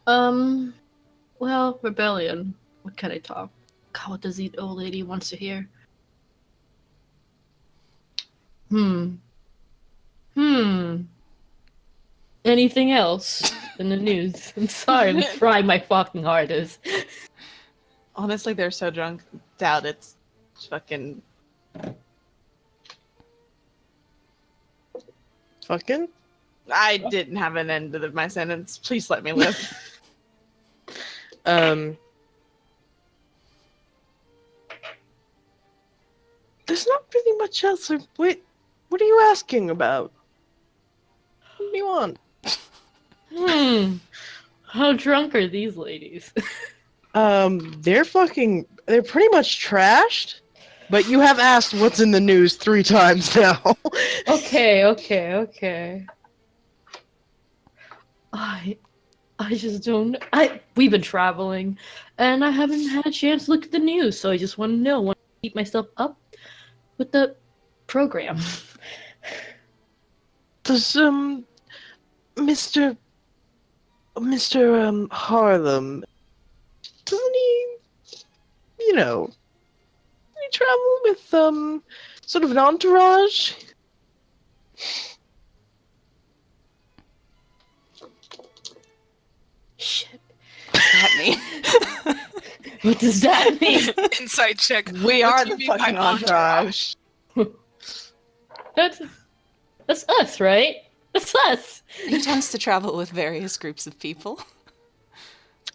E: Well, rebellion. What can I talk? God, what does the old lady wants to hear? Anything else in the news? I'm sorry, I'm trying my fucking hardest.
G: Honestly, they're so drunk. Doubt it's fucking.
D: Fucking?
G: I didn't have an end to my sentence. Please let me live.
D: There's not really much else. Wait, what are you asking about? What do you want?
E: How drunk are these ladies?
D: They're pretty much trashed. But you have asked what's in the news 3 times now.
E: Okay. I just don't. We've been traveling, and I haven't had a chance to look at the news, so I just want to know. Want to keep myself up with the program.
D: Does Mr. Harlem, doesn't he, travel with sort of an entourage?
E: Shit.
C: What's that mean?
E: What does that mean?
B: Inside check.
G: We
B: What
G: are
B: do
G: the
B: you mean by
G: fucking entourage.
E: That's us, right? That's us.
C: He tends to travel with various groups of people.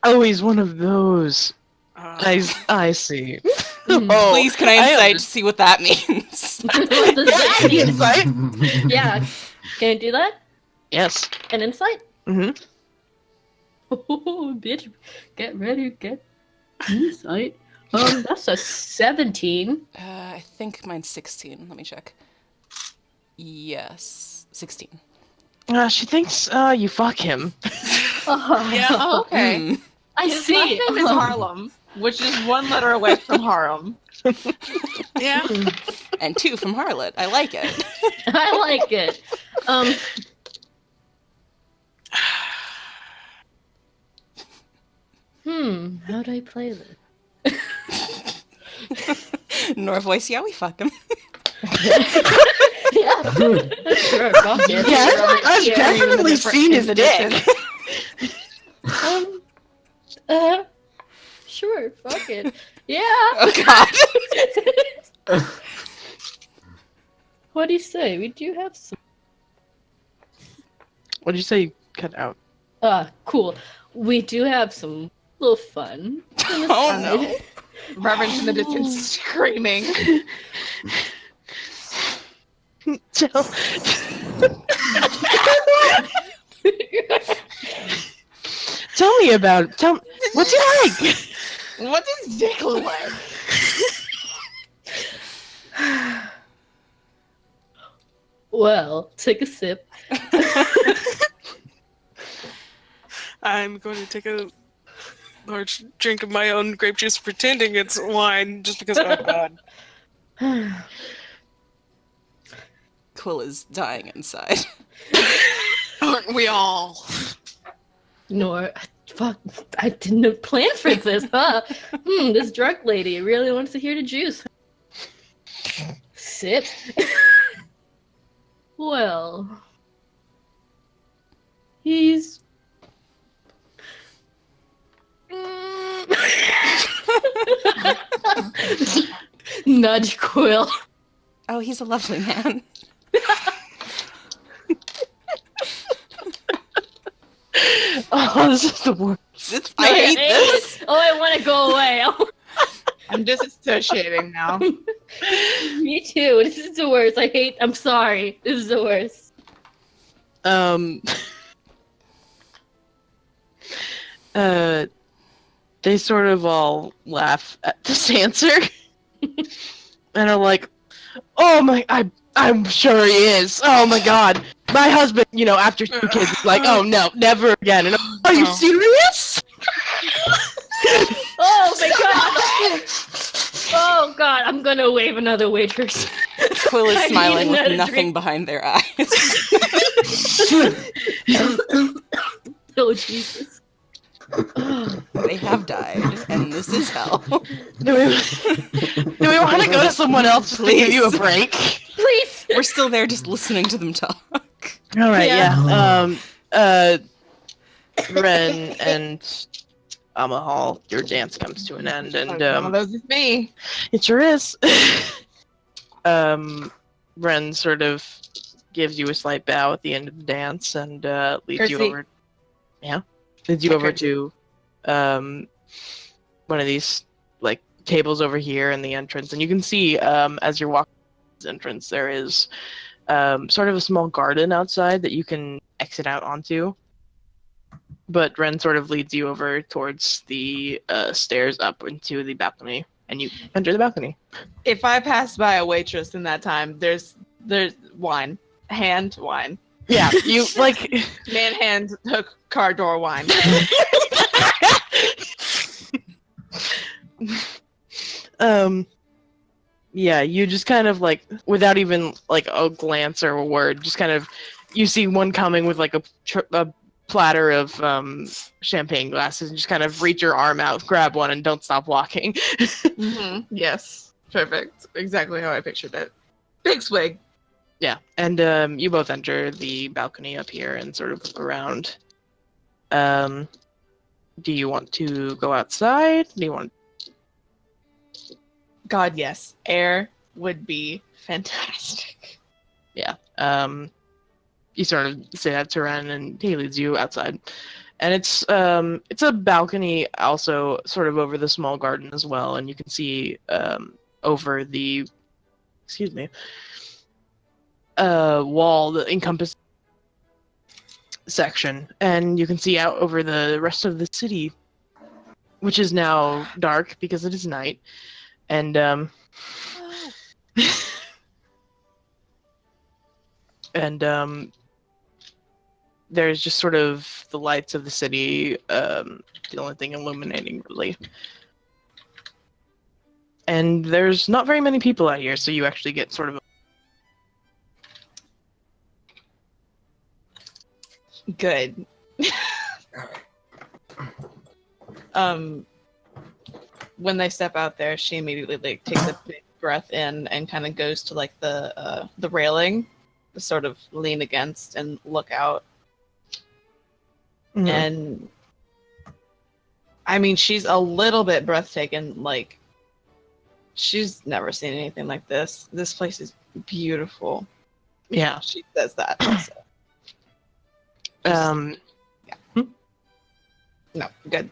D: Oh, he's one of those. I see. Oh,
C: Please, can I insight to
D: understand.
C: see what that means?
E: What does that mean?
D: Insight?
E: Yeah. Can I do that?
D: Yes.
E: An insight?
D: Mm-hmm.
E: Oh, bitch. Get ready, get insight. That's a 17.
C: I think mine's 16. Let me check. Yes, 16.
D: She thinks you fuck him.
B: Yeah.
G: Oh, okay.
C: Mm.
E: I
G: His
E: see.
G: last name is Harlem, which is 1 letter away from Harlem.
B: Yeah.
C: And 2 from Harlot. I like it.
E: I like it. How do I play this?
C: Nor voice, yeah, we fuck him.
E: Yeah. Sure, fuck it.
D: Yeah, I've
G: Yeah,
D: definitely
G: even
D: seen his
G: in the
D: dick.
E: Sure, fuck it. Yeah.
C: Oh, God.
E: What do you say? We do have some.
D: What did you say you cut out?
E: Cool. We do have some little fun.
C: Oh, no.
G: Reverend's in the distance screaming.
D: Tell me about it. What's he like?
G: What does dick look like?
E: Well, take a sip.
B: I'm going to take a large drink of my own grape juice, pretending it's wine, just because. Oh God.
C: Quill is dying inside.
B: Aren't we all?
E: Nor, fuck, I didn't plan for this, huh? This drunk lady really wants to hear the juice. Sip. Well, he's. Nudge Quill.
C: Oh, he's a lovely man.
D: Oh, this is the worst.
C: I hate this.
E: Oh, I want to go away.
G: I'm disassociating now.
E: Me too. This is the worst. I'm sorry. This is the worst.
D: They sort of all laugh at this answer. And are like, oh my, I'm sure he is. Oh my god. My husband, after 2 kids, is like, oh no, never again. And are you serious?
E: Oh my god. Oh god, I'm gonna wave another waitress.
C: Quill is
E: I need
C: smiling with
E: another
C: nothing
E: drink.
C: behind their eyes.
E: Oh Jesus.
C: They have died, and this is hell.
D: Do we want to go to someone else just to give you a break?
E: Please.
C: We're still there just listening to them talk.
D: All right,
E: Yeah.
D: Ren and Amahal, your dance comes to an end, and
G: One of those is me.
D: it sure is. Ren sort of gives you a slight bow at the end of the dance and leads you
G: Curtsy.
D: over. Yeah, leads you over to one of these like tables over here in the entrance, and you can see as you're walking this entrance there is sort of a small garden outside that you can exit out onto. But Ren sort of leads you over towards the stairs up into the balcony, and you enter the balcony.
G: If I pass by a waitress in that time, there's wine, hand wine,
D: Yeah, you like.
G: manhand hook car door wine.
D: Yeah, you just kind of like, without even like a glance or a word, just kind of, you see one coming with like a platter of champagne glasses, and just kind of reach your arm out, grab one, and don't stop walking.
G: Yes, perfect. Exactly how I pictured it. Big swig.
D: Yeah, and you both enter the balcony up here and sort of look around. Do you want to go outside? Do you want?
G: God, yes. Air would be fantastic.
D: Yeah. You sort of say that to Ren, and he leads you outside. And it's a balcony also sort of over the small garden as well, and you can see over the wall, the encompass section, and you can see out over the rest of the city, which is now dark because it is night. And and there's just sort of the lights of the city, the only thing illuminating really. And there's not very many people out here, so you actually get sort of
G: Good. When they step out there, she immediately like takes a big breath in and kind of goes to like the railing, to sort of lean against and look out.
D: Mhm.
G: And I mean, she's a little bit breathtaking. Like, she's never seen anything like this. This place is beautiful.
D: Yeah.
G: She says that. Also. No, good.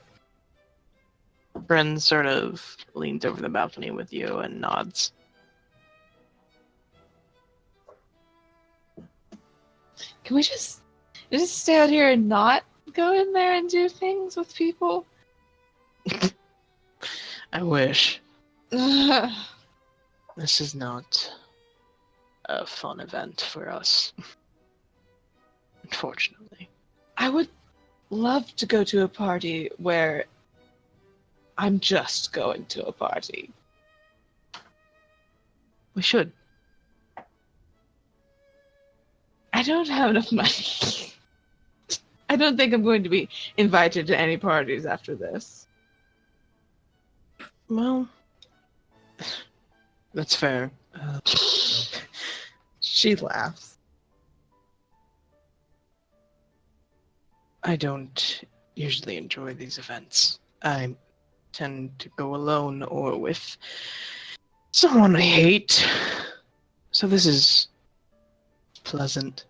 D: Bren sort of leans over the balcony with you and nods.
G: Can we just stay out here and not go in there and do things with people?
D: I wish.
G: I
D: This is not a fun event for us. Unfortunately.
G: would love to go to a party where I'm just going to a party.
D: We should.
G: I don't have enough money. I don't think I'm going to be invited to any parties after this.
D: Well, that's fair.
G: She laughs.
D: I don't usually enjoy these events. I tend to go alone or with someone I hate. So this is pleasant.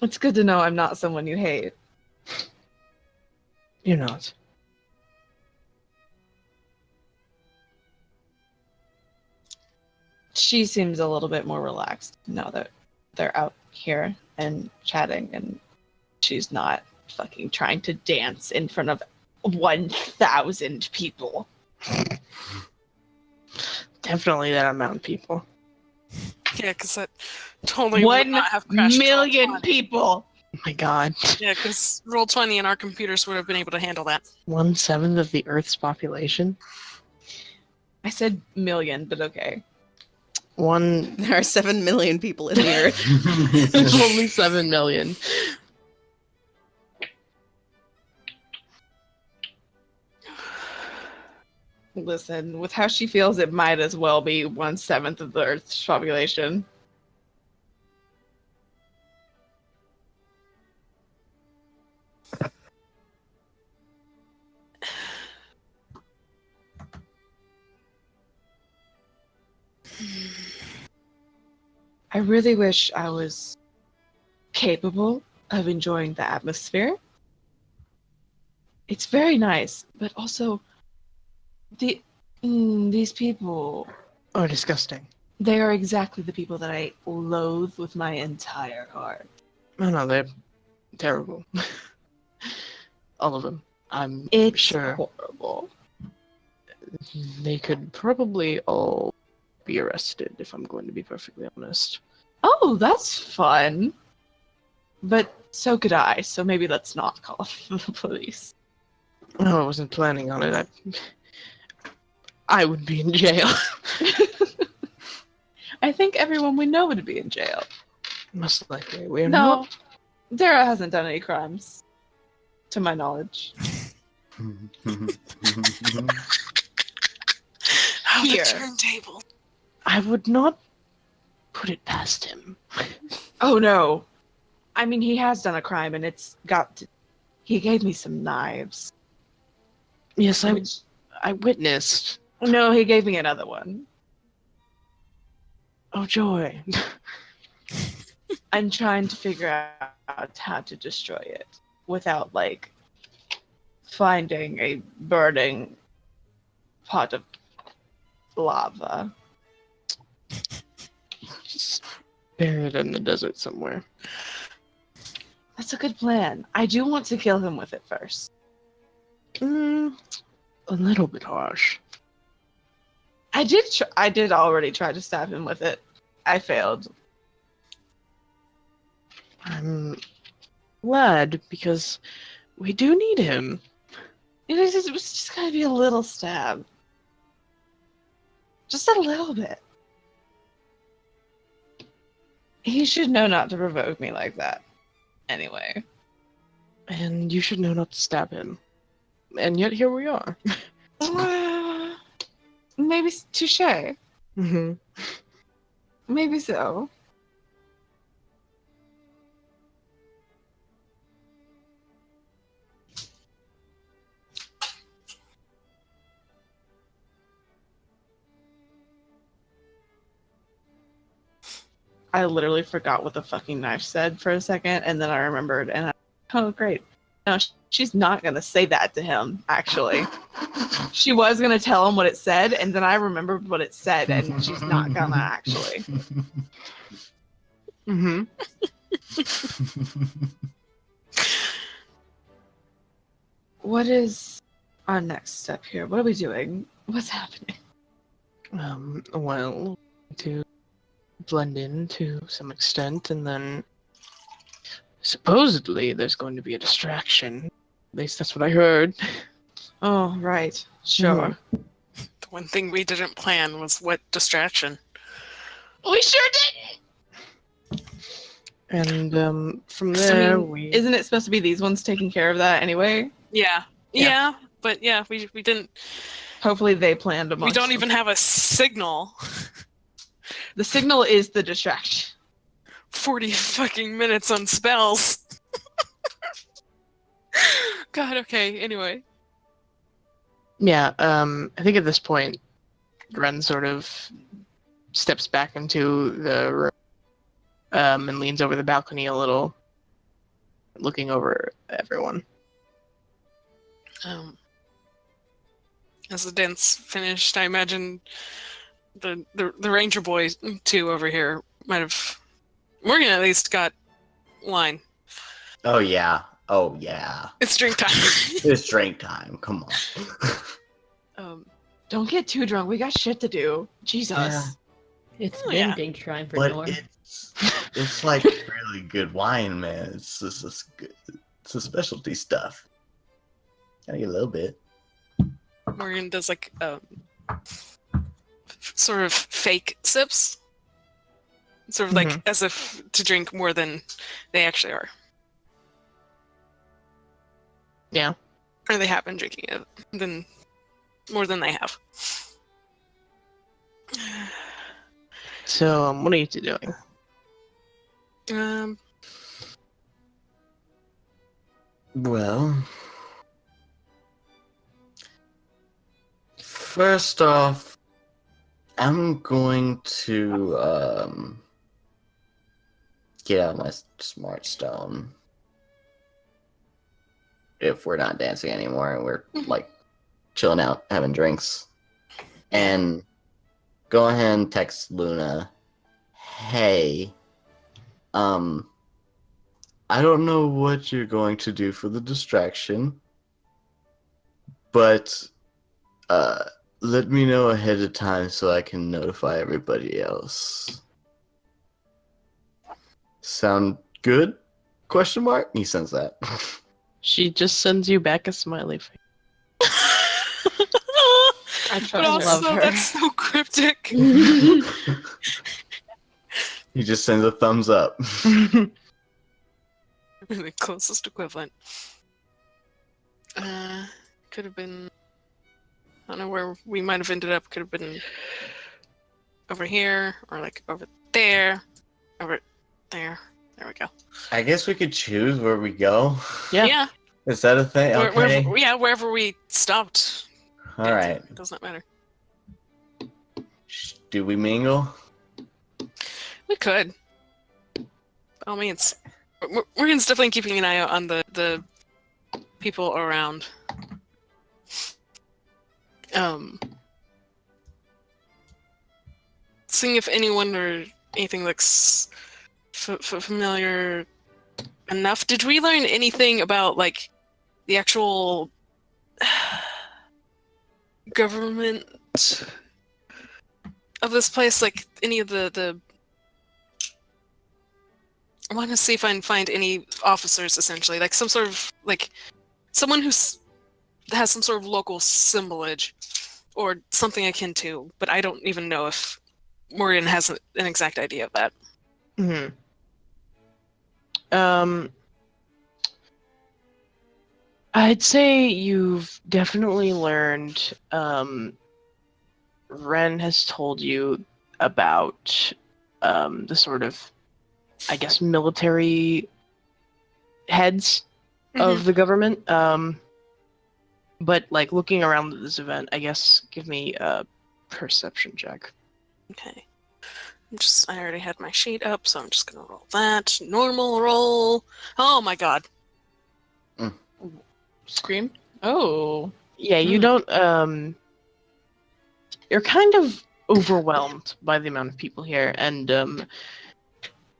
G: It's good to know I'm not someone you hate.
D: You're not.
G: She seems a little bit more relaxed now that they're out here and chatting, and she's not fucking trying to dance in front of 1,000 people.
D: Definitely that amount of people.
B: Yeah, because that totally would
G: 1
B: not have crashed
G: million
B: Roll20.
G: people.
D: Oh my god.
B: Yeah, because Roll20 and our computers would have been able to handle that.
D: 1/7 of the Earth's population?
G: I said million, but okay.
H: There are 7 million people in the earth.
D: There's only 7 million.
G: Listen, with how she feels, it might as well be 1/7 of the Earth's population. I really wish I was capable of enjoying the atmosphere. It's very nice, but also these people,
D: Oh, disgusting.
G: they are exactly the people that I loathe with my entire heart.
D: No, they're terrible. All of them. I'm
A: It's
D: sure
A: horrible.
D: they could probably all be arrested, if I'm going to be perfectly honest.
A: Oh, that's fun. But so could I, so maybe let's not call the police.
D: No, I wasn't planning on it. I would be in jail.
A: I think everyone we know would be in jail.
D: Most likely. We're
A: No,
D: not.
A: Dara hasn't done any crimes, to my knowledge.
B: Oh,
A: Here.
B: the turntable.
D: I would not put it past him.
A: Oh no. I mean, he has done a crime, and it's got to... He gave me some knives.
D: Yes, I witnessed.
A: No, he gave me another one.
D: Oh, joy.
A: I'm trying to figure out how to destroy it without, like, finding a burning pot of lava.
D: Just bury it in the desert somewhere.
A: That's a good plan. I do want to kill him with it first.
D: A little bit harsh.
A: I did already try to stab him with it. I failed.
D: I'm glad because we do need him.
A: It was just gonna be a little stab. Just a little bit. He should know not to provoke me like that. Anyway.
D: And you should know not to stab him. And yet here we are.
A: Maybe touche.
D: Mm-hmm.
A: Maybe so. I literally forgot what the fucking knife said for a second, and then I remembered, and oh, great. No, she's not gonna say that to him, actually. She was gonna tell him what it said, and then I remembered what it said, and she's not gonna, actually.
D: Mm-hmm.
A: What is our next step here? What are we doing? What's happening?
D: Well, to blend in to some extent, and then supposedly there's going to be a distraction. At least that's what I heard.
A: Oh, right. Sure.
B: The one thing we didn't plan was what distraction.
A: We sure did!
D: And from there,
A: Isn't it supposed to be these ones taking care of that anyway?
B: Yeah. Yeah, but yeah, we didn't.
A: Hopefully they planned
B: We
A: amongst
B: don't even have a signal.
A: The signal is the distraction.
B: 40 fucking minutes on spells. God, okay, anyway.
D: Yeah, I think at this point, Ren sort of steps back into the room and leans over the balcony a little, looking over everyone.
B: As the dance finished, I imagine the ranger boy too over here might have. Morgan at least got wine.
F: Oh yeah. Oh yeah.
B: It's drink time.
F: It's drink time. Come on.
A: Don't get too drunk. We got shit to do. Jesus.
F: Yeah.
E: It's
B: Oh,
E: been
B: yeah.
E: drink time for
F: But
E: Norm.
F: it's like really good wine, man. It's good. It's a specialty stuff. Gotta get a little bit.
B: Morgan does like sort of fake sips. Sort of like as if to drink more than they actually are.
D: Yeah.
B: Or they have been drinking it than more than they have.
D: So, what are you two doing?
F: Well, first off, I'm going to get out my smart stone. If we're not dancing anymore and we're like chilling out, having drinks, and go ahead and text Luna, hey, I don't know what you're going to do for the distraction, but let me know ahead of time so I can notify everybody else. Sound good? Question mark? He sends that.
D: She just sends you back a smiley face.
A: I
B: But
A: trust
B: also,
C: Love her.
B: that's so cryptic.
F: He just sends a thumbs up.
B: The closest equivalent. Could have been. I don't know where we might have ended up. Could have been over here, or like over there, over there. There we go.
F: I guess we could choose where we go.
D: Yeah.
F: Is that a thing? Okay.
B: Wherever we stopped.
F: All right.
B: It does not matter.
F: Do we mingle?
B: We could. By all means. Morgan's definitely keeping an eye out on the people around. Seeing if anyone or anything looks familiar enough. Did we learn anything about like the actual government of this place? Like any of the I want to see if I can find any officers, essentially, like some sort of like someone has some sort of local symbolage or something akin to. But I don't even know if Morgan has an exact idea of that.
D: Mm-hmm. I'd say you've definitely learned. Ren has told you about the sort of, I guess, military heads of the government. But like looking around at this event, I guess give me a perception check.
B: Okay. I already had my sheet up, so I'm just gonna roll that. Normal roll. Oh my god.
A: Scream. Oh.
D: Yeah, you don't. You're kind of overwhelmed by the amount of people here, and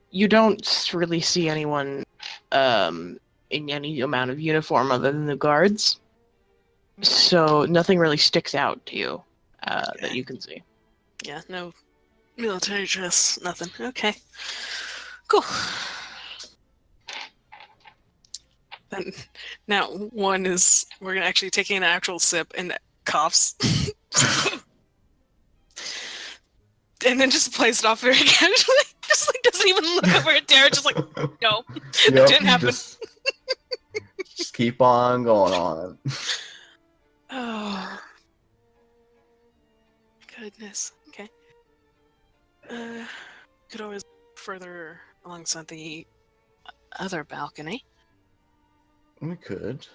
D: you don't really see anyone in any amount of uniform other than the guards. So nothing really sticks out to you that you can see.
B: Yeah, no military dress, nothing. Okay. Cool. Then now one is we're gonna actually taking an actual sip and coughs. And then just plays it off very casually. Just like doesn't even look over at Dara, just like no. That didn't happen.
F: Just keep on going on.
B: Oh goodness. Okay. Could always further alongside the other balcony.
F: We could.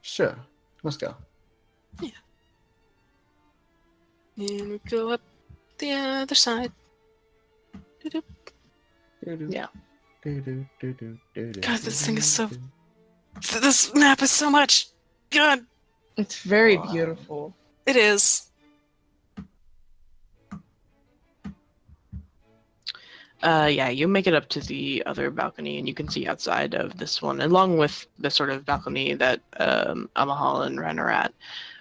F: Sure. Let's go.
B: Yeah. And we go up the other side. Doo-doo.
D: Yeah.
B: God, this thing is so. This map is so much. God,
A: It's very beautiful.
B: it is.
D: Yeah, you make it up to the other balcony, and you can see outside of this one, along with the sort of balcony that Amahal and Ren are at.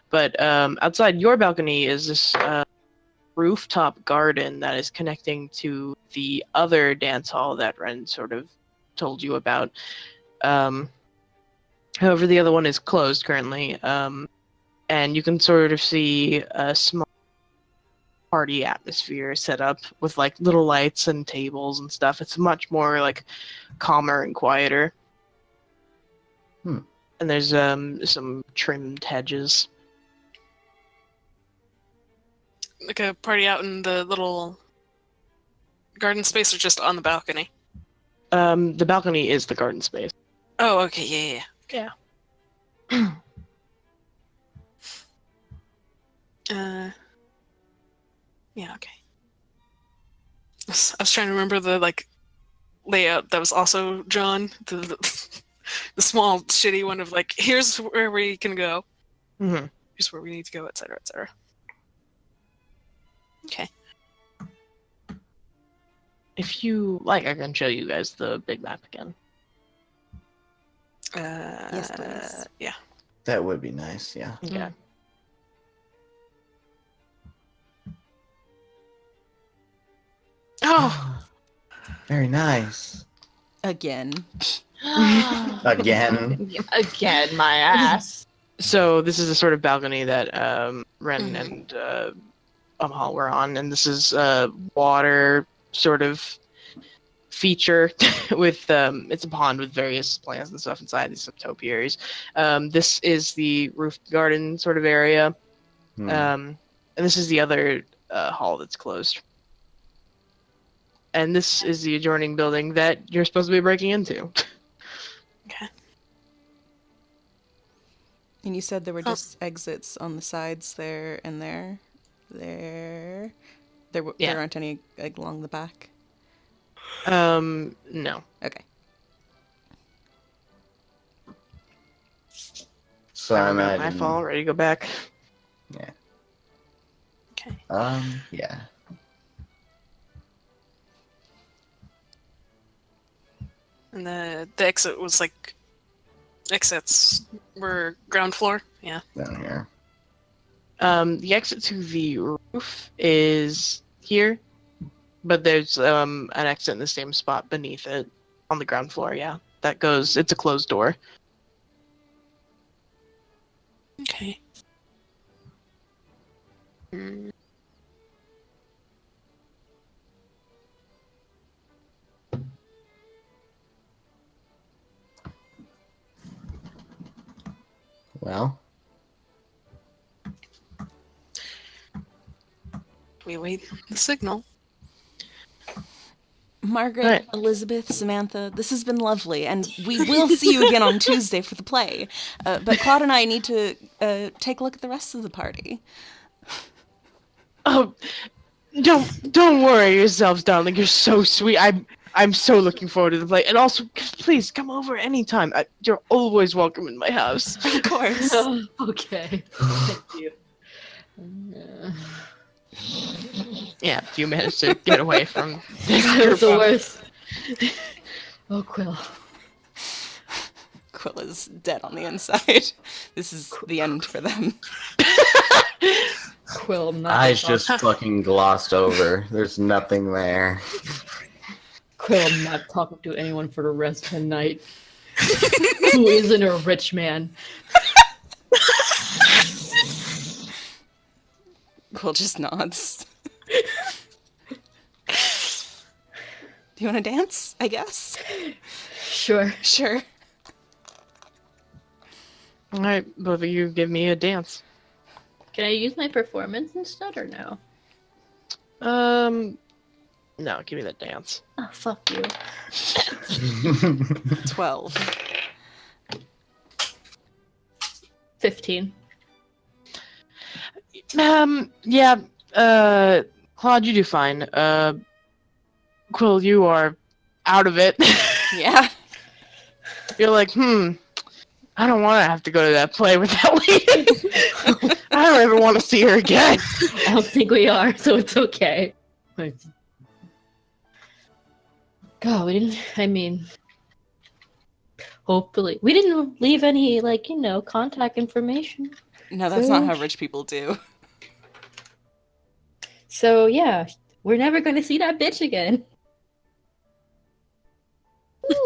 D: But outside your balcony is this rooftop garden that is connecting to the other dance hall that Ren sort of told you about. However, the other one is closed currently, and you can sort of see a small party atmosphere set up with like little lights and tables and stuff. It's much more like calmer and quieter. And there's some trimmed hedges.
B: Like a party out in the little garden space or just on the balcony?
D: The balcony is the garden space.
B: Oh, okay, yeah. Yeah, okay. I was trying to remember the like layout that was also drawn. The small shitty one of like, here's where we can go.
D: Mm-hmm.
B: Here's where we need to go, etc., etc. Okay.
D: If you like, I can show you guys the big map again.
C: Yes, please.
B: Yeah.
F: That would be nice, yeah.
D: Okay.
B: Oh,
F: Very nice.
C: Again.
F: Again.
E: Again, my ass.
D: So this is a sort of balcony that Ren
B: Mhm.
D: and Hall were on, and this is a water sort of feature with it's a pond with various plants and stuff inside these topiaries. This is the roof garden sort of area,
F: Hmm.
D: and this is the other hall that's closed. And this is the adjoining building that you're supposed to be breaking into.
C: And you said there were
B: Oh.
C: just exits on the sides there and there. There. There
D: Yeah.
C: aren't any like, along the back.
D: No.
C: Okay.
F: So I
D: My
F: imagine.
D: fault. Ready to go back.
F: Yeah.
B: okay.
F: Yeah.
B: And the exit was like exits were ground floor. Yeah.
F: Down here.
D: The exit to the roof is here, but there's an exit in the same spot beneath it on the ground floor. Yeah, that goes. It's a closed door.
B: Okay.
F: Well,
B: We wait the signal.
C: Margaret,
D: Right.
C: Elizabeth, Samantha, this has been lovely, and we will see you again on Tuesday for the play. But Claude and I need to take a look at the rest of the party.
D: Oh, don't worry yourselves, darling. You're so sweet. I'm so looking forward to the play. And also, please come over anytime. You're always welcome in my house.
C: Of course.
E: Okay. Thank you.
D: Yeah, you managed to get away from this
E: That was the
D: group of-
E: worst. Oh, Quill.
C: Quill is dead on the inside. This is the end for them.
E: Quill, not
F: eyes just fucking glossed over. There's nothing there.
E: Quill, I'm not talking to anyone for the rest of the night. Who isn't a rich man?
C: Quill just nods. Do you want to dance? I guess.
E: Sure.
C: Sure.
D: All right, both of you give me a dance.
E: Can I use my performance instead or no?
D: No, give me that dance.
E: Oh, fuck you.
C: 12.
E: 15.
D: Yeah, Claude, you do fine. Quill, you are out of it.
C: Yeah.
D: You're like, I don't want to have to go to that play without leaving. I don't ever want to see her again.
E: I don't think we are, so it's okay. God, we didn't. I mean, hopefully, we didn't leave any contact information.
C: No, that's not how rich people do.
E: So yeah, we're never going to see that bitch again.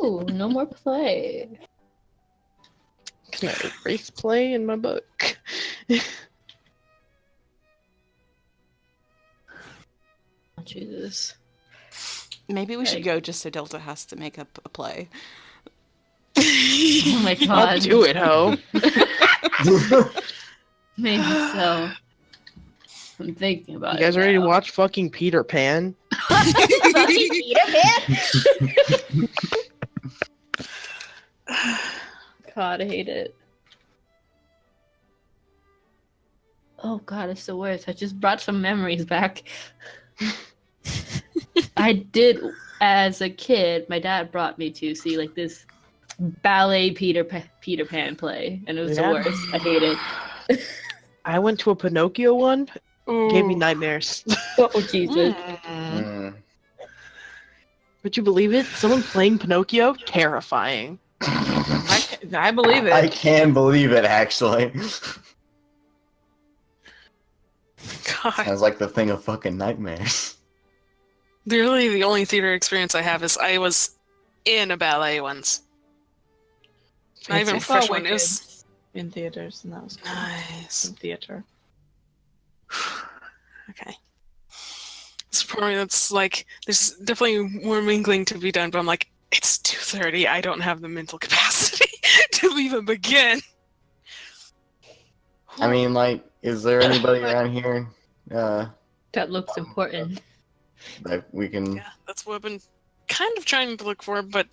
E: Ooh, no more play.
D: Can I erase play in my book?
E: Oh, Jesus.
C: Maybe we should go just so Delta has to make up a play.
E: Oh my
D: I'll
E: God.
D: do it, ho.
E: Maybe so. I'm thinking about
D: You guys
E: it.
D: ready to
E: now.
D: watch fucking Peter Pan?
E: God, I hate it. Oh God, it's the worst. I just brought some memories back. I did, as a kid, my dad brought me to see this ballet Peter Pan play, and it was
D: Yeah.
E: the worst. I hate it.
D: I went to a Pinocchio one. Gave me
B: Ooh.
D: nightmares.
E: Oh Jesus!
F: Mm.
D: Would you believe it? Someone playing Pinocchio? Terrifying.
A: I believe it.
F: I can believe it, actually.
B: God.
F: Sounds like the thing of fucking nightmares.
B: Really, the only theater experience I have is I was in a ballet once. Not even
A: I
B: a
A: saw
B: fresh one. It
A: Wicked
B: was
A: in theaters, and that was cool.
B: nice.
A: In theater.
B: Okay. So for me, that's like there's definitely more mingling to be done, but I'm like, it's 2:30. I don't have the mental capacity to even begin.
F: I mean, like, is there anybody around here
E: That looks important.
F: that we can...
B: Yeah, that's what I've been kind of trying to look for, but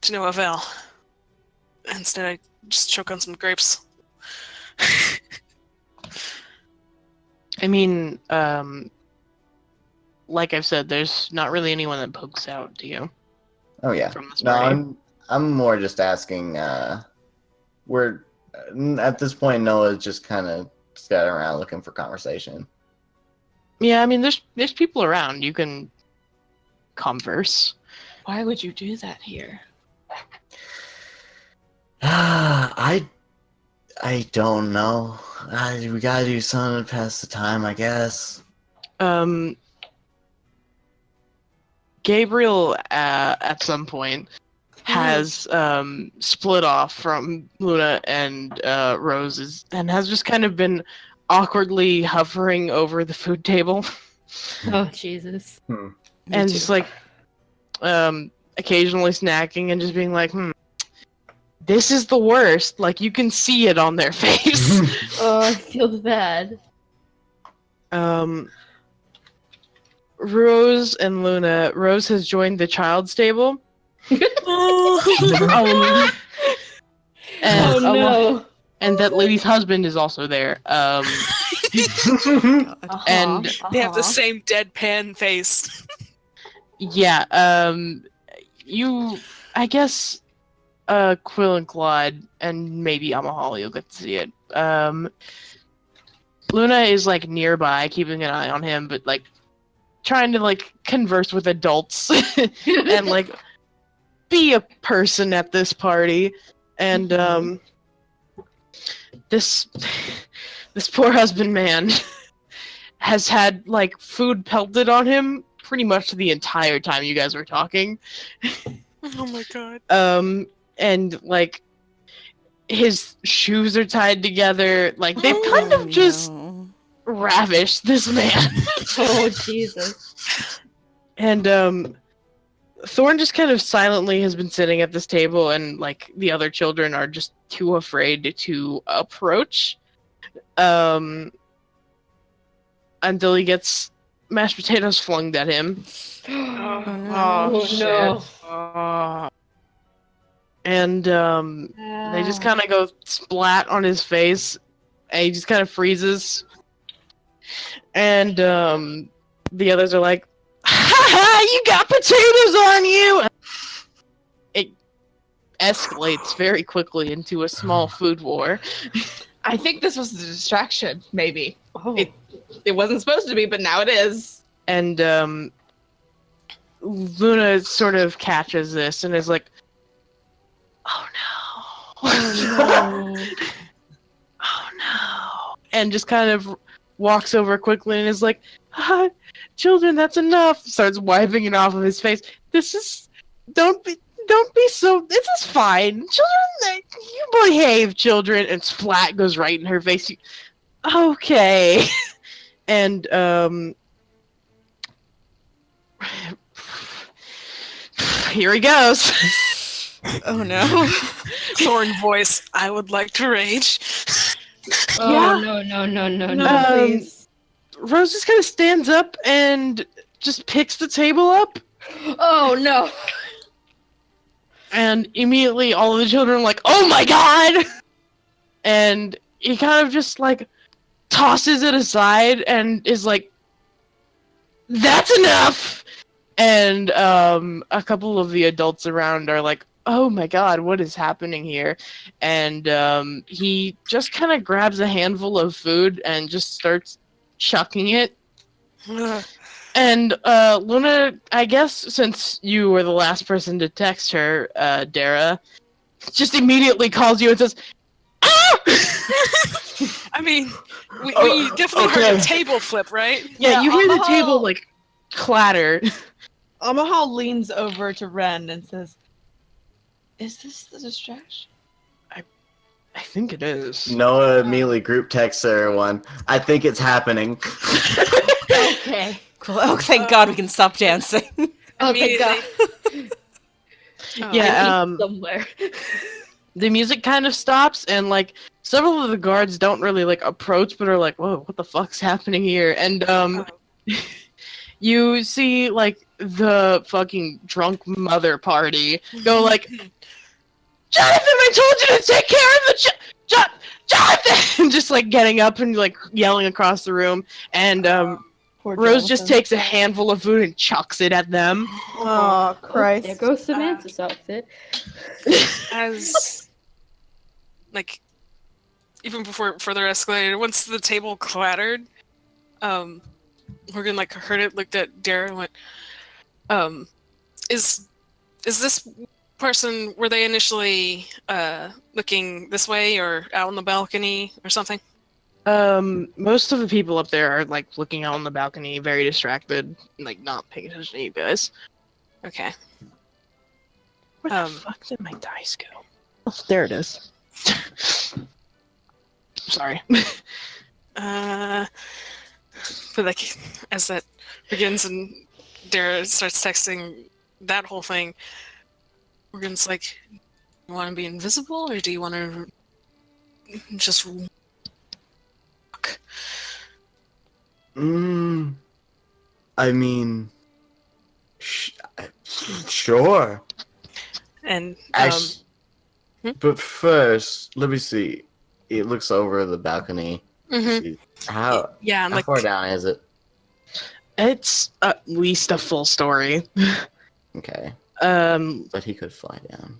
B: to no avail. Instead, I just choke on some grapes.
D: I mean, like I've said, there's not really anyone that pokes out to you
F: Oh, yeah.
D: from this
F: No,
D: party.
F: I'm more just asking, we're... At this point, Noah's just kind of scattering around looking for conversation.
D: Yeah, I mean, there's people around. You can converse.
A: Why would you do that here?
F: I don't know. We gotta do something to pass the time, I guess.
D: Gabriel, at some point, has split off from Luna and Rose and has just kind of been awkwardly hovering over the food table
E: Oh Jesus.
H: Me
D: and
H: too.
D: just like occasionally snacking and just being like, this is the worst. Like, you can see it on their face.
E: Oh, I feel bad.
D: Rose and Luna. Rose has joined the child's table.
E: Oh
D: And,
E: no.
D: and that lady's husband is also there.
H: God.
D: and-
B: They have the same deadpan face.
D: Yeah, I guess, Quill and Claude, and maybe Amahal, you'll get to see it. Luna is, like, nearby, keeping an eye on him, but, like, trying to, like, converse with adults and, like, be a person at this party. And, this poor husband man has had, like, food pelted on him pretty much the entire time you guys were talking.
B: Oh my god.
D: And like his shoes are tied together. Like they've kind of just
H: No.
D: ravished this man.
E: Oh Jesus.
D: And Thorn just kind of silently has been sitting at this table, and like the other children are just too afraid to approach. Until he gets mashed potatoes flung at him.
E: Oh
A: shit.
E: no.
D: And they just kind of go splat on his face, and he just kind of freezes. And the others are like, "Ha ha! You got potatoes on you!" It escalates very quickly into a small food war.
A: I think this was the distraction, maybe.
E: Oh.
A: It wasn't supposed to be, but now it is.
D: And Luna sort of catches this and is like, "Oh no!
E: Oh, no.
D: Oh no!" And just kind of walks over quickly and is like, "Children, that's enough." Starts wiping it off of his face. Don't be so. This is fine. Children, you behave, children. And splat goes right in her face. Okay. And here he goes.
H: Oh no.
B: Thorn voice. I would like to rage.
E: Oh
D: Yeah.
E: no, please.
D: Rose just kind of stands up and just picks the table up,
E: Oh no.
D: and immediately all of the children are like, "Oh my god!" And he kind of just like tosses it aside and is like, "That's enough!" And a couple of the adults around are like, "Oh my god, what is happening here?" And he just kind of grabs a handful of food and just starts chucking it. And Luna, I guess since you were the last person to text her, Dara, just immediately calls you and says, "Ah!"
B: I mean, we
F: Oh,
B: definitely heard
F: okay.
B: a table flip, right?
D: Yeah, you hear the
G: Amahal-
D: table like clatter.
G: Amahal leans over to Ren and says, "Is this the distraction?"
D: I think it is.
F: Noah immediately group texts everyone. I think it's happening.
E: Okay.
C: Cool. Oh, thank God we can stop dancing.
E: Oh, thank God.
B: Oh,
D: Yeah,
E: Somewhere.
D: the music kind of stops, and like several of the guards don't really like approach, but are like, "Whoa, what the fuck's happening here?" And you see like the fucking drunk mother party go like, "Jonathan, I told you to take care of the Jonathan!" Just like getting up and like yelling across the room, and
G: Poor
D: Rose just
G: Jonathan.
D: takes a handful of food and chucks it at them.
G: Oh, Christ.
E: There goes Samantha's outfit.
B: as like even before it further escalated, once the table clattered, Morgan like heard it, looked at Dara, and went, is this person, were they initially looking this way or out on the balcony or something?
D: Most of the people up there are like looking out on the balcony, very distracted, like not paying attention to you guys.
B: Okay.
D: Where the fuck did my dice go? Oh, there it is. Sorry.
B: But like as that begins and Dara starts texting that whole thing, Morgan's like, "You want to be invisible, or do you want to just walk?"
F: I mean, sure.
B: And
F: Ash- But first, let me see. It looks over the balcony.
B: mhm.
F: See, How
B: Yeah, and
F: how
B: like
F: far down is it?
D: It's at least a full story.
F: Okay,
D: You're
F: but he could fly down.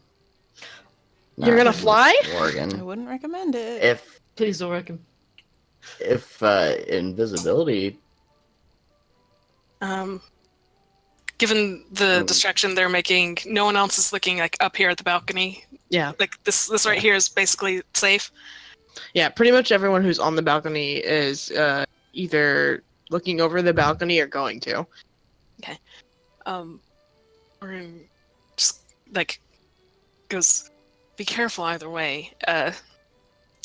D: gonna
F: Not
D: fly?
F: with
C: I
F: Morgan.
C: wouldn't recommend it.
E: Please don't wreck him.
F: If invisibility,
B: given the
F: Oh.
B: distraction they're making, no one else is looking like up here at the balcony.
D: Yeah.
B: Like this right here is basically safe.
D: Yeah, pretty much everyone who's on the balcony is either looking over the balcony or going to.
B: We're gonna just like goes, "Be careful either way,"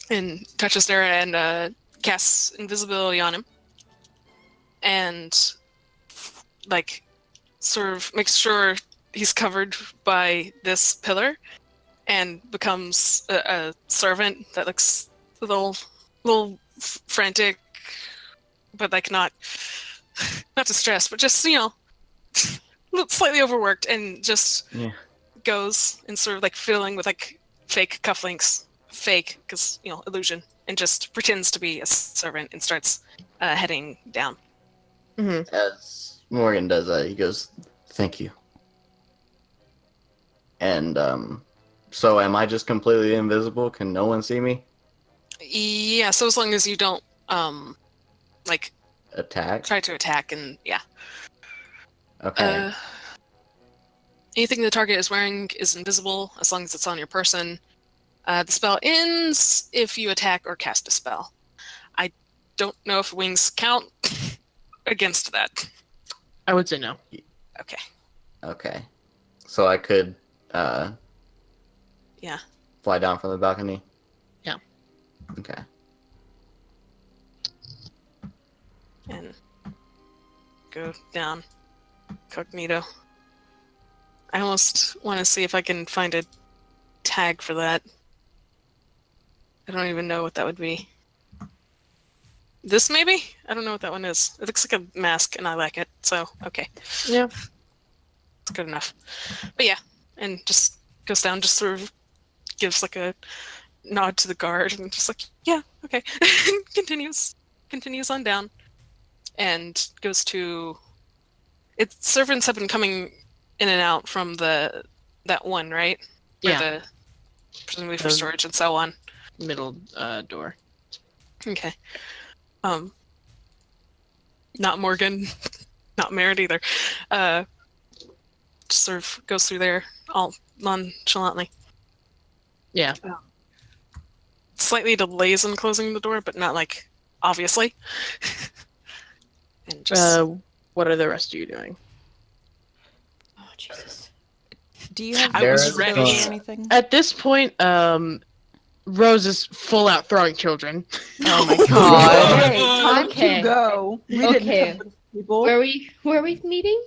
B: and touches Dara and casts invisibility on him, and like sort of makes sure he's covered by this pillar, and becomes a servant that looks a little frantic, but like not distressed, but just slightly overworked, and just
F: Yeah.
B: goes and sort of like fiddling with like fake cufflinks, fake because illusion, and just pretends to be a servant and starts heading down.
F: as Morgan does that, he goes, "Thank you." And so am I just completely invisible? Can no one see me?
B: Yeah, so as long as you don't like
F: Attack?
B: try to attack, and yeah.
F: Okay.
B: Anything the target is wearing is invisible as long as it's on your person. The spell ends if you attack or cast a spell. I don't know if wings count against that.
D: I would say no.
B: Okay.
F: Okay. So I could
B: Yeah.
F: fly down from the balcony?
D: Yeah.
F: Okay.
B: And go down cognito. I almost want to see if I can find a tag for that. I don't even know what that would be. This maybe? I don't know what that one is. It looks like a mask and I like it, so okay.
D: Yeah.
B: It's good enough. But yeah, and just goes down, just sort of gives like a nod to the guard and just like, yeah, okay. continues on down and goes to servants have been coming in and out from that one, right?
D: Yeah.
B: Presumably for storage and so on.
D: Middle door.
B: Okay. Not Morgan. not married either. Just sort of goes through there all nonchalantly.
D: Yeah.
B: Slightly delays in closing the door, but not like obviously. And just
D: What are the rest of you doing?
E: Oh Jesus.
C: Do you have
B: I was
C: spells
B: ready.
C: or anything?
D: At this point, Rose is full out throwing children.
C: Oh my god.
I: Hey, time
E: Okay.
I: to go. We
E: Okay.
I: didn't have people.
E: Where are we meeting?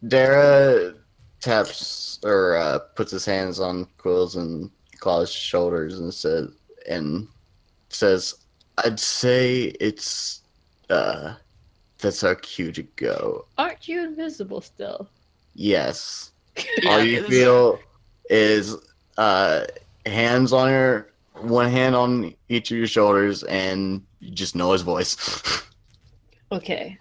F: Dara taps or puts his hands on Quill's and Claw's shoulders and says, "I'd say it's that's our cue to go.
E: Aren't you invisible still?
F: Yes.
D: Yeah,
F: All you
D: this-
F: feel is hands on her, one hand on each of your shoulders, and you just know his voice."
E: Okay.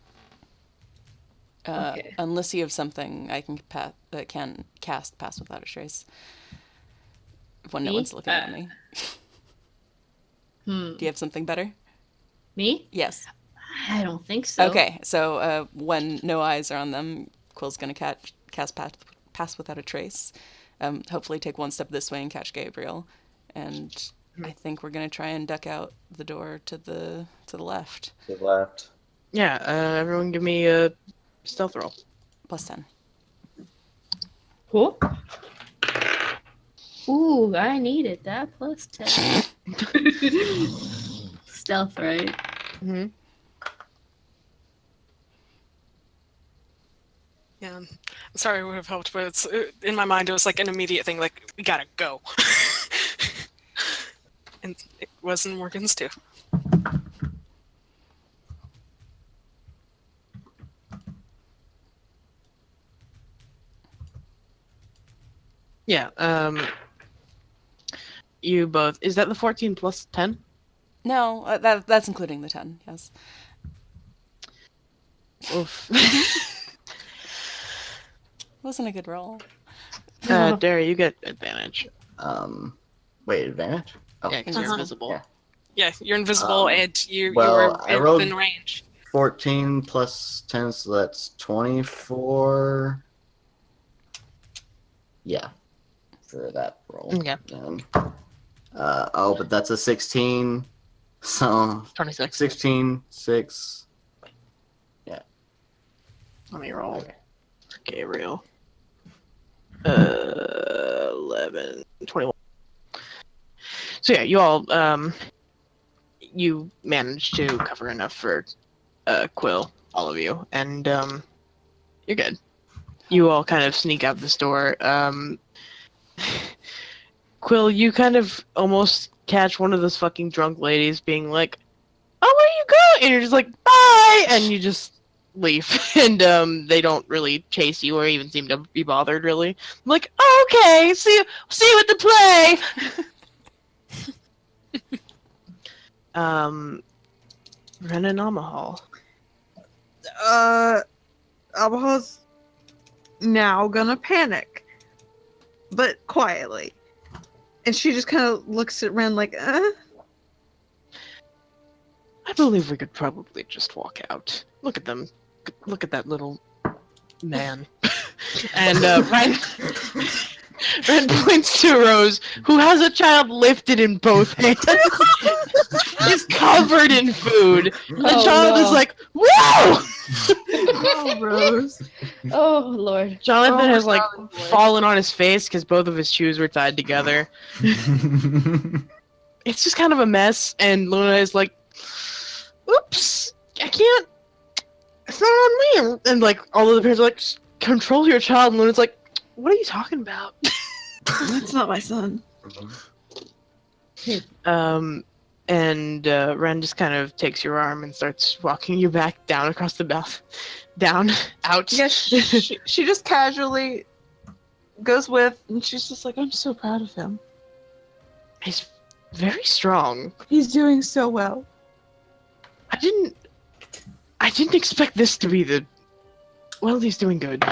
E: Okay.
C: Unless you have something I can cast Pass Without a Trace. When no
E: Me?
C: one's looking at me. Do you have something better?
E: Me?
C: Yes.
E: I don't think so.
C: Okay, so when no eyes are on them, Quill's gonna cast Pass Without a Trace. Hopefully take one step this way and catch Gabriel. And I think we're gonna try and duck out the door to the left.
F: To the left.
D: Yeah, everyone give me a stealth roll.
C: Plus 10.
E: Cool. Ooh, I needed that plus 10. Stealth, right?
D: Mm-hmm.
B: Yeah, I'm sorry it would have helped, but it's in my mind it was like an immediate thing, like we gotta go, and it was in Morgan's too.
D: Yeah, you both. Is that the 14 plus 10?
C: No, that's including the 10, yes.
D: Oof.
C: Wasn't a good roll.
D: Dara, you get advantage.
F: Wait, advantage? Oh.
D: Yeah, because you're
B: Uh-huh.
D: invisible.
F: Yeah.
B: Yeah, you're invisible and you
F: well,
B: were
F: I rolled-
B: within range.
F: 14 plus 10, so that's 24. Yeah, for that roll.
D: Yeah.
F: And, but that's a 16. So
D: 26.
F: 16, 6.
D: Let me roll. For Gabriel. 11, 21. So yeah, you all, you managed to cover enough for Quill, all of you, and you're good. You all kind of sneak out this door. Quill, you kind of almost catch one of those fucking drunk ladies being like, "Oh, where you go?" And you're just like, "Bye," and you just leave. And they don't really chase you or even seem to be bothered, really. I'm like, "Oh, okay, see you at the play." Ren and Amahal.
I: Abaha's now gonna panic, but quietly. And she just kind of looks at Ren like,
D: I believe we could probably just walk out. Look at them. Look at that little man. And Ren points to Rose, who has a child lifted in both hands. She's covered in food. The
E: Oh,
D: child is
E: no.
D: like, "Whoa!"
I: "Oh, Rose."
E: Oh, Lord.
D: Jonathan
I: Oh,
D: has like
I: golly, boy.
D: fallen on his face because both of his shoes were tied together. It's just kind of a mess, and Luna is like, "Oops, I can't. It's not on me." And like all of the parents are like, "Just control your child." And Luna's like, "What are you talking about?"
I: That's not my son.
D: And Ren just kind of takes your arm and starts walking you back down across the out.
I: Yes, she just casually goes with, and she's just like, "I'm so proud of him.
D: He's very strong.
I: He's doing so well."
D: I didn't expect this to be the. Well, he's doing good.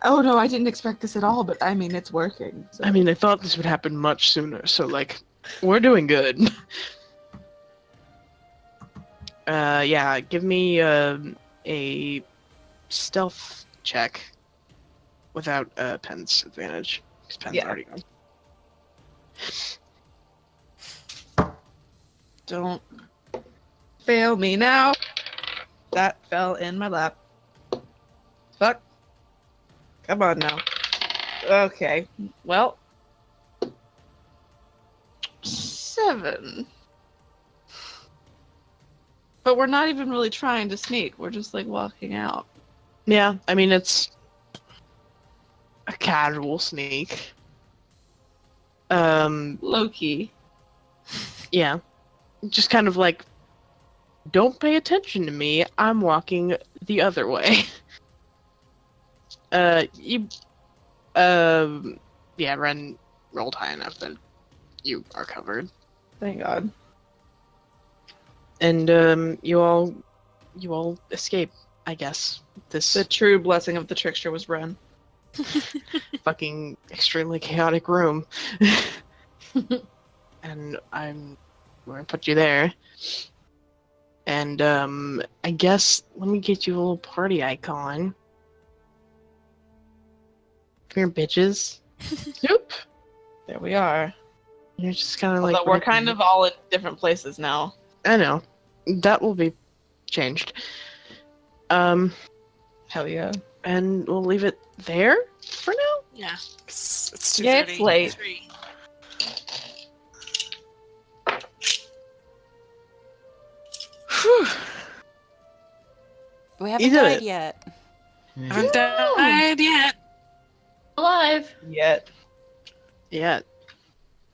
I: Oh no, I didn't expect this at all, but I mean, it's working. So.
D: I mean, I thought this would happen much sooner. So like, we're doing good. Yeah, give me a stealth check without Pen's advantage. Because Pen's
G: Yeah.
D: already gone.
G: Don't fail me now. That fell in my lap. Fuck. Come on now. Okay. Well. 7. But we're not even really trying to sneak. We're just like walking out.
D: Yeah, I mean, it's a casual sneak.
G: Low key.
D: Yeah. Just kind of like, don't pay attention to me. I'm walking the other way. Yeah, Ren rolled high enough that you are covered.
G: Thank God.
D: And, you all escape, I guess. This
G: The true blessing of the trickster was Ren.
D: fucking extremely chaotic room. And I'm going to put you there. And, I guess, let me get you a little party icon. Come here, bitches.
G: Nope. There we are.
D: You're just kind of
G: Although
D: like...
G: we're kind of all in different places now.
D: I know. That will be changed.
G: Hell yeah.
D: And we'll leave it there for now?
B: Yeah. It's 2:30.
G: Yeah, it's late.
B: 3. Whew.
C: We haven't
D: You did
C: died
D: it.
C: yet.
B: Haven't died yet.
E: Alive.
G: Yet.
D: Yeah.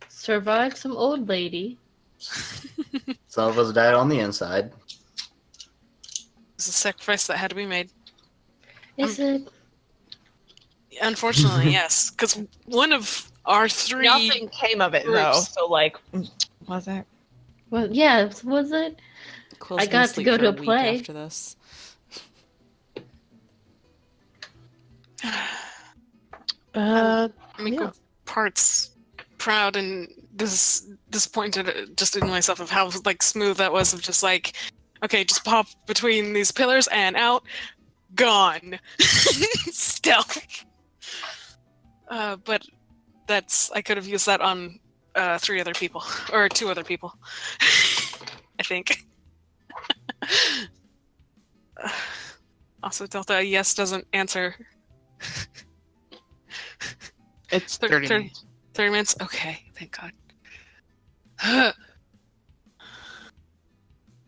E: Survived some old lady.
F: Some of us died on the inside.
B: It's a sacrifice that had to be made.
E: Is it?
B: Unfortunately, yes. Because one of our 3...
G: Nothing came of it, though.
B: groups.
G: So, like, was it?
E: Well, yeah. Was it?
C: Quill's
E: I
C: gonna
E: got to
C: sleep
E: go
C: for
E: to
C: a
E: a
C: week
E: play.
C: after this.
B: Miko
D: Yeah.
B: parts proud and disappointed just in myself of how like smooth that was of just like, okay, just pop between these pillars and out, gone. Stealth. But I could have used that on 3 other people or 2 other people. I think. Also, Delta, yes doesn't answer.
D: It's
B: 30
D: 30 minutes.
B: 30 minutes? Okay, thank God.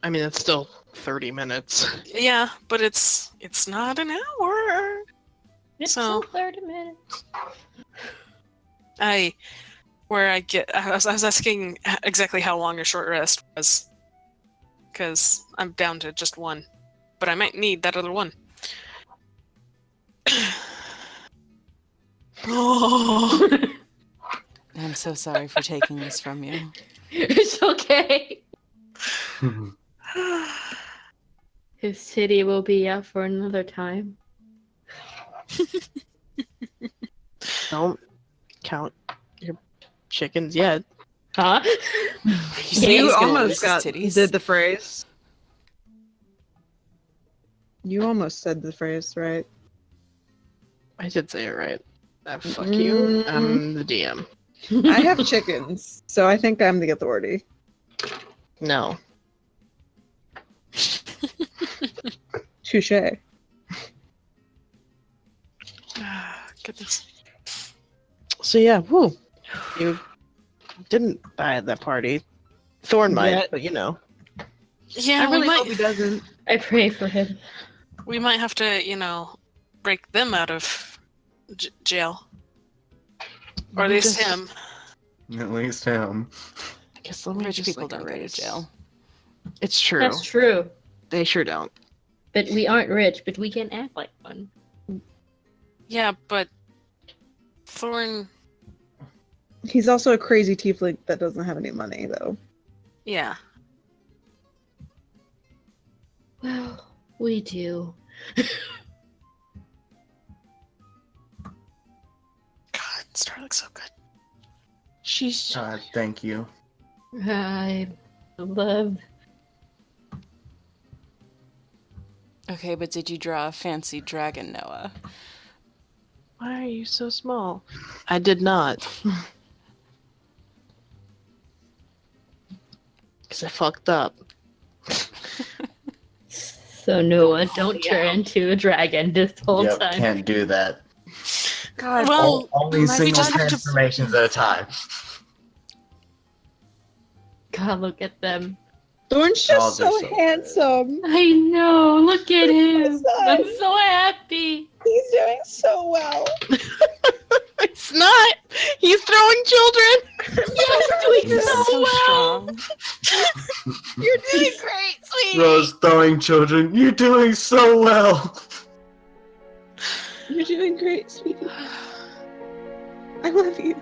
D: I mean, it's still 30 minutes.
B: Yeah, but it's not an hour.
E: It's
B: So-
E: still 30 minutes.
B: I was asking exactly how long a short rest was, because I'm down to just 1, but I might need that other 1. Oh,
C: I'm so sorry for taking this from you.
E: It's okay. His city will be out for another time.
D: Don't count your chickens yet.
E: Huh?
C: You say
I: You
C: he's gonna lose
I: almost
C: his
I: got
C: titties?
I: did the phrase. You almost said the phrase, right?
D: I did say it right. Fuck you. I'm the DM.
I: I have chickens, so I think I'm the authority.
D: No.
I: Touche.
B: goodness.
D: So yeah, whoo. You didn't die at that party. Thorn might,
G: Yet.
D: but you know.
B: Yeah,
G: I really
B: we
G: hope he
B: might
G: doesn't.
E: I pray for him.
B: have to, break them out of jail. Or at least
D: Just-
B: him.
F: At least him.
D: I guess let me
C: Rich
D: just,
C: people
D: like,
C: don't go to
D: erase.
C: jail.
D: It's true.
E: That's true.
D: They sure don't.
E: But we aren't rich, but we can act like one.
B: Yeah, but Thorn,
I: He's also a crazy tiefling that doesn't have any money, though.
B: yeah.
E: Well, we do.
B: God, Star looks so good.
D: She's
F: Thank you.
E: I love.
C: Okay, but did you draw a fancy dragon, Noah?
D: Why are you so small? I did not. Because I fucked up.
E: So Noah, don't turn into a dragon this whole
F: Yep,
E: time.
F: can't do that.
D: God,
B: Well,
F: Only
B: we
F: single
B: just have to-
F: transformations at a time.
E: God, look at them.
I: Thorn's
F: Oh,
I: just
F: they're
I: so
F: so
I: handsome.
E: I know. Look at him.
I: son.
E: I'm so happy.
I: He's doing so well.
D: it's not. He's throwing children.
E: He's doing
C: He's so strong.
I: You're doing great, sweetie.
F: Rose throwing children, you're doing so well.
I: You're doing great, sweetie. I love you.